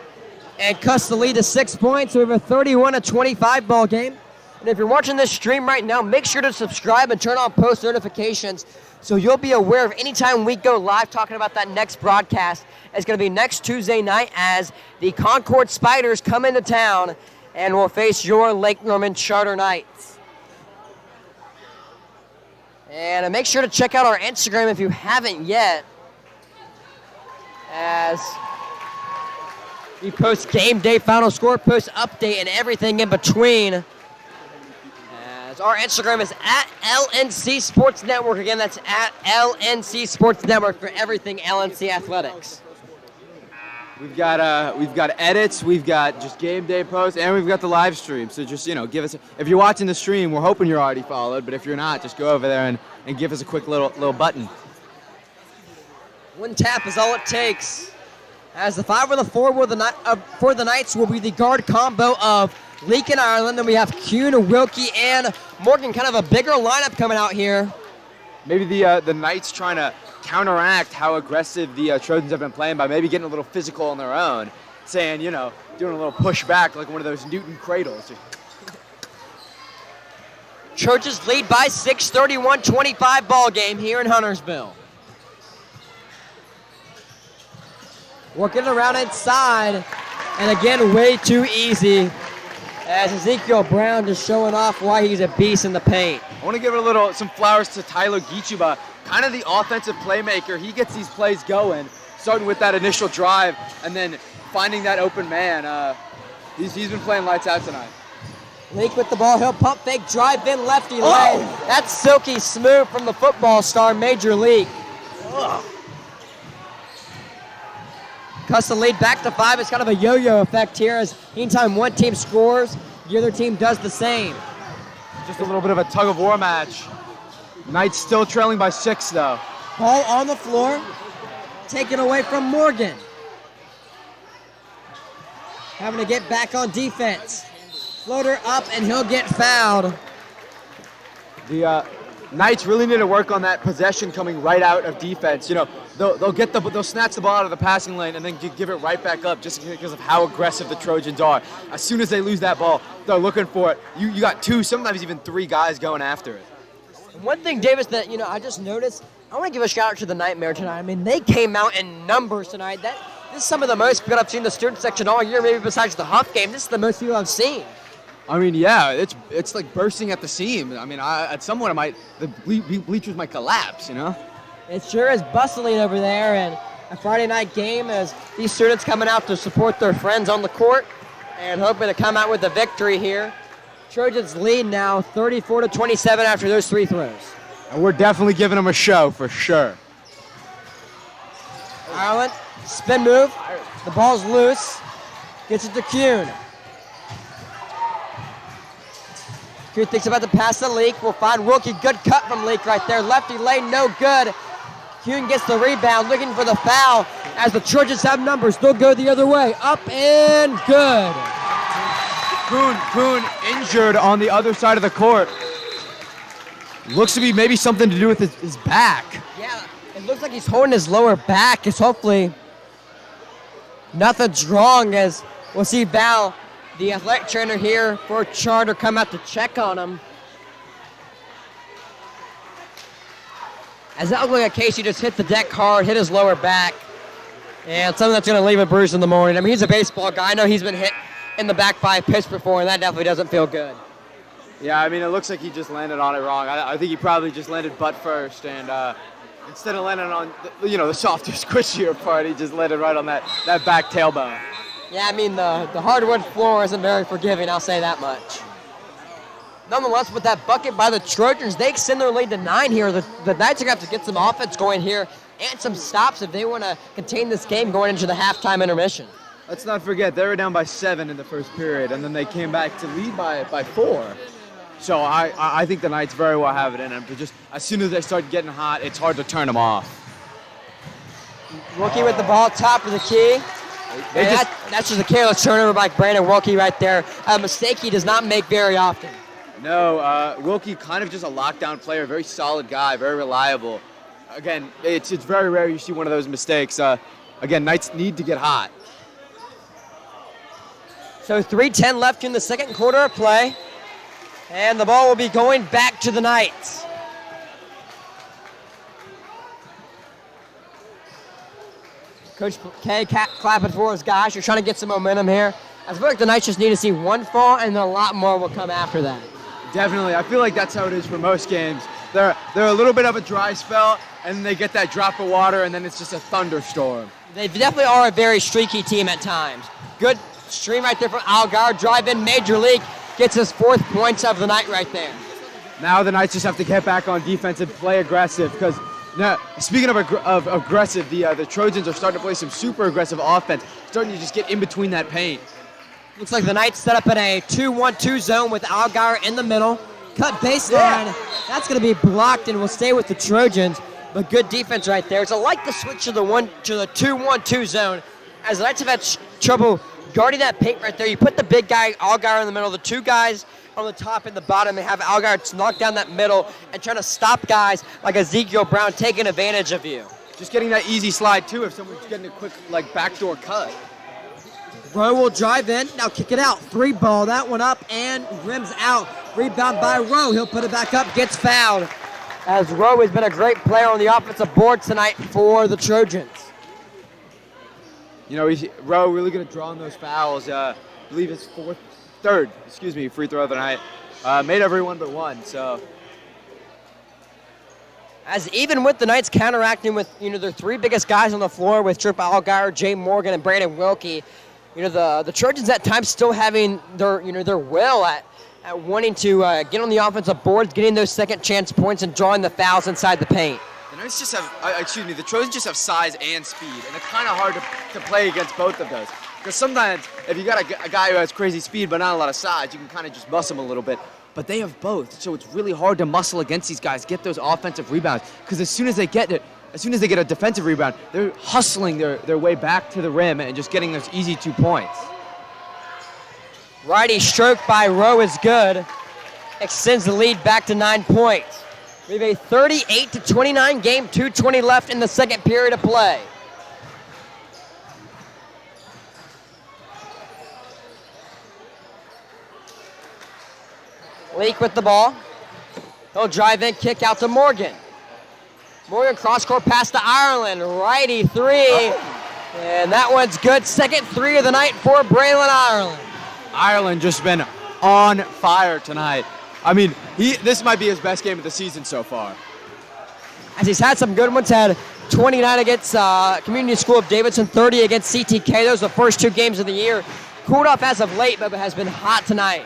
and cuts the lead to 6 points. We have a 31-25 ball game. And if you're watching this stream right now, make sure to subscribe and turn on post notifications so you'll be aware of any time we go live talking about that next broadcast. It's going to be next Tuesday night as the Concord Spiders come into town and will face your Lake Norman Charter Knights. And make sure to check out our Instagram if you haven't yet, as we post game day final score, post update, and everything in between. As our Instagram is at LNC Sports Network. Again, that's at LNC Sports Network for everything LNC athletics. We've got edits, we've got just game day posts, and we've got the live stream. So just, give us, if you're watching the stream, we're hoping you're already followed, but if you're not, just go over there and give us a quick little button. One tap is all it takes. As the 5 or the 4 for the Knights will be the guard combo of Leake and Ireland. Then we have Kuhn, Wilkie, and Morgan. Kind of a bigger lineup coming out here. Maybe the Knights trying to counteract how aggressive the Trojans have been playing by maybe getting a little physical on their own, saying, doing a little pushback like one of those Newton cradles. Trojans lead by 6, 31-25 ball game here in Huntersville. Working around inside, and again, way too easy. As Ezekiel Brown just showing off why he's a beast in the paint. I want to give some flowers to Tyler Gichuba, kind of the offensive playmaker. He gets these plays going, starting with that initial drive, and then finding that open man. He's been playing lights out tonight. Leake with the ball, he'll pump fake, drive in lefty lane. That's silky smooth from the football star, Major League. Cuts the lead back to 5. It's kind of a yo-yo effect here, as anytime one team scores, the other team does the same. Just a little bit of a tug-of-war match. Knights still trailing by 6, though. Ball on the floor, taken away from Morgan. Having to get back on defense. Floater up, and he'll get fouled. The Knights really need to work on that possession coming right out of defense. They'll snatch the ball out of the passing lane and then give it right back up just because of how aggressive the Trojans are. As soon as they lose that ball, they're looking for it. You got 2, sometimes even 3 guys going after it. One thing, Davis, that I just noticed, I want to give a shout out to the Nightmare tonight. I mean, they came out in numbers tonight. This is some of the most people I've seen the student section all year, maybe besides the Huff game. This is the most people I've seen. I mean, yeah, it's like bursting at the seam. I mean, at some point, the bleachers might collapse, It sure is bustling over there, and a Friday night game as these students coming out to support their friends on the court and hoping to come out with a victory here. Trojans lead now 34-27 after those 3 throws. And we're definitely giving them a show for sure. Ireland, spin move. The ball's loose. Gets it to Kuhn. Kuhn thinks about the pass to Leake. We'll find Wilkie. Good cut from Leake right there. Lefty lane, no good. Kuhn gets the rebound, looking for the foul. As the Trojans have numbers, they'll go the other way. Up and good. Kuhn injured on the other side of the court. Looks to be maybe something to do with his back. Yeah, it looks like he's holding his lower back. It's hopefully nothing's wrong, as we'll see Val, the athletic trainer here for Charter, come out to check on him. As that looked like a case, he just hit the deck hard, hit his lower back. And something that's going to leave a bruise in the morning. I mean, he's a baseball guy. I know he's been hit in the back by a pitch before, and that definitely doesn't feel good. Yeah, I mean, it looks like he just landed on it wrong. I think he probably just landed butt first, and instead of landing on the softer, squishier part, he just landed right on that back tailbone. Yeah, I mean, the hardwood floor isn't very forgiving, I'll say that much. Nonetheless, with that bucket by the Trojans, they extend their lead to 9 here. The Knights are going to have to get some offense going here and some stops if they want to contain this game going into the halftime intermission. Let's not forget, they were down by 7 in the first period, and then they came back to lead by 4. So I think the Knights very well have it in them. But just as soon as they start getting hot, it's hard to turn them off. Wilkie with the ball, top of the key. That's just a careless turnover by Brandon Wilkie right there. A mistake he does not make very often. No, Wilkie kind of just a lockdown player, very solid guy, very reliable. Again, it's very rare you see one of those mistakes. Again, Knights need to get hot. So 3:10 left in the second quarter of play. And the ball will be going back to the Knights. Coach K clapping for his guys. You're trying to get some momentum here. I feel like the Knights just need to see one fall, and then a lot more will come after that. Definitely. I feel like that's how it is for most games. They're a little bit of a dry spell, and then they get that drop of water, and then it's just a thunderstorm. They definitely are a very streaky team at times. Good stream right there from Algar. Drive in, Major League. Gets his 4th points of the night right there. Now the Knights just have to get back on defense and play aggressive because now, speaking of aggressive, the Trojans are starting to play some super aggressive offense, starting to just get in between that paint. Looks like the Knights set up in a 2-1-2 zone with Algar in the middle. Cut baseline. Yeah. That's going to be blocked and will stay with the Trojans. But good defense right there. So I like the switch to the 2-1-2 zone as the Knights have had trouble guarding that paint right there. You put the big guy, Algar, in the middle. The two guys on the top and the bottom, and have Algar knock down that middle and trying to stop guys like Ezekiel Brown taking advantage of you. Just getting that easy slide, too, if someone's getting a quick, backdoor cut. Rowe will drive in. Now kick it out. 3 ball. That one up and rims out. Rebound by Rowe. He'll put it back up. Gets fouled. As Rowe has been a great player on the offensive board tonight for the Trojans. You know, Rowe really going to draw on those fouls. I believe his third free throw of the night. Made everyone but one, so. As even with the Knights counteracting with, their 3 biggest guys on the floor with Trip Algar, Jay Morgan, and Brandon Wilkie, the Trojans at times still having their will at wanting to get on the offensive boards, getting those second chance points and drawing the fouls inside the paint. The Knights just have, the Trojans just have size and speed, and it's kind of hard to play against both of those. Because sometimes if you got a guy who has crazy speed but not a lot of size, you can kind of just bust him a little bit. But they have both, so it's really hard to muscle against these guys, get those offensive rebounds. Because as soon as they get a defensive rebound, they're hustling their way back to the rim and just getting those easy 2 points. Righty stroke by Rowe is good. Extends the lead back to 9 points. We have a 38-29 game, 2:20 left in the second period of play. Leak with the ball. He'll drive in, kick out to Morgan. Morgan cross-court pass to Ireland. Righty 3. And that one's good. Second 3 of the night for Braylon Ireland. Ireland just been on fire tonight. I mean, this might be his best game of the season so far. As he's had some good ones, had 29 against Community School of Davidson, 30 against CTK. Those are the first 2 games of the year. Cooled off as of late, but has been hot tonight.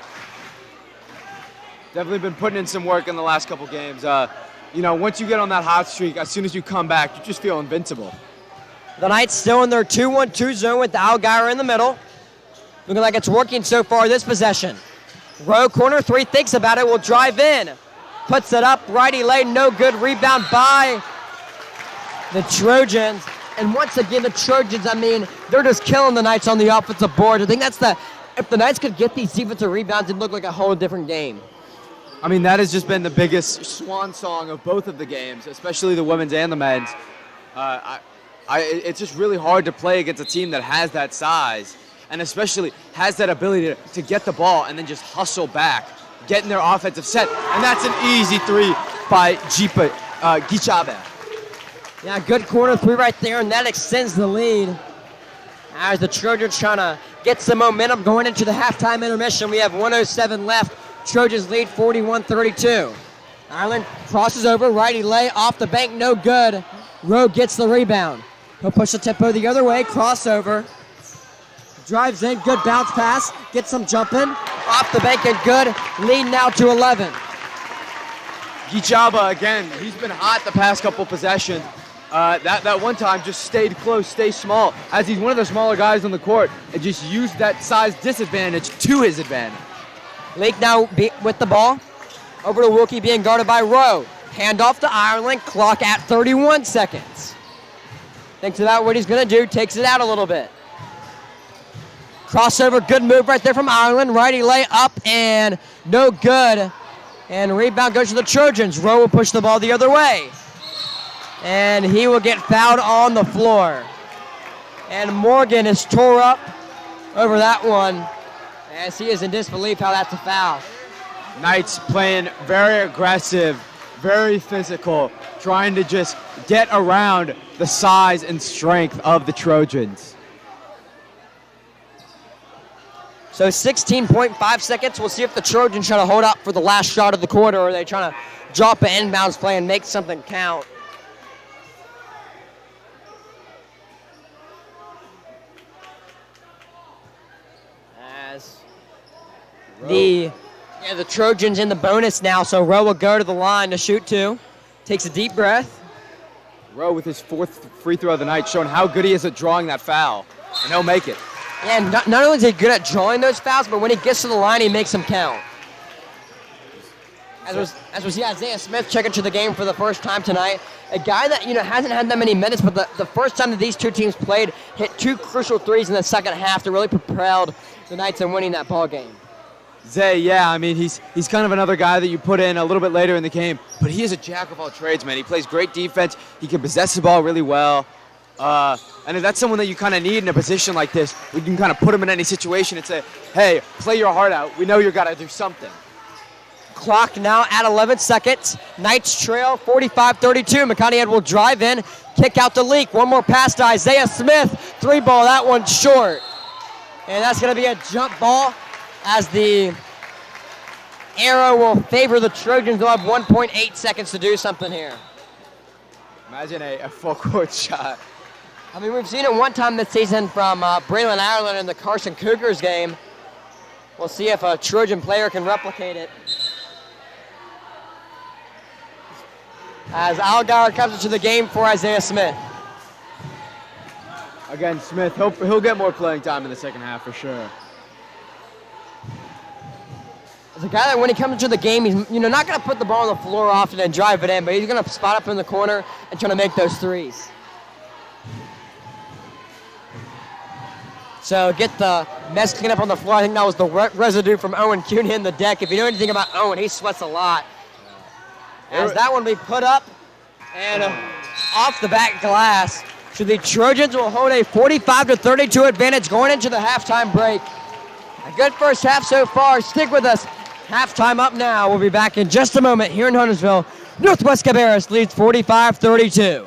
Definitely been putting in some work in the last couple games. Once you get on that hot streak, as soon as you come back, you just feel invincible. The Knights still in their 2-1-2 zone with Algar in the middle. Looking like it's working so far this possession. Rowe, corner 3, thinks about it, will drive in. Puts it up, righty lane, no good. Rebound by the Trojans. And once again, the Trojans, they're just killing the Knights on the offensive board. I think if the Knights could get these defensive rebounds, it'd look like a whole different game. That has just been the biggest swan song of both of the games, especially the women's and the men's. It's just really hard to play against a team that has that size and especially has that ability to get the ball and then just hustle back, get in their offensive set. And that's an easy 3 by Gichabe. Yeah, good corner 3 right there, and that extends the lead. As the Trojans trying to get some momentum going into the halftime intermission. We have 1:07 left. Trojans lead 41-32. Ireland crosses over, righty lay, off the bank, no good. Rowe gets the rebound. He'll push the tempo the other way, crossover. Drives in, good bounce pass, gets some jumping. Off the bank and good, lead now to 11. Gichaba, again, he's been hot the past couple possessions. That one time just stayed close, stay small, as he's one of the smaller guys on the court, and just used that size disadvantage to his advantage. Lake now with the ball. Over to Wilkie being guarded by Rowe. Handoff to Ireland, clock at 31 seconds. Thinks about what he's going to do, takes it out a little bit. Crossover, good move right there from Ireland. Righty lay up and no good. And rebound goes to the Trojans. Rowe will push the ball the other way. And he will get fouled on the floor. And Morgan is tore up over that one, as he is in disbelief how that's a foul. Knights playing very aggressive, very physical, trying to just get around the size and strength of the Trojans. So 16.5 seconds. We'll see if the Trojans try to hold up for the last shot of the quarter, or they try to drop an inbounds play and make something count. As the Trojans in the bonus now, so Rowe will go to the line to shoot two. Takes a deep breath. Rowe with his 4th free throw of the night, showing how good he is at drawing that foul, and he'll make it. And not only is he good at drawing those fouls, but when he gets to the line, he makes them count. As we see Isaiah Smith check into the game for the first time tonight, a guy that hasn't had that many minutes, but the first time that these two teams played, hit 2 crucial threes in the second half that really propelled the Knights in winning that ball game. Zay, yeah, I mean, he's kind of another guy that you put in a little bit later in the game, but he is a jack of all trades, man. He plays great defense. He can possess the ball really well. And if that's someone that you kind of need in a position like this, we can kind of put him in any situation and say, hey, play your heart out. We know you got to do something. Clock now at 11 seconds. Knights trail 45-32. McConaughey will drive in, kick out the leak. One more pass to Isaiah Smith. 3-ball, that one short. And that's going to be a jump ball as the arrow will favor the Trojans. They'll have 1.8 seconds to do something here. Imagine a full court shot. I mean, we've seen it one time this season from Braylon Ireland in the Carson Cougars game. We'll see if a Trojan player can replicate it. As Algar comes into the game for Isaiah Smith. Again, Smith, he'll get more playing time in the second half for sure. As a guy that when he comes into the game, he's not going to put the ball on the floor often and drive it in, but he's going to spot up in the corner and try to make those threes. So get the mess cleaned up on the floor. I think that was the residue from Owen Cuny in the deck. If you know anything about Owen, he sweats a lot. As that one will be put up and off the back glass. So the Trojans will hold a 45-32 advantage going into the halftime break. A good first half so far. Stick with us. Halftime up now. We'll be back in just a moment here in Huntersville. Northwest Cabarrus leads 45-32.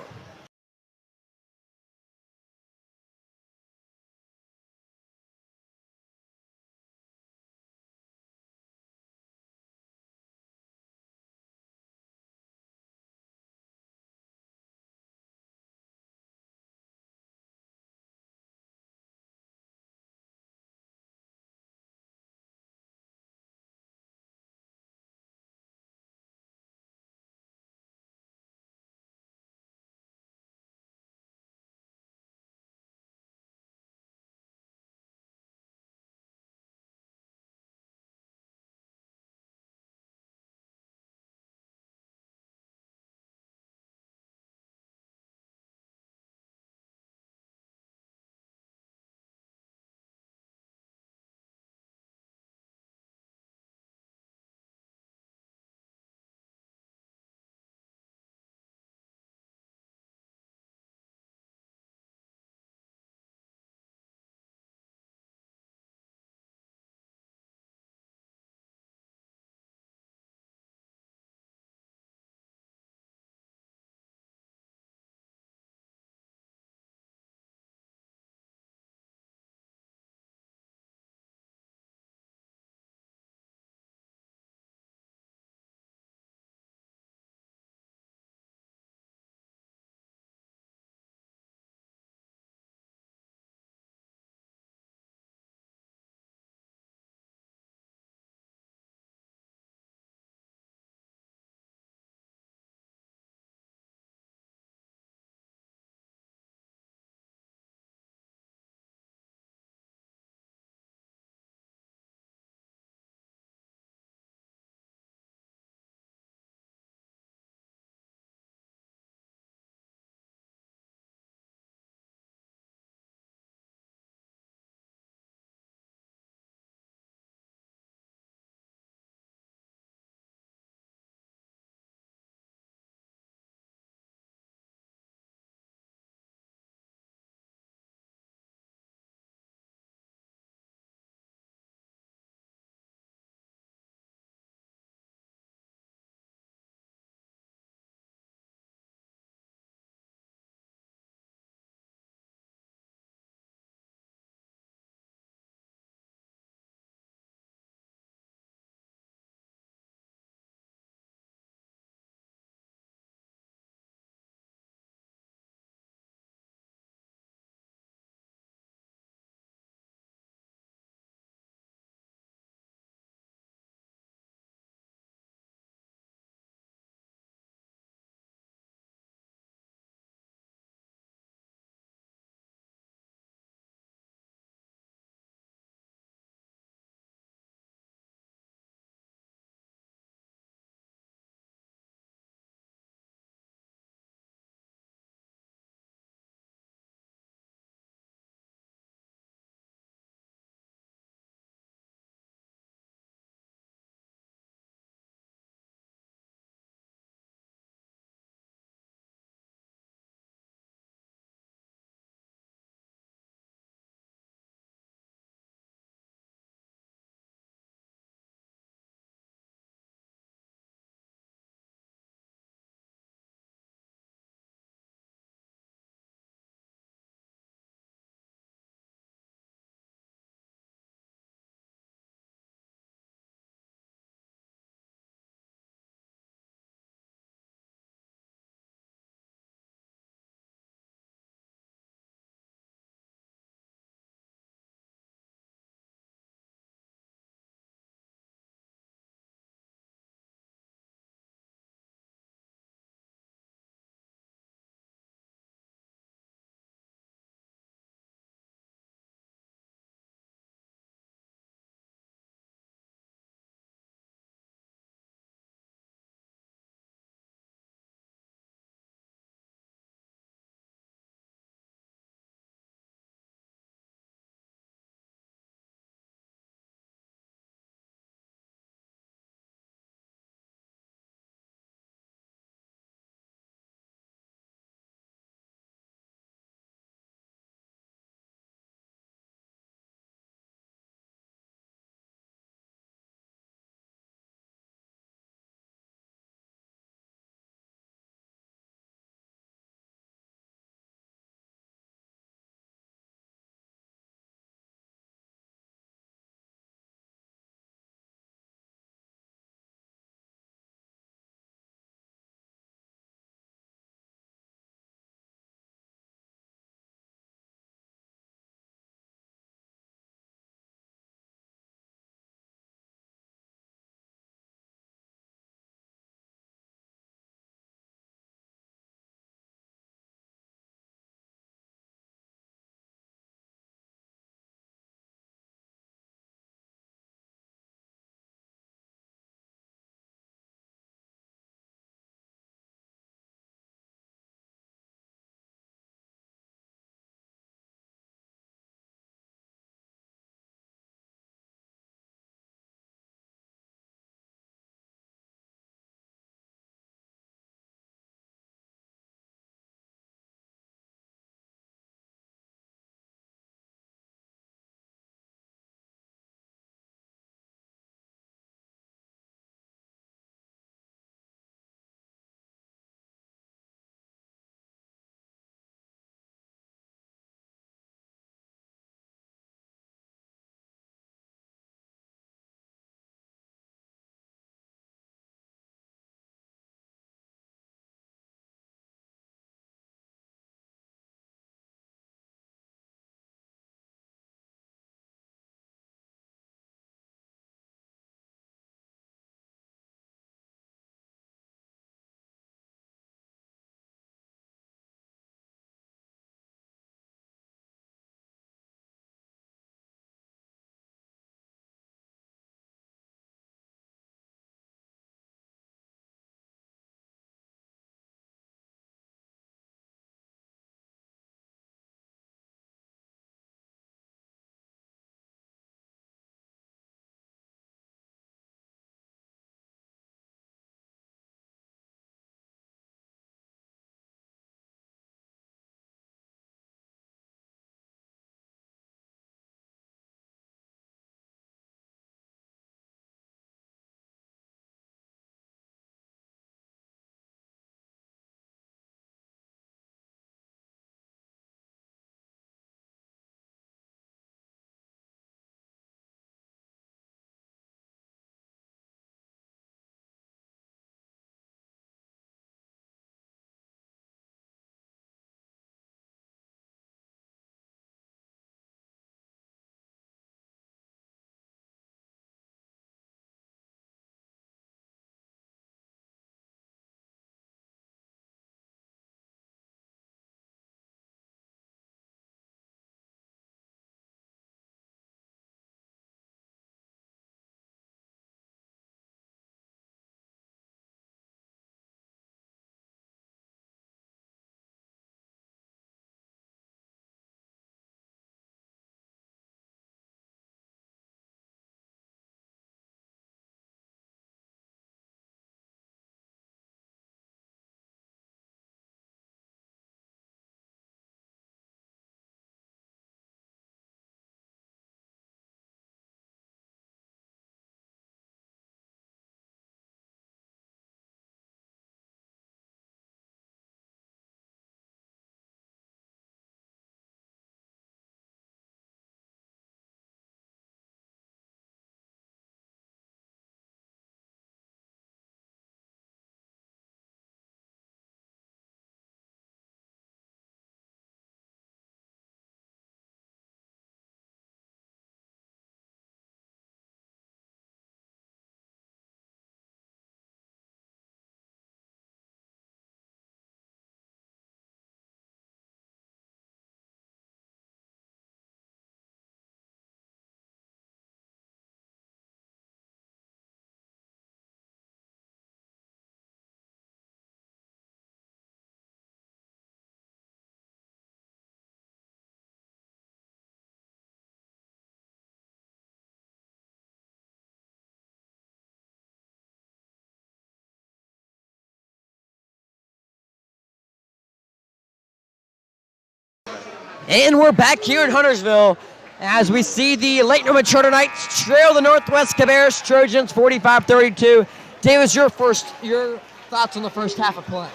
And we're back here in Huntersville as we see the Lake Norman Charter Knights trail the Northwest Cabarrus Trojans 45-32. Davis, your thoughts on the first half of play?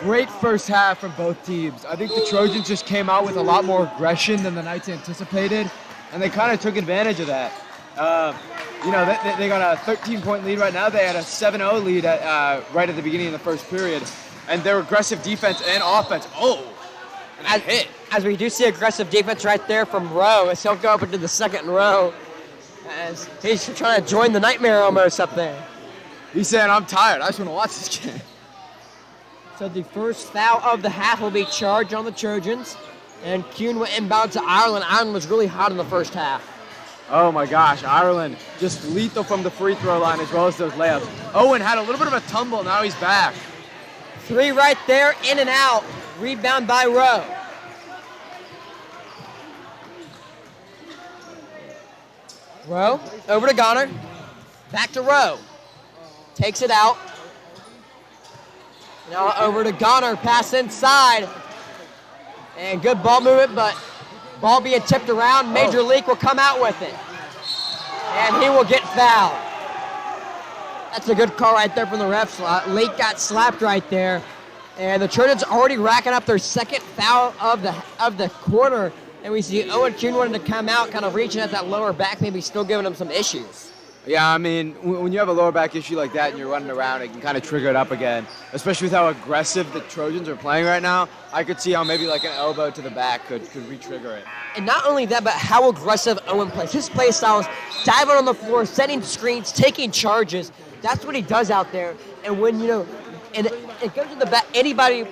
Great first half from both teams. I think the Trojans just came out with a lot more aggression than the Knights anticipated, and they kind of took advantage of that. They got a 13-point lead right now. They had a 7-0 lead right at the beginning of the first period, and their aggressive defense and offense. As we do see aggressive defense right there from Rowe, as he'll go up into the second row, as he's trying to join the nightmare almost up there. He's saying, I'm tired. I just want to watch this game. So the first foul of the half will be charged on the Trojans, and Kuhn will inbound to Ireland. Ireland was really hot in the first half. Oh my gosh, Ireland just lethal from the free throw line as well as those layups. Owen had a little bit of a tumble, now he's back. 3 right there, in and out. Rebound by Rowe. Rowe, over to Goner. Back to Rowe. Takes it out. Now over to Goner, pass inside. And good ball movement, but ball being tipped around. Major Leak will come out with it. And he will get fouled. That's a good call right there from the refs. Leak got slapped right there. And the Trojans already racking up their second foul of the quarter. And we see Owen Kuhn wanted to come out, kind of reaching at that lower back, maybe still giving him some issues. Yeah, I mean, when you have a lower back issue like that and you're running around, it can kind of trigger it up again, especially with how aggressive the Trojans are playing right now. I could see how maybe like an elbow to the back could re-trigger it. And not only that, but how aggressive Owen plays. His play style is diving on the floor, setting screens, taking charges. That's what he does out there. And when, and it goes to the back, anybody's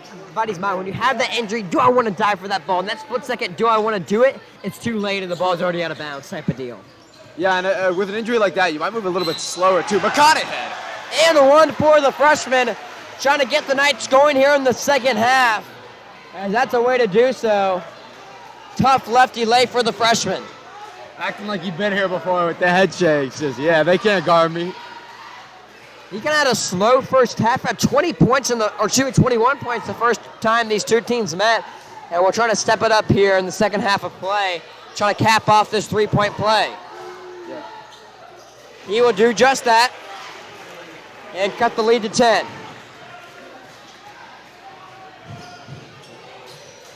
mind. When you have that injury, do I want to dive for that ball? In that split second, do I want to do it? It's too late and the ball's already out of bounds type of deal. Yeah, and with an injury like that, you might move a little bit slower too. McConaughey. And the one for the freshman, trying to get the Knights going here in the second half. And that's a way to do so. Tough lefty lay for the freshman. Acting like you've been here before with the head shakes. Just, yeah, they can't guard me. He kind of had a slow first half, had 21 points the first time these two teams met. And we're trying to step it up here in the second half of play, trying to cap off this three-point play. Yeah. He will do just that and cut the lead to 10.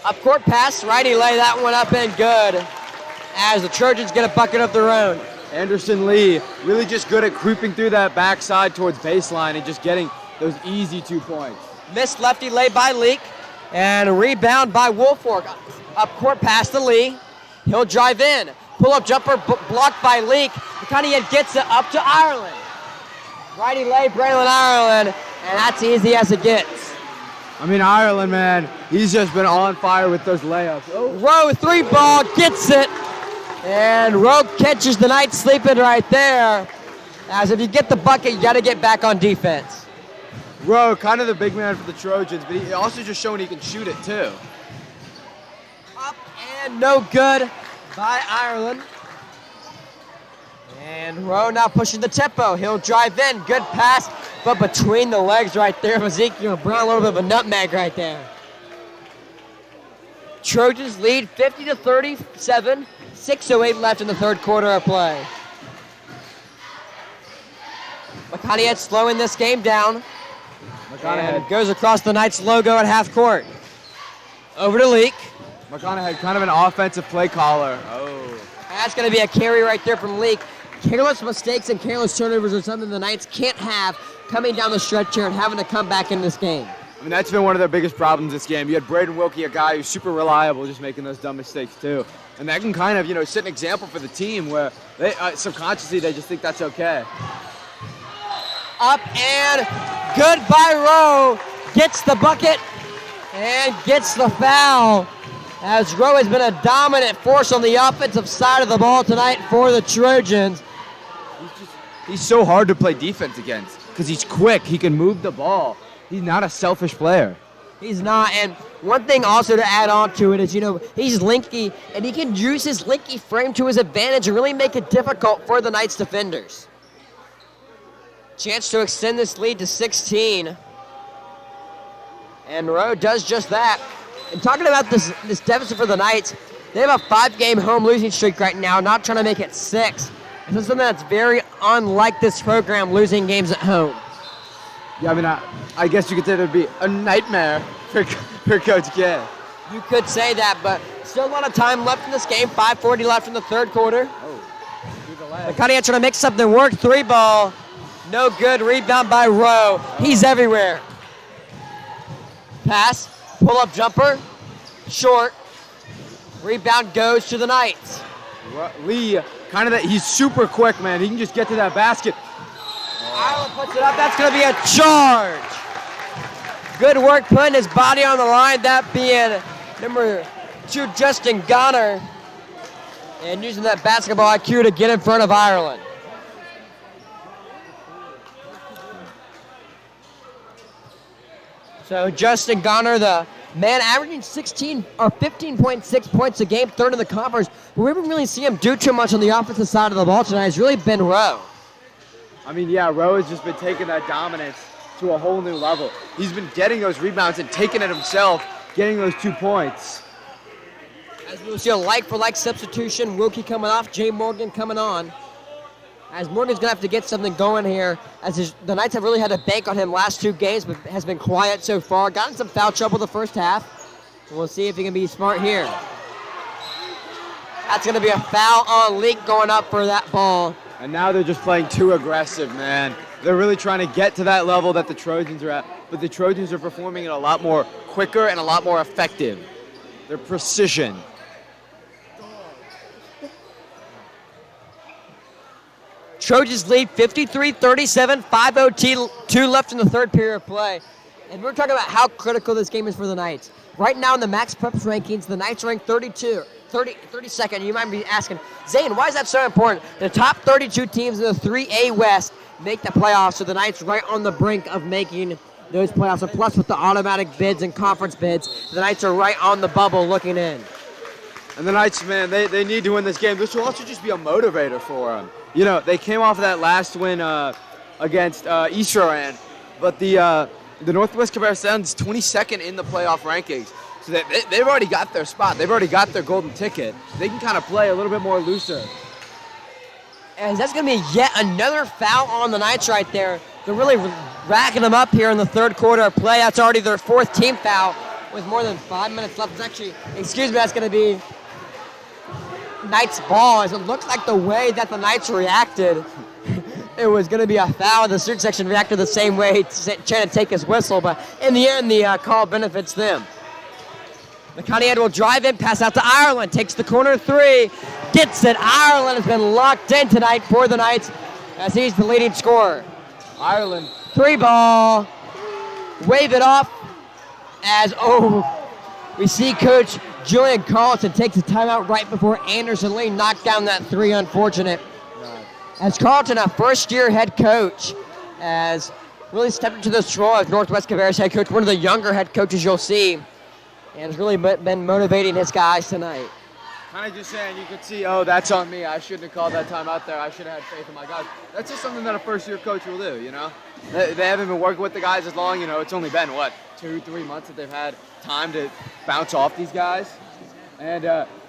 Up court pass, righty lay that one up and good as the Trojans get a bucket of their own. Anderson Lee really just good at creeping through that backside towards baseline and just getting those easy 2 points. Missed lefty lay by Leak and a rebound by Woolfolk. Up court pass to Lee. He'll drive in. Pull-up jumper blocked by Leak. McConaughey gets it up to Ireland. Righty lay, Braylon Ireland, and that's easy as it gets. I mean, Ireland, man, he's just been on fire with those layups. Oh. Rowe, 3-ball, gets it. And Rowe catches the Knights sleeping right there. As if you get the bucket, you got to get back on defense. Rowe, kind of the big man for the Trojans, but he also just showing he can shoot it too. Up and no good by Ireland. And Rowe now pushing the tempo. He'll drive in. Good pass, but between the legs right there of Ezekiel Brown, a little bit of a nutmeg right there. Trojans lead 50-37. 6:08 left in the third quarter of play. McConaughey slowing this game down. And goes across the Knights logo at half court. Over to Leak. McConaughey, kind of an offensive play caller. Oh. That's going to be a carry right there from Leak. Careless mistakes and careless turnovers are something the Knights can't have coming down the stretch here and having to come back in this game. I mean, that's been one of their biggest problems this game. You had Braden Wilkie, a guy who's super reliable, just making those dumb mistakes too. And that can kind of, set an example for the team where they subconsciously they just think that's okay. Up and good by Rowe. Gets the bucket and gets the foul. As Rowe has been a dominant force on the offensive side of the ball tonight for the Trojans. He's so hard to play defense against because he's quick. He can move the ball. He's not a selfish player. He's not. And one thing also to add on to it is, he's linky, and he can use his linky frame to his advantage and really make it difficult for the Knights defenders. Chance to extend this lead to 16. And Rowe does just that. And talking about this deficit for the Knights, they have a 5-game home losing streak right now, not trying to make it 6. This is something that's very unlike this program, losing games at home. Yeah, I mean, I guess you could say it would be a nightmare for Coach K. You could say that, but still a lot of time left in this game. 5:40 left in the third quarter. McConaughey trying to make something work. 3-ball. No good. Rebound by Rowe. He's everywhere. Pass. Pull-up jumper. Short. Rebound goes to the Knights. Lee, kind of that. He's super quick, man. He can just get to that basket. Ireland puts it up. That's going to be a charge. Good work putting his body on the line. That being number 2, Justin Gonner. And using that basketball IQ to get in front of Ireland. So Justin Gonner, the man averaging 15.6 points a game, 3rd in the conference. But we haven't really seen him do too much on the offensive side of the ball tonight. It's really been Rowe. I mean, yeah, Rowe has just been taking that dominance to a whole new level. He's been getting those rebounds and taking it himself, getting those 2 points. As we'll see a like-for-like substitution, Wilkie coming off, Jay Morgan coming on. As Morgan's going to have to get something going here, as the Knights have really had to bank on him last 2 games, but has been quiet so far. Got in some foul trouble the first half. So we'll see if he can be smart here. That's going to be a foul on Leak going up for that ball. And now they're just playing too aggressive, man. They're really trying to get to that level that the Trojans are at, but the Trojans are performing it a lot more quicker and a lot more effective. Their precision. Trojans lead 53-37, 5:02 left in the third period of play. And we're talking about how critical this game is for the Knights. Right now in the Max Preps rankings, the Knights are ranked 32nd. You might be asking, Zane, why is that so important? The top 32 teams in the 3A West make the playoffs, so the Knights right on the brink of making those playoffs. And plus with the automatic bids and conference bids, the Knights are right on the bubble looking in. And the Knights, man, they need to win this game. This will also just be a motivator for them. You know, they came off of that last win against East Rowan, but the Northwest Cabarrus Suns 22nd in the playoff rankings. So they've already got their spot. They've already got their golden ticket. They can kind of play a little bit more looser. And that's going to be yet another foul on the Knights right there. They're really racking them up here in the third quarter of play. That's already their 4th team foul with more than 5 minutes left. It's actually, that's going to be Knights ball, as it looks like the way that the Knights reacted, it was going to be a foul. The student section reacted the same way, trying to take his whistle, but in the end, the call benefits them. McConaughey will drive in, pass out to Ireland, takes the corner 3, gets it. Ireland has been locked in tonight for the Knights, as he's the leading scorer. Ireland. 3-ball, wave it off, as, we see Coach Julian Carlton takes a timeout right before Anderson Lee knocked down that 3, unfortunate. As Carlton, a first-year head coach, has really stepped into this role as Northwest Cabarrus head coach, one of the younger head coaches you'll see, and has really been motivating his guys tonight. Kind of just saying, you could see, that's on me. I shouldn't have called that timeout there. I should have had faith in my guys. That's just something that a first-year coach will do, you know? They haven't been working with the guys as long, it's only been, 2-3 months that they've had time to bounce off these guys. And,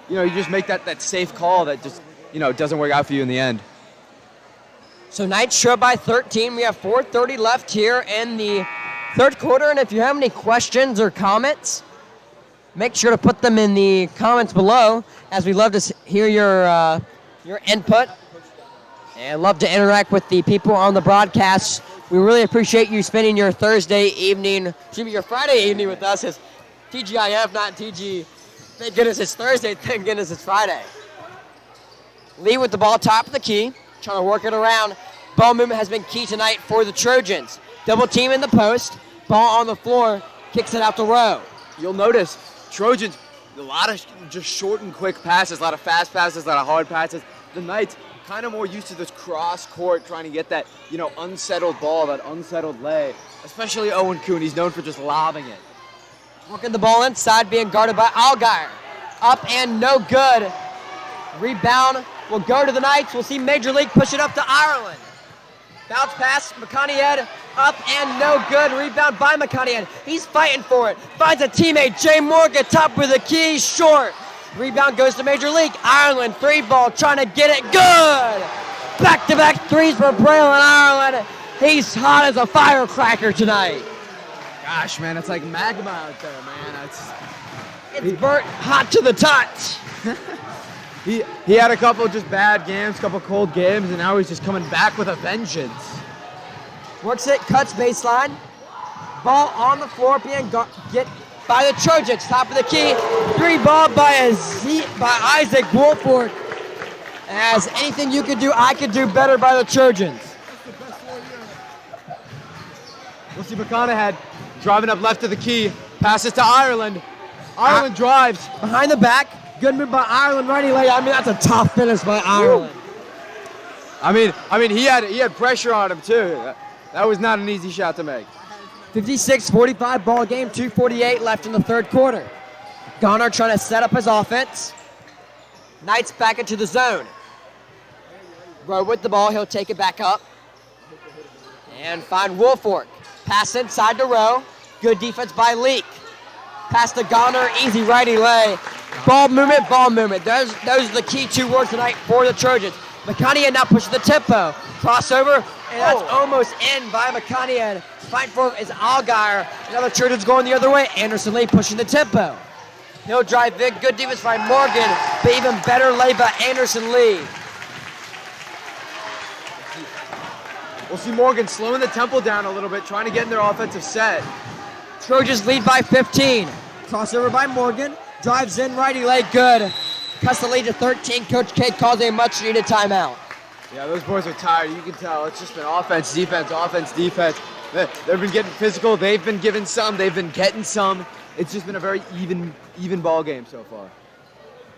you just make that safe call that just, doesn't work out for you in the end. So Knights show by 13. We have 4:30 left here in the third quarter. And if you have any questions or comments, make sure to put them in the comments below, as we love to hear your input and love to interact with the people on the broadcast. We really appreciate you spending your your Friday evening with us. It's TGIF, not TG. Thank goodness it's Thursday. Thank goodness it's Friday. Lee with the ball, top of the key, trying to work it around. Ball movement has been key tonight for the Trojans. Double team in the post, ball on the floor, kicks it out to Rowe. You'll notice Trojans, a lot of just short and quick passes, a lot of fast passes, a lot of hard passes. The Knights kind of more used to this cross court, trying to get that, unsettled ball, that unsettled lay. Especially Owen Kuhn, he's known for just lobbing it. Working the ball inside, being guarded by Allgaier. Up and no good. Rebound will go to the Knights. We'll see Major League push it up to Ireland. Bounce pass, McConaughey Up and no good. Rebound by McConaughey. He's fighting for it. Finds a teammate, Jay Morgan, top of the key, short. Rebound goes to Major League. Ireland, 3-ball, trying to get it. Good! Back-to-back threes for Braylon Ireland. He's hot as a firecracker tonight. Gosh, man, it's like magma out there, man. It's burnt hot to the touch. He had a couple just bad games, couple cold games, and now he's just coming back with a vengeance. Works it, cuts baseline. Ball on the floor, being get by the Trojans. Top of the key. 3-ball by Isaac Woolford. As anything you could do, I could do better by the Trojans. We'll see McConaughey driving up left of the key. Passes to Ireland. Ireland drives. Behind the back. Good move by Ireland, righty leg. I mean, that's a tough finish by Ireland. I mean, he had pressure on him too. That was not an easy shot to make. 56-45 ball game, 2:48 left in the third quarter. Garner trying to set up his offense. Knights back into the zone. Rowe with the ball, he'll take it back up. And find Woolfork. Pass inside to Rowe. Good defense by Leak. Pass to Garner, easy righty lay. Ball movement, ball movement. Those are the key 2 words tonight for the Trojans. McConaughey now pushing the tempo. Crossover, and that's almost in by McConaughey. Fight for is Allgaier. Now the Trojans going the other way. Anderson Lee pushing the tempo. He'll drive big, good defense by Morgan, but even better lay by Anderson Lee. We'll see Morgan slowing the tempo down a little bit, trying to get in their offensive set. Trojans lead by 15. Crossover by Morgan. Drives in, righty leg, good. Cuts the lead to 13. Coach K calls a much-needed timeout. Yeah, those boys are tired. You can tell. It's just been offense, defense. They've been getting physical. They've been giving some. They've been getting some. It's just been a very even ball game so far.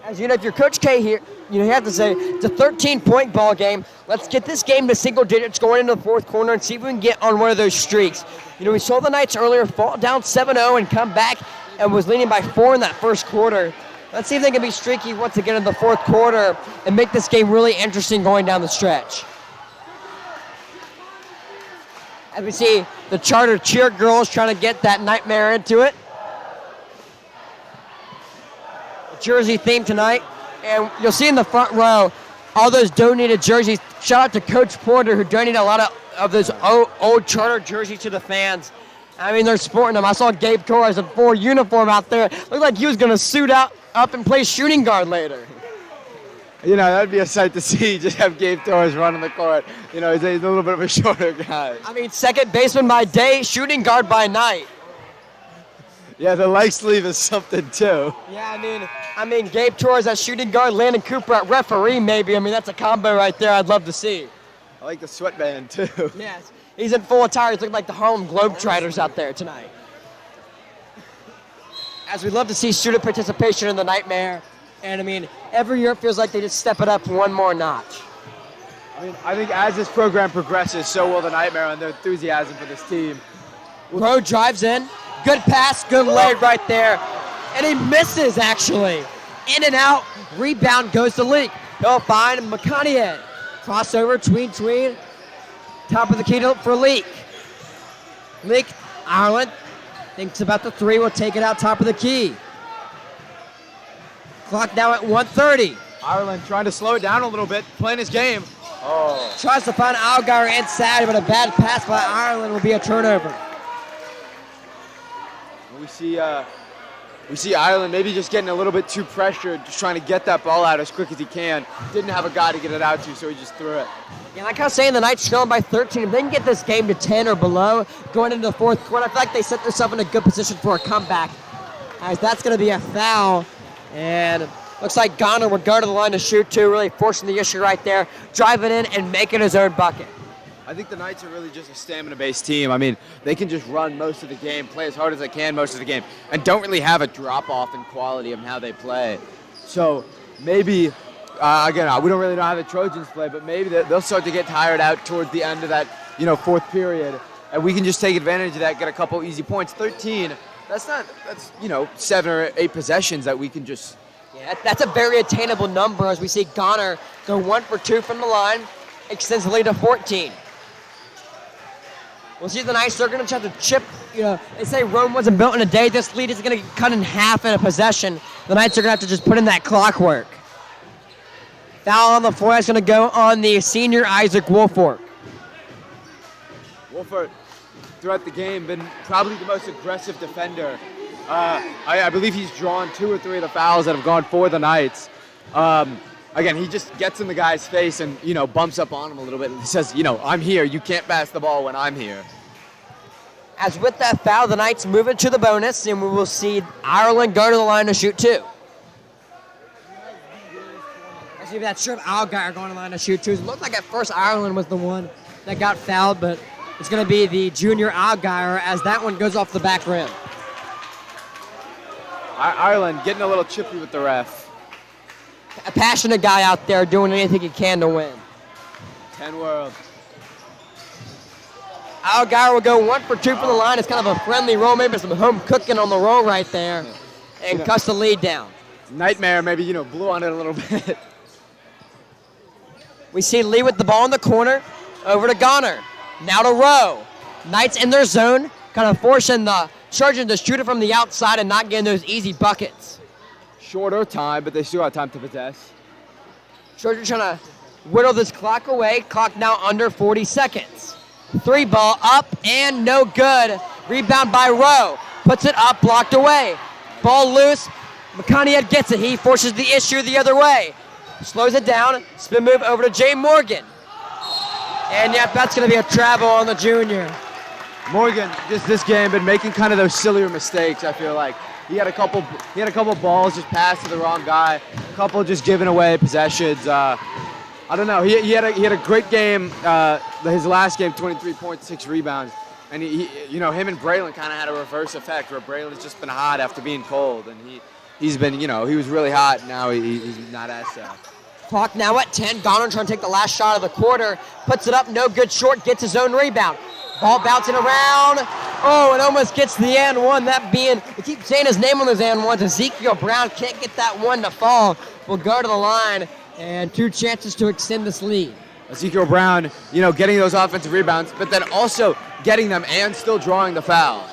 As you know, if you're Coach K here, you have to say it's a 13-point ball game. Let's get this game to single digits going into the fourth quarter and see if we can get on one of those streaks. You know, we saw the Knights earlier fall down 7-0 and come back and was leading by 4 in that first quarter. Let's see if they can be streaky once again in the fourth quarter and make this game really interesting going down the stretch. As we see the Charter cheer girls trying to get that nightmare into it. The jersey theme tonight. And you'll see in the front row all those donated jerseys. Shout out to Coach Porter who donated a lot of those old Charter jerseys to the fans. I mean, they're sporting them. I saw Gabe Torres in full uniform out there. Looked like he was going to suit up and play shooting guard later. You know, that'd be a sight to see. Just have Gabe Torres running the court. You know, he's a little bit of a shorter guy. I mean, second baseman by day, shooting guard by night. Yeah, the leg sleeve is something too. Yeah, I mean, Gabe Torres at shooting guard, Landon Cooper at referee maybe. I mean, that's a combo right there I'd love to see. I like the sweatband too. Yes. He's in full attire. He's looking like the Harlem Globetrotters out there tonight. As we love to see student participation in the Nightmare. And, I mean, every year it feels like they just step it up one more notch. I think as this program progresses, so will the Nightmare and their enthusiasm for this team. Rowe drives in. Good pass, good leg right there. And he misses, actually. In and out. Rebound goes to Leak. He'll find McConaughey. Crossover, tween. Top of the key for Leak. Leak, Ireland, thinks about the 3, will take it out top of the key. Clock now at 1:30. Ireland trying to slow it down a little bit, playing his game. Tries to find Allgaier inside, but a bad pass by Ireland will be a turnover. We see Ireland maybe just getting a little bit too pressured, just trying to get that ball out as quick as he can. Didn't have a guy to get it out to, so he just threw it. Yeah, like I was saying, the Knights trailing by 13. If they can get this game to 10 or below going into the fourth quarter, I feel like they set themselves in a good position for a comeback. As that's going to be a foul. And looks like Garner would go to the line to shoot too, really forcing the issue right there, driving in and making his own bucket. I think the Knights are really just a stamina-based team. I mean, they can just run most of the game, play as hard as they can most of the game, and don't really have a drop-off in quality of how they play. So maybe, again, we don't really know how the Trojans play, but maybe they'll start to get tired out towards the end of that, fourth period, and we can just take advantage of that, get a couple easy points. 13, that's 7 or 8 possessions that we can just... Yeah, that's a very attainable number as we see Garner go 1 for 2 from the line, extends the lead to 14. We'll see the Knights. They're going to try to chip. They say Rome wasn't built in a day. This lead is going to get cut in half in a possession. The Knights are going to have to just put in that clockwork. Foul on the floor. That's going to go on the senior Isaac Wolford. Wolford, throughout the game, been probably the most aggressive defender. I believe he's drawn 2 or 3 of the fouls that have gone for the Knights. Again, he just gets in the guy's face and, bumps up on him a little bit. And he says, I'm here. You can't pass the ball when I'm here. As with that foul, the Knights move into the bonus, and we will see Ireland go to the line to shoot 2. I see that Trip Algar going to the line to shoot 2. It looked like at first Ireland was the one that got fouled, but it's going to be the junior Algar as that one goes off the back rim. Ireland getting a little chippy with the ref. A passionate guy out there doing anything he can to win. 10 world. Algar will go 1 for 2 from the line. It's kind of a friendly roll, maybe some home cooking on the roll right there, and cuts the lead down. Nightmare maybe, blew on it a little bit. We see Lee with the ball in the corner, over to Goner. Now to Rowe. Knights in their zone, kind of forcing the Trojans to shoot it from the outside and not getting those easy buckets. Shorter time, but they still have time to possess. Trojans trying to whittle this clock away. Clock now under 40 seconds. 3 ball up and no good. Rebound by Rowe. Puts it up, blocked away. Ball loose. McConaughey gets it. He forces the issue the other way. Slows it down. Spin move over to Jay Morgan. And yep, that's going to be a travel on the junior. Morgan, just this game, been making kind of those sillier mistakes, I feel like. He had a couple balls just passed to the wrong guy. A couple just giving away possessions. I don't know. He had a great game. His last game, 23 points, 6 rebounds. And him and Braylon kind of had a reverse effect where Braylon's just been hot after being cold, and he's been, he was really hot. Now he's not as so. Clock now at 10. Goner trying to take the last shot of the quarter. Puts it up, no good short, gets his own rebound. Ball bouncing around. Oh, it almost gets the and one. That being, we keep saying his name on those and ones. Ezekiel Brown can't get that one to fall. Will go to the line, and 2 chances to extend this lead. Ezekiel Brown, getting those offensive rebounds, but then also getting them and still drawing the foul.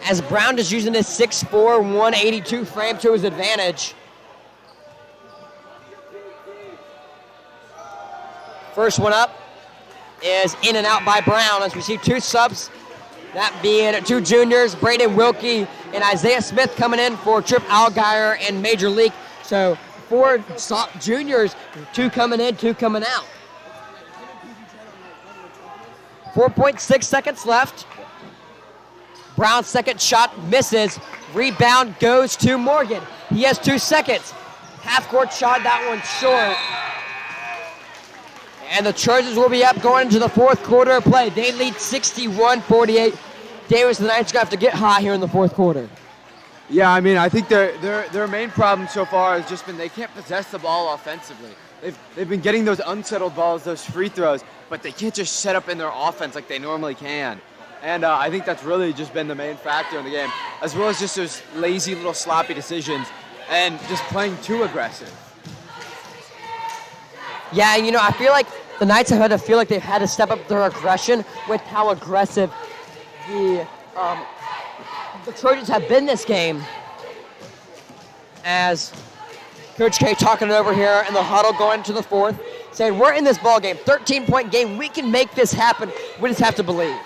As Brown is using his 6'4", 182 frame to his advantage. First one up is in and out by Brown as we see 2 subs, that being 2 juniors, Braden Wilkie and Isaiah Smith coming in for Trip Algar and Major League. So 4 juniors, 2 coming in, 2 coming out. 4.6 seconds left. Brown's second shot misses. Rebound goes to Morgan. He has 2 seconds. Half-court shot, that one short. And the Trojans will be up going into the 4th quarter of play. They lead 61-48. Davis and the Knights are going to have to get hot here in the 4th quarter. Yeah, I think their main problem so far has just been they can't possess the ball offensively. They've been getting those unsettled balls, those free throws, but they can't just set up in their offense like they normally can. And I think that's really just been the main factor in the game, as well as just those lazy little sloppy decisions and just playing too aggressive. Yeah, I feel like the Knights have had to feel like they've had to step up their aggression with how aggressive the Trojans have been this game. As Coach K talking it over here in the huddle going into the 4th, saying we're in this ball game, 13-point game. We can make this happen. We just have to believe.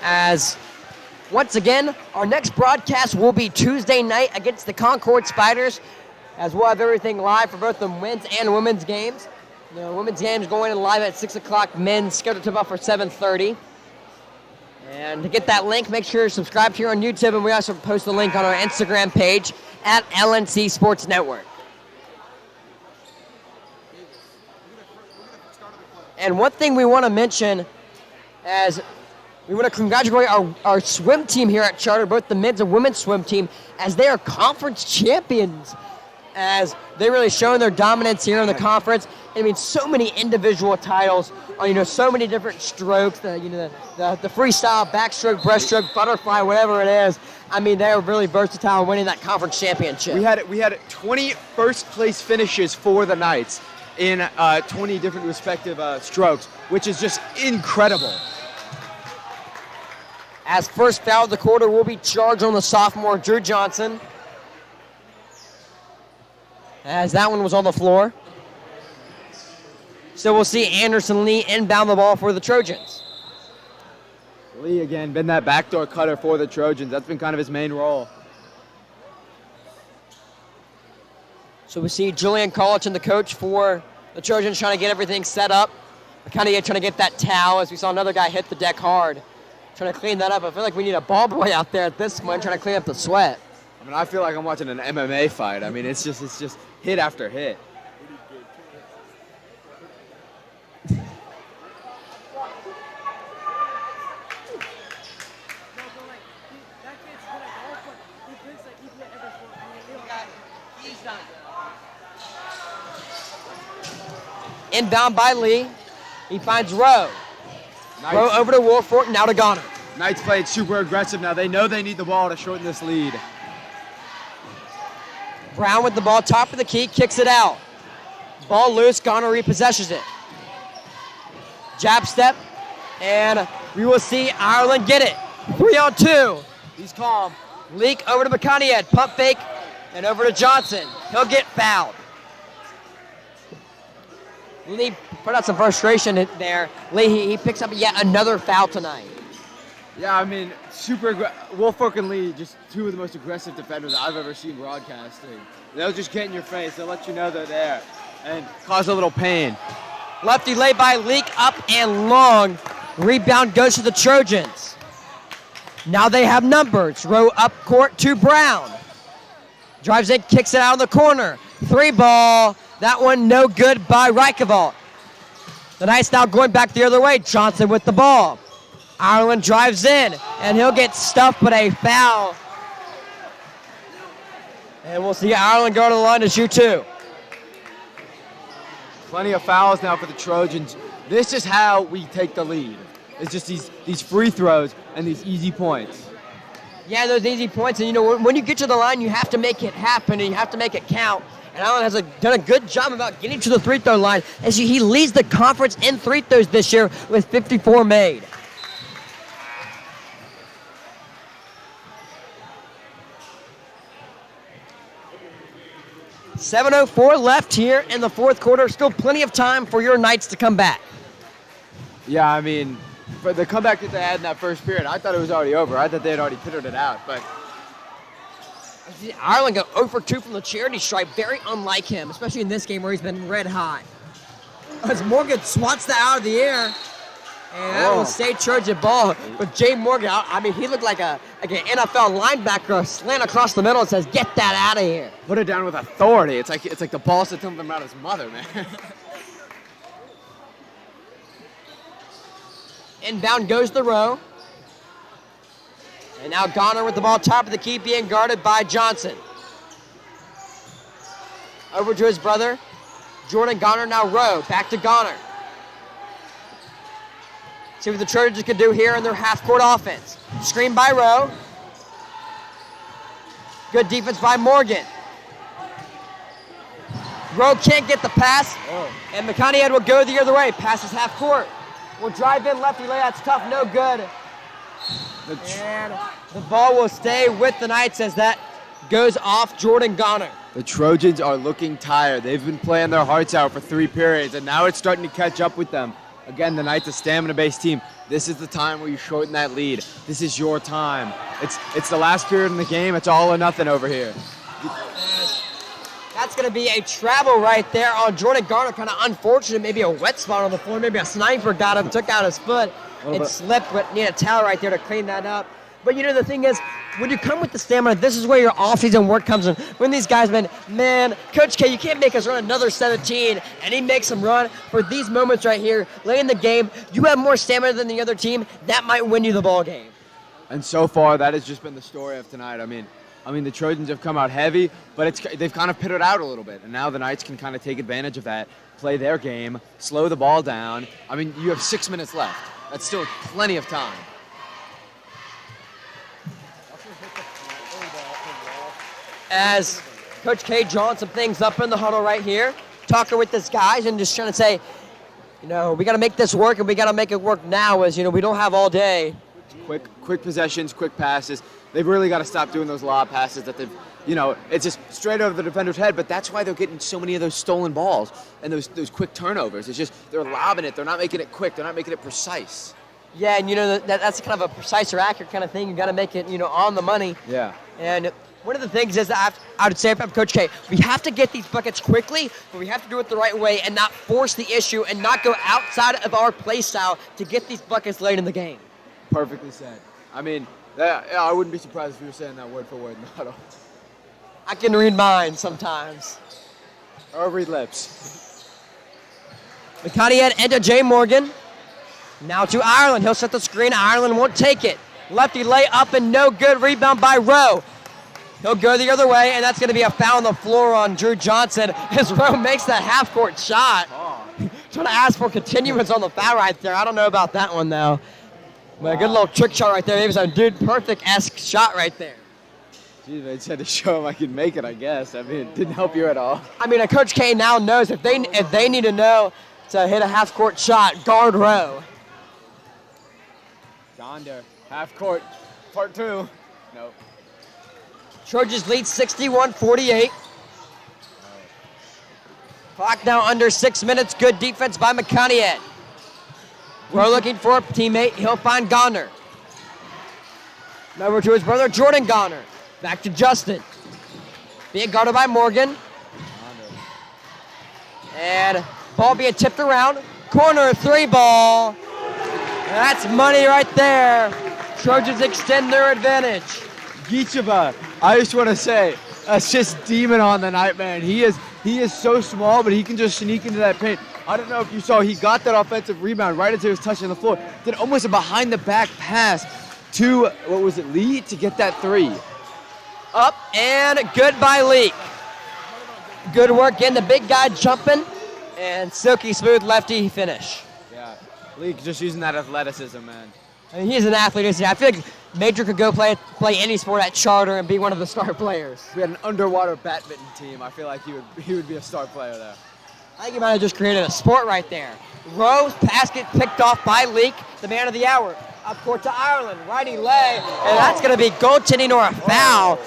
As once again, our next broadcast will be Tuesday night against the Concord Spiders, as we'll have everything live for both the men's and women's games. The women's games going live at 6 o'clock, men's scheduled to tip off for 7:30. And to get that link, make sure you're subscribed here on YouTube, and we also post the link on our Instagram page at LNC Sports Network. And one thing we want to mention, as we want to congratulate our swim team here at Charter, both the men's and women's swim team, as they are conference champions, as they're really showing their dominance here in the conference. So many individual titles on, so many different strokes, the freestyle, backstroke, breaststroke, butterfly, whatever it is. They are really versatile in winning that conference championship. We had 20 first place finishes for the Knights in 20 different respective strokes, which is just incredible. As first foul of the quarter will be charged on the sophomore, Drew Johnson. As that one was on the floor. So we'll see Anderson Lee inbound the ball for the Trojans. Lee, again, been that backdoor cutter for the Trojans. That's been kind of his main role. So we see Julian Collichin, the coach for the Trojans, trying to get everything set up. Kind of trying to get that towel, as we saw another guy hit the deck hard. Trying to clean that up. I feel like we need a ball boy out there at this point, trying to clean up the sweat. I mean, I feel like I'm watching an MMA fight. I mean, it's just hit after hit. Inbound by Lee. He finds Rowe. Knights. Rowe over to Wolfort, now to Goner. Knights played super aggressive now. They know they need the ball to shorten this lead. Brown with the ball, top of the key, kicks it out. Ball loose, Goner repossesses it. Jab step, and we will see Ireland get it. 3-on-2. He's calm. Leak over to McConaughey, pump fake, and over to Johnson. He'll get fouled. Lee put out some frustration there. Lee, he picks up yet another foul tonight. Yeah, I mean, Wolford and Lee, just two of the most aggressive defenders I've ever seen broadcasting. They'll just get in your face. They'll let you know they're there and cause a little pain. Lefty lay by Leak, up and long. Rebound goes to the Trojans. Now they have numbers. Rowe up court to Brown. Drives in, kicks it out in the corner. 3-ball. That one no good by Reichevald. The Knights now going back the other way. Johnson with the ball. Ireland drives in, and he'll get stuffed, but a foul. And we'll see Ireland go to the line to shoot 2. Plenty of fouls now for the Trojans. This is how we take the lead. It's just these free throws and these easy points. Yeah, those easy points. And, you know, when you get to the line, you have to make it happen, and you have to make it count. And Allen has done a good job about getting to the free-throw line, as he leads the conference in free throws this year with 54 made. .704 left here in the fourth quarter. Still plenty of time for your Knights to come back. Yeah, I mean, for the comeback that they had in that first period, I thought it was already over. I thought they had already pittered it out, but Ireland go 0 for 2 from the charity stripe. Very unlike him, especially in this game where he's been red hot. As Morgan swats that out of the air. And that will stay Trojan ball. But Jay Morgan, I mean, he looked like an NFL linebacker, slant across the middle and says, "Get that out of here." Put it down with authority. It's like the boss that told him about his mother, man. Inbound goes the row. And now Goner with the ball, top of the key, being guarded by Johnson. Over to his brother, Jordan Goner, now Rowe. Back to Goner. See what the Trojans can do here in their half-court offense. Screen by Rowe. Good defense by Morgan. Rowe can't get the pass, and McConaughey will go the other way. Passes half-court. Will drive in lefty lay. That's tough, no good. And the ball will stay with the Knights as that goes off Jordan Goner. The Trojans are looking tired. They've been playing their hearts out for 3 periods, and now it's starting to catch up with them. Again, the Knights, a stamina-based team. This is the time where you shorten that lead. This is your time. It's the last period in the game. It's all or nothing over here. That's going to be a travel right there on Jordan Goner. Kind of unfortunate. Maybe a wet spot on the floor. Maybe a sniper got him, took out his foot. It slipped, but need a towel right there to clean that up. But, you know, the thing is, when you come with the stamina, this is where your offseason work comes in. When these guys, man, Coach K, you can't make us run another 17, and he makes them run for these moments right here, late in the game. You have more stamina than the other team. That might win you the ball game. And so far, that has just been the story of tonight. I mean, the Trojans have come out heavy, but they've kind of pittered out a little bit. And now the Knights can kind of take advantage of that, play their game, slow the ball down. I mean, you have 6 minutes left. That's still plenty of time. as Coach K drawing some things up in the huddle right here, talking with his guys and just trying to say, we got to make this work, and we got to make it work now, as, we don't have all day. Quick possessions, quick passes. They've really got to stop doing those lob passes that they've, it's just straight over the defender's head, but that's why they're getting so many of those stolen balls and those quick turnovers. It's just they're lobbing it. They're not making it quick. They're not making it precise. Yeah, and that's kind of a precise or accurate kind of thing. You got to make it, on the money. Yeah. And one of the things is that I would say if I'm Coach K, we have to get these buckets quickly, but we have to do it the right way and not force the issue and not go outside of our play style to get these buckets late in the game. Perfectly said. I mean, I wouldn't be surprised if you were saying that word for word in the huddle. I can read minds sometimes. Or read lips. McConaughey into Jay Morgan. Now to Ireland. He'll set the screen. Ireland won't take it. Lefty lay up and no good. Rebound by Rowe. He'll go the other way, and that's going to be a foul on the floor on Drew Johnson as Rowe makes that half-court shot. Trying to ask for continuance on the foul right there. I don't know about that one, though. But a good little trick shot right there. Maybe some Dude Perfect-esque shot right there. Geez, I just had to show him I could make it, I guess. I mean, it didn't help you at all. I mean, Coach K now knows if they need to know to hit a half-court shot, guard Rowe. Gonder, half-court, part 2. Nope. Trojans lead 61-48. Clock now under 6 minutes. Good defense by McConaughey. We're looking for a teammate. He'll find Gonder. Over to his brother, Jordan Gonder. Back to Justin. Being guarded by Morgan. And ball being tipped around. Corner 3 ball. That's money right there. Trojans extend their advantage. Gicheva, I just want to say, that's just demon on the night, man. He is so small, but he can just sneak into that paint. I don't know if you saw, he got that offensive rebound right as he was touching the floor. Did almost a behind-the-back pass to, Lee, to get that 3. Up and good by Leak. Good work getting the big guy jumping, and silky smooth lefty finish. Yeah, Leak just using that athleticism, man. I mean, he's an athlete. Isn't he? I feel like Major could go play any sport at Charter and be one of the star players. If we had an underwater badminton team, I feel like he would be a star player there. I think he might have just created a sport right there. Rowe's pass gets picked off by Leak, the man of the hour. Up court to Ireland, righty leg, and that's going to be goaltending or a foul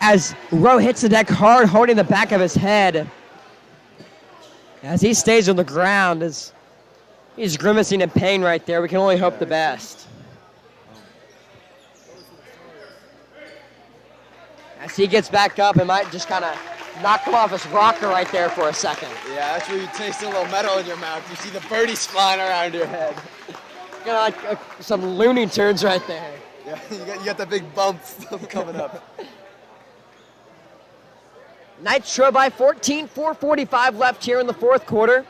as Rowe hits the deck hard, holding the back of his head. As he stays on the ground, he's grimacing in pain right there. We can only hope the best. As he gets back up, it might just kind of knock him off his rocker right there for a second. Yeah, that's where you taste a little metal in your mouth. You see the birdies flying around your head. Kind of like some Looney Tunes right there. Yeah, you got the big bump coming up. Knights trail by 14, 4:45 left here in the fourth quarter.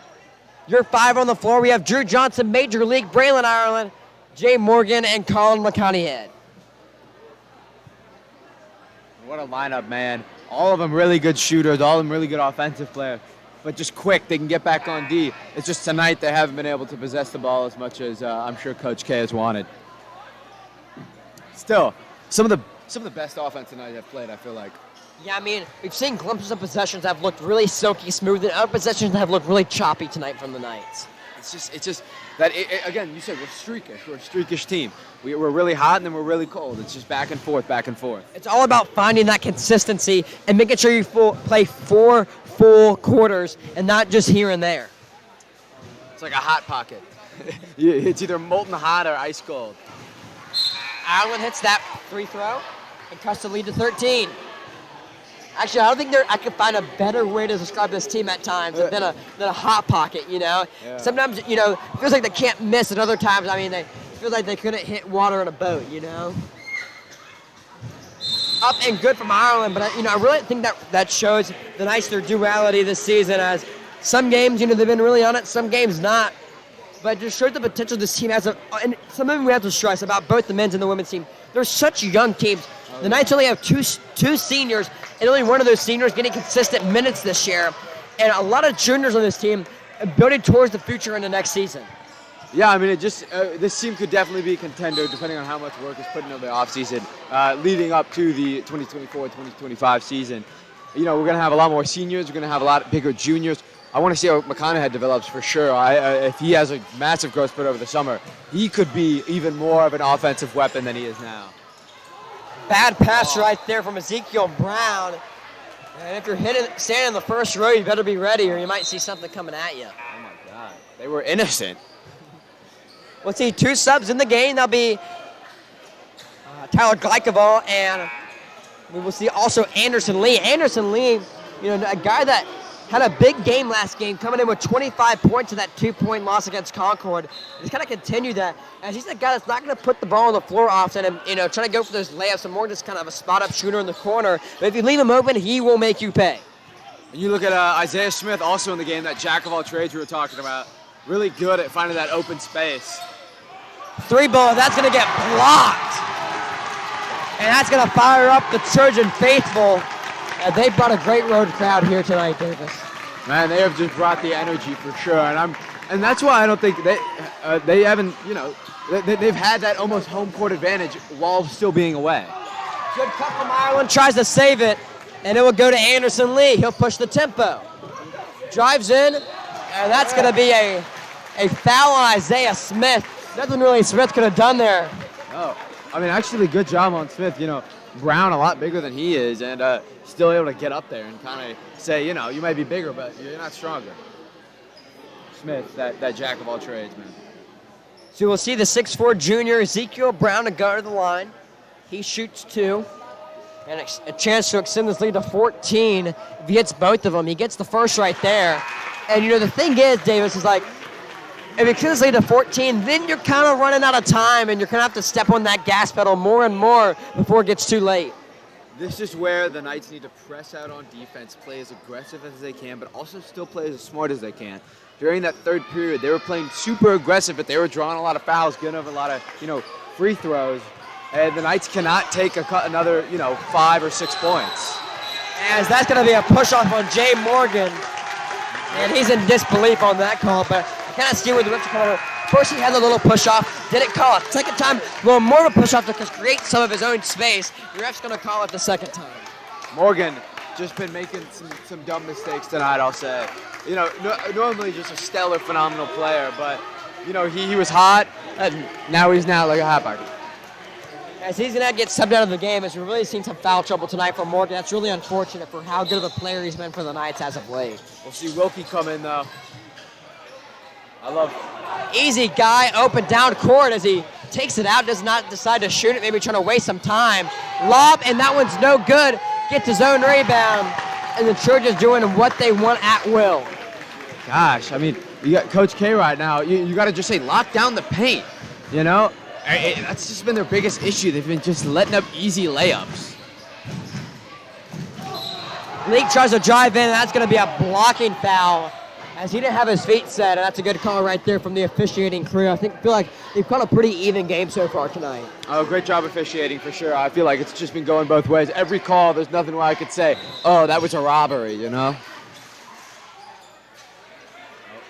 Your 5 on the floor. We have Drew Johnson, Major League, Braylon Ireland, Jay Morgan, and Colin McConaughey. What a lineup, man. All of them really good shooters, all of them really good offensive players, but just quick. They can get back on D. It's just tonight they haven't been able to possess the ball as much as I'm sure Coach K has wanted. Still, some of the best offense tonight have played, I feel like. Yeah, I mean, we've seen glimpses of possessions that have looked really silky smooth, and other possessions that have looked really choppy tonight from the Knights. It's just that, again, you said we're streakish. We're a streakish team. We're really hot and then we're really cold. It's just back and forth, back and forth. It's all about finding that consistency and making sure you play 4 full quarters and not just here and there. It's like a hot pocket. It's either molten hot or ice cold. Ireland hits that free throw and cuts the lead to 13. Actually, I don't think I could find a better way to describe this team at times than a hot pocket, Yeah. Sometimes, it feels like they can't miss, and other times, I mean, it feels like they couldn't hit water in a boat, Up and good from Ireland, but, I really think that shows the Knights, their duality this season, as some games, they've been really on it, some games not. But it just shows the potential this team has, and something we have to stress about both the men's and the women's team. They're such young teams. The Knights only have two seniors, and only one of those seniors getting consistent minutes this year. And a lot of juniors on this team building towards the future in the next season. Yeah, I mean, this team could definitely be a contender depending on how much work is put into the offseason leading up to the 2024-2025 season. We're going to have a lot more seniors. We're going to have a lot bigger juniors. I want to see how McConaughey develops for sure. If he has a massive growth spurt over the summer, he could be even more of an offensive weapon than he is now. Bad pass right there from Ezekiel Brown. And if you're standing in the first row, you better be ready or you might see something coming at you. Oh, my God. They were innocent. We'll see 2 subs in the game. That'll be Tyler Glykoval, and we will see also Anderson Lee. Anderson Lee, a guy that had a big game last game, coming in with 25 points in that 2-point loss against Concord. He's kind of continued that, as he's a guy that's not going to put the ball on the floor often and, trying to go for those layups and more just kind of a spot-up shooter in the corner. But if you leave him open, he will make you pay. And you look at Isaiah Smith also in the game, that jack of all trades we were talking about. Really good at finding that open space. 3-ball, that's going to get blocked. And that's going to fire up the Trojan faithful. They brought a great road crowd here tonight, Davis. Man, they have just brought the energy for sure, and that's why I don't think they haven't, they've had that almost home court advantage while still being away. Good cut from Ireland, tries to save it, and it will go to Anderson Lee. He'll push the tempo, drives in, and that's going to be a foul on Isaiah Smith. Nothing really Smith could have done there. Oh, I mean, actually, good job on Smith. Brown a lot bigger than he is, and still able to get up there and kind of say, you might be bigger, but you're not stronger. Smith, that jack of all trades, man. So we'll see the 6'4" junior Ezekiel Brown to go to the line. He shoots 2, and a chance to extend this lead to 14 if he hits both of them. He gets the first right there. And, the thing is, Davis, is like, if you extend this lead to 14, then you're kind of running out of time, and you're going to have to step on that gas pedal more and more before it gets too late. This is where the Knights need to press out on defense, play as aggressive as they can, but also still play as smart as they can. During that third period, they were playing super aggressive, but they were drawing a lot of fouls, getting over a lot of, free throws. And the Knights cannot take another, 5 or 6 points. As that's going to be a push-off on Jay Morgan. And he's in disbelief on that call, but I kind of see where the refs are coming. First he had a little push-off, didn't call it. Second time, a little more of a push-off to create some of his own space. The ref's going to call it the second time. Morgan just been making some dumb mistakes tonight, I'll say. Normally just a stellar, phenomenal player, but, he was hot, and now he's not like a hot pocket. As he's going to get subbed out of the game, as we've really seen some foul trouble tonight from Morgan. That's really unfortunate for how good of a player he's been for the Knights as of late. We'll see Wilkie come in, though. I love easy guy, open down court as he takes it out, does not decide to shoot it, maybe trying to waste some time. Lob, and that one's no good. Gets his own rebound, and the Trojans doing what they want at will. Gosh, I mean, you got Coach K right now. You got to just say, lock down the paint, That's just been their biggest issue. They've been just letting up easy layups. Leak tries to drive in, and that's going to be a blocking foul, as he didn't have his feet set, and that's a good call right there from the officiating crew. I feel like they've called a pretty even game so far tonight. Oh, great job officiating for sure. I feel like it's just been going both ways. Every call, there's nothing where I could say, oh, that was a robbery,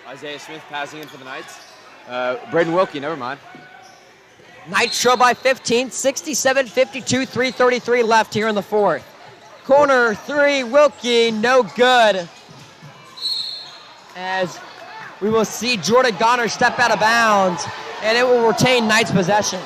Isaiah Smith passing in for the Knights. Braden Wilkie, never mind. Knights trail by 15, 67-52, 3:33 left here in the fourth. Corner 3, Wilkie, no good. As we will see Jordan Goner step out of bounds, and it will retain Knights possession.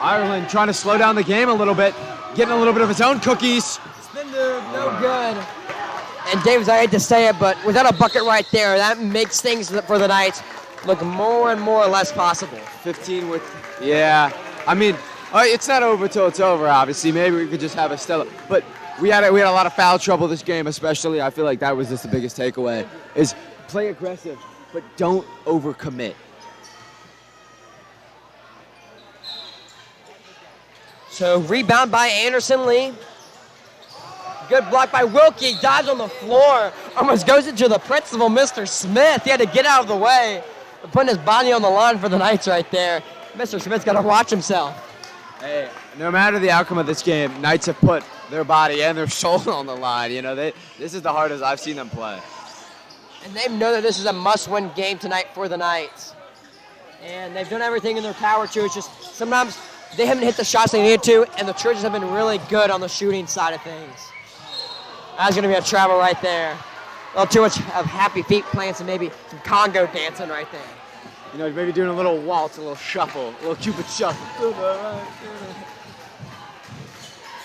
Ireland trying to slow down the game a little bit, getting a little bit of its own cookies. Spin move, no good. And Davis, I hate to say it, but without a bucket right there, that makes things for the Knights look more and more or less possible. 15 with, yeah. I mean, it's not over till it's over, obviously. Maybe we could just have a stellar. But we had a lot of foul trouble this game, especially. I feel like that was just the biggest takeaway, is play aggressive, but don't overcommit. So rebound by Anderson Lee. Good block by Wilkie, dives on the floor, almost goes into the principal, Mr. Smith. He had to get out of the way, putting his body on the line for the Knights right there. Mr. Smith's got to watch himself. Hey, no matter the outcome of this game, Knights have put their body and their soul on the line. This is the hardest I've seen them play. And they know that this is a must-win game tonight for the Knights. And they've done everything in their power to. It's just sometimes they haven't hit the shots they needed to, and the Trojans have been really good on the shooting side of things. That's going to be a travel right there. A little too much of happy feet playing some maybe some Congo dancing right there. You know, maybe doing a little waltz, a little shuffle, a little Cupid shuffle.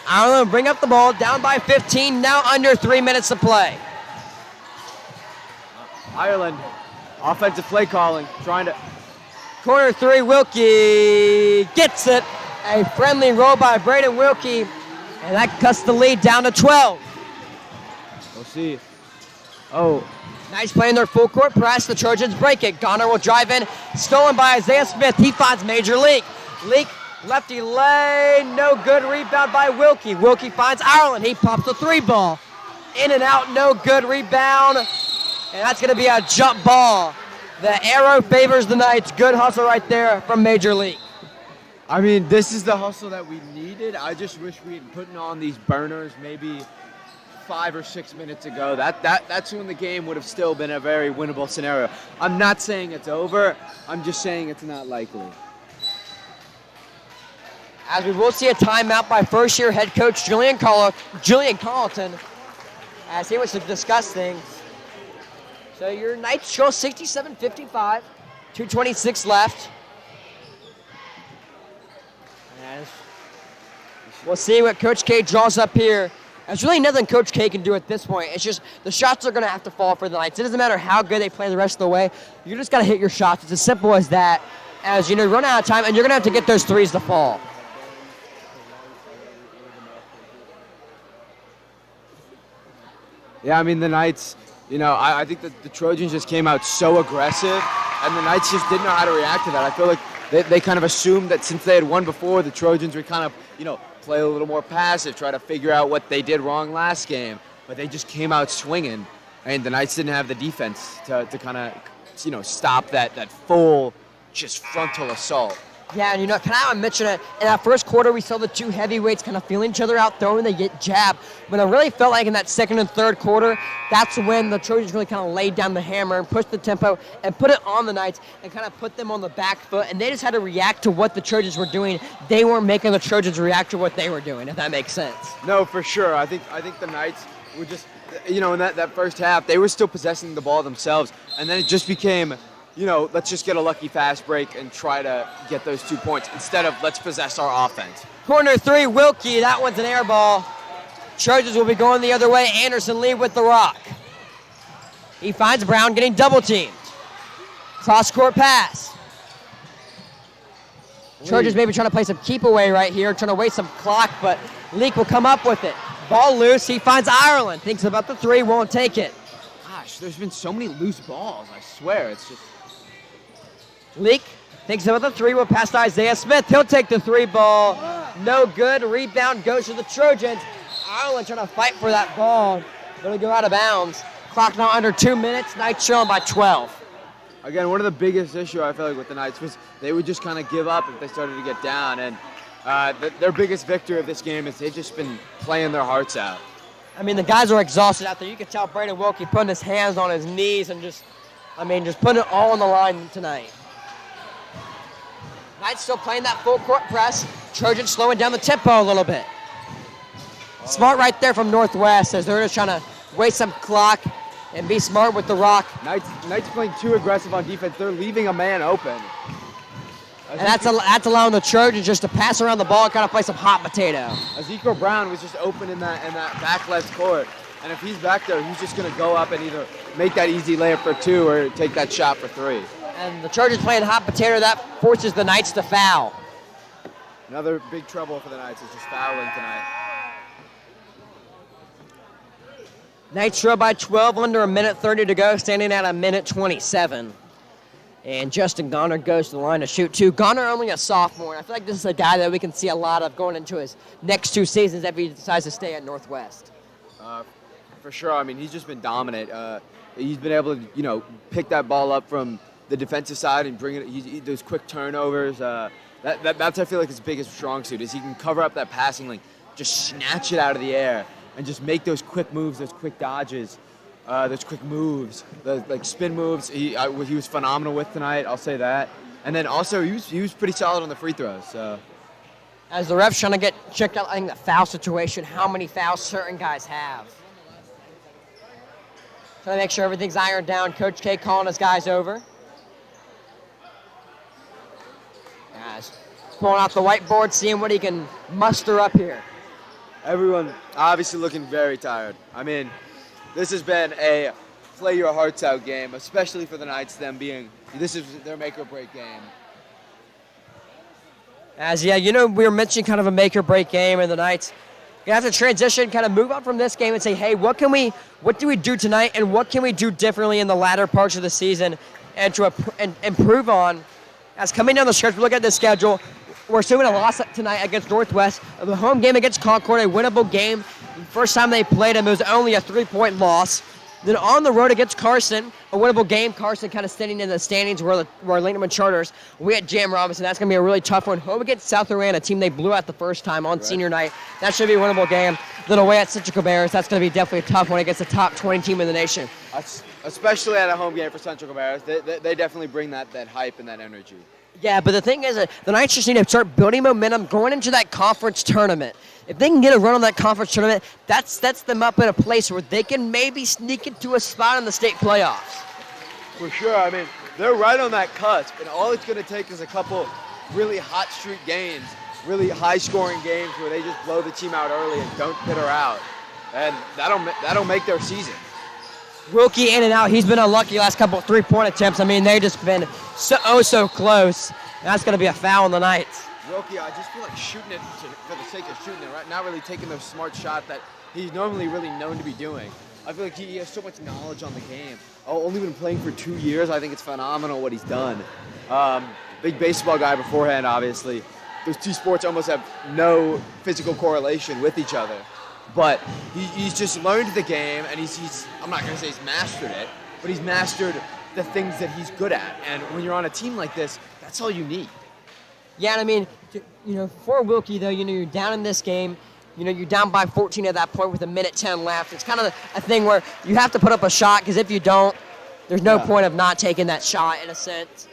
Ireland bring up the ball, down by 15, now under 3 minutes to play. Ireland, offensive play calling, trying to... Corner 3, Wilkie gets it. A friendly roll by Braden Wilkie, and that cuts the lead down to 12. We'll see. Oh. Nice play in their full court press. The Trojans break it. Goner will drive in. Stolen by Isaiah Smith. He finds Major Leak. Leak, lefty lane. No good. Rebound by Wilkie. Wilkie finds Ireland. He pops the 3 ball. In and out. No good. Rebound. And that's going to be a jump ball. The arrow favors the Knights. Good hustle right there from Major League. I mean, this is the hustle that we needed. I just wish we had put on these burners maybe 5 or 6 minutes ago. That's when the game would have still been a very winnable scenario. I'm not saying it's over. I'm just saying it's not likely. As we will see a timeout by first-year head coach Julian Colleton as he wants to discuss things. So your Knights show 67-55, 2:26 left. As we'll see what Coach K draws up here. There's really nothing Coach K can do at this point. It's just the shots are going to have to fall for the Knights. It doesn't matter how good they play the rest of the way. You just got to hit your shots. It's as simple as that. As you know, run out of time, and you're going to have to get those threes to fall. Yeah, I mean, the Knights, you know, I think that the Trojans just came out so aggressive, and the Knights just didn't know how to react to that. I feel like they kind of assumed that since they had won before, the Trojans would kind of, you know, play a little more passive, try to figure out what they did wrong last game. But they just came out swinging, and the Knights didn't have the defense to kind of, you know, stop that full, just frontal assault. Yeah, and you know, kind of mention it, in that first quarter, we saw the two heavyweights kind of feeling each other out, throwing, they get jabbed. But I really felt like in that second and third quarter, that's when the Trojans really kind of laid down the hammer and pushed the tempo and put it on the Knights and kind of put them on the back foot. And they just had to react to what the Trojans were doing. They weren't making the Trojans react to what they were doing, if that makes sense. No, for sure. I think the Knights were just, you know, in that first half, they were still possessing the ball themselves. And then it just became, you know, let's just get a lucky fast break and try to get those 2 points instead of let's possess our offense. Corner 3, Wilkie. That one's an air ball. Trojans will be going the other way. Anderson lead with the rock. He finds Brown getting double teamed. Cross-court pass. Trojans maybe trying to play some keep away right here, trying to waste some clock, but Leak will come up with it. Ball loose. He finds Ireland. Thinks about the 3, won't take it. Gosh, there's been so many loose balls. I swear, it's just... Leak thinks about the 3, will pass to Isaiah Smith. He'll take the 3 ball. No good. Rebound goes to the Trojans. Ireland trying to fight for that ball. Going to go out of bounds. Clock now under 2 minutes. Knights trailing by 12. Again, one of the biggest issues I feel like with the Knights was they would just kind of give up if they started to get down. And their biggest victory of this game is they've just been playing their hearts out. I mean, the guys are exhausted out there. You can tell Braden Wilkie putting his hands on his knees and just putting it all on the line tonight. Knights still playing that full court press. Trojans slowing down the tempo a little bit. Smart right there from Northwest as they're just trying to waste some clock and be smart with the rock. Knights playing too aggressive on defense. They're leaving a man open. And that's allowing the Trojans just to pass around the ball and kind of play some hot potato. Ezekiel Brown was just open in that back left court. And if he's back there, he's just going to go up and either make that easy layup for 2 or take that shot for 3. And the Trojans playing hot potato, that forces the Knights to foul. Another big trouble for the Knights is just fouling tonight. Knights trail by 12, under a minute 30 to go, standing at a minute 27. And Justin Goner goes to the line to shoot 2. Goner only a sophomore, and I feel like this is a guy that we can see a lot of going into his next 2 seasons if he decides to stay at Northwest. For sure. I mean, he's just been dominant. He's been able to, you know, pick that ball up from the defensive side and bring it. Those quick turnovers. That's I feel like his biggest strong suit is he can cover up that passing lane, just snatch it out of the air, and just make those quick moves, those quick dodges. Those quick moves, the like spin moves. He was phenomenal with tonight. I'll say that. And then also he was pretty solid on the free throws. So. As the ref's trying to get checked out, I think the foul situation, how many fouls certain guys have. Trying to make sure everything's ironed down. Coach K calling his guys over. Guys, pulling out the whiteboard, seeing what he can muster up here. Everyone obviously looking very tired. I mean, this has been a play your hearts out game, especially for the Knights, this is their make or break game. We were mentioning kind of a make or break game, and the Knights you have to transition, kind of move on from this game and say, hey, what do we do tonight, and what can we do differently in the latter parts of the season, and to improve on. As coming down the stretch, we look at the schedule. We're assuming a loss tonight against Northwest. The home game against Concord, a winnable game. The first time they played them, it was only a 3-point loss. Then on the road against Carson, a winnable game. Carson kind of standing in the standings where Lincoln Charters. We had Jam Robinson. That's going to be a really tough one. Home against South Lorraine, a team they blew out the first time on senior night. That should be a winnable game. Then away at Central Cabarrus. That's going to be definitely a tough one against the top 20 team in the nation. Especially at a home game for Central Cabarrus. They definitely bring that hype and that energy. Yeah, but the thing is, the Knights just need to start building momentum going into that conference tournament. If they can get a run on that conference tournament, that sets them up in a place where they can maybe sneak into a spot in the state playoffs. For sure. I mean, they're right on that cusp, and all it's going to take is a couple really hot streak games, really high-scoring games where they just blow the team out early and don't hit her out, and that'll make their season. Wilkie in and out. He's been unlucky last couple of 3-point attempts. I mean, they've just been so close. That's going to be a foul on the Knights. Wilkie, I just feel like shooting it for the sake of shooting it, right? Not really taking the smart shot that he's normally really known to be doing. I feel like he has so much knowledge on the game. Only been playing for 2 years. I think it's phenomenal what he's done. Big baseball guy beforehand, obviously. Those two sports almost have no physical correlation with each other. But he's just learned the game, and he's I'm not going to say he's mastered it, but he's mastered the things that he's good at. And when you're on a team like this, that's all you need. Yeah, and I mean, for Wilkie, though, you're down in this game. You're down by 14 at that point with 1:10 left. It's kind of a thing where you have to put up a shot, because if you don't, there's no point of not taking that shot, in a sense.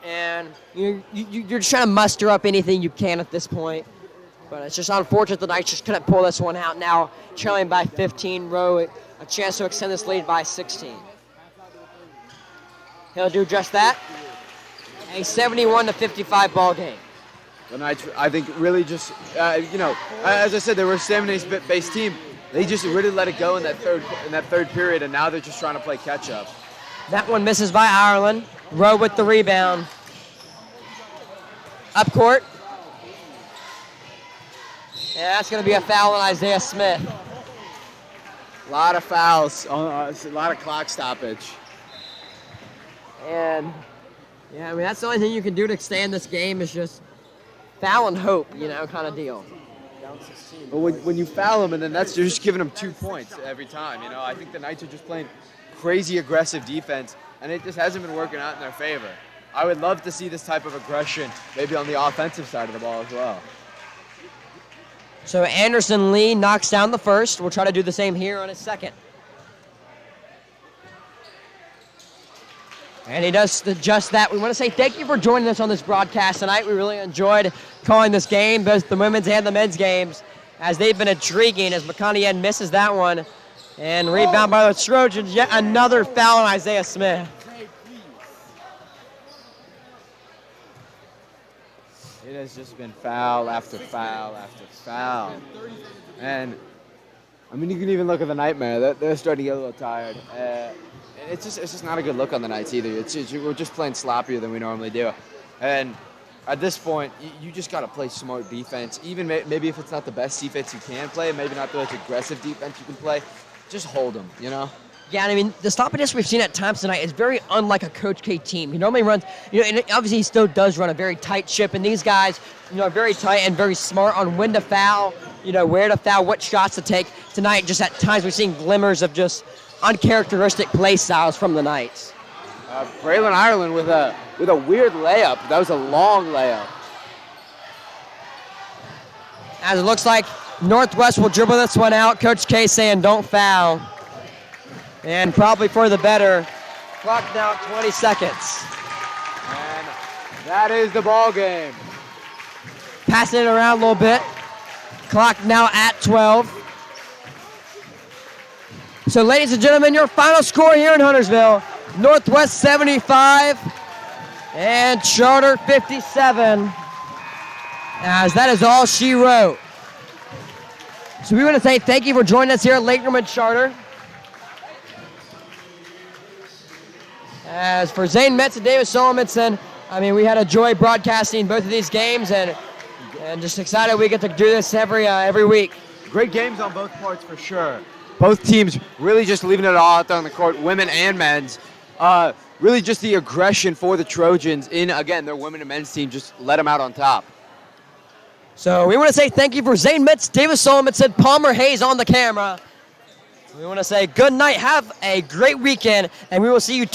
And you're just trying to muster up anything you can at this point. But it's just unfortunate the Knights just couldn't pull this one out. Now trailing by 15, Rowe a chance to extend this lead by 16. He'll do just that. A 71-55 ball game. The Knights, I think, really just, as I said, they were a stamina-based team. They just really let it go in that third period, and now they're just trying to play catch-up. That one misses by Ireland. Rowe with the rebound. Up court. Yeah, that's going to be a foul on Isaiah Smith. A lot of fouls, a lot of clock stoppage. And, yeah, I mean, that's the only thing you can do to stay in this game is just foul and hope, kind of deal. But when you foul them, and then you're just giving them 2 points every time, I think the Knights are just playing crazy aggressive defense, and it just hasn't been working out in their favor. I would love to see this type of aggression maybe on the offensive side of the ball as well. So Anderson Lee knocks down the first. We'll try to do the same here on his second. And he does just that. We want to say thank you for joining us on this broadcast tonight. We really enjoyed calling this game, both the women's and the men's games, as they've been intriguing, as McConaughey misses that one. And rebound by the Trojans. Yet another foul on Isaiah Smith. It has just been foul after foul after foul. And, I mean, you can even look at the Nightmare. They're starting to get a little tired. It's just not a good look on the Knights either. We're just playing sloppier than we normally do. And at this point, you just got to play smart defense. Even maybe if it's not the best defense you can play, maybe not the most aggressive defense you can play, just hold them, Yeah, and I mean, the sloppiness we've seen at times tonight is very unlike a Coach K team. He normally runs, and obviously he still does run a very tight ship, and these guys, are very tight and very smart on when to foul, where to foul, what shots to take. Tonight, just at times we're seeing glimmers of just uncharacteristic play styles from the Knights. Braylon Ireland with a weird layup. That was a long layup. As it looks like Northwest will dribble this one out. Coach K saying don't foul. And probably for the better. Clock now at 20 seconds. And that is the ball game. Passing it around a little bit. Clock now at 12. So, ladies and gentlemen, your final score here in Huntersville, Northwest 75 and Charter 57, as that is all she wrote. So we want to say thank you for joining us here at Lake Norman Charter. As for Zane Metz and David Solomonson, I mean, we had a joy broadcasting both of these games, and just excited we get to do this every week. Great games on both parts for sure. Both teams really just leaving it all out there on the court, women and men's. Really just the aggression for the Trojans in, again, their women and men's team just let them out on top. So we want to say thank you for Zane Metz, David Solomonson, Palmer Hayes on the camera. We want to say good night, have a great weekend, and we will see you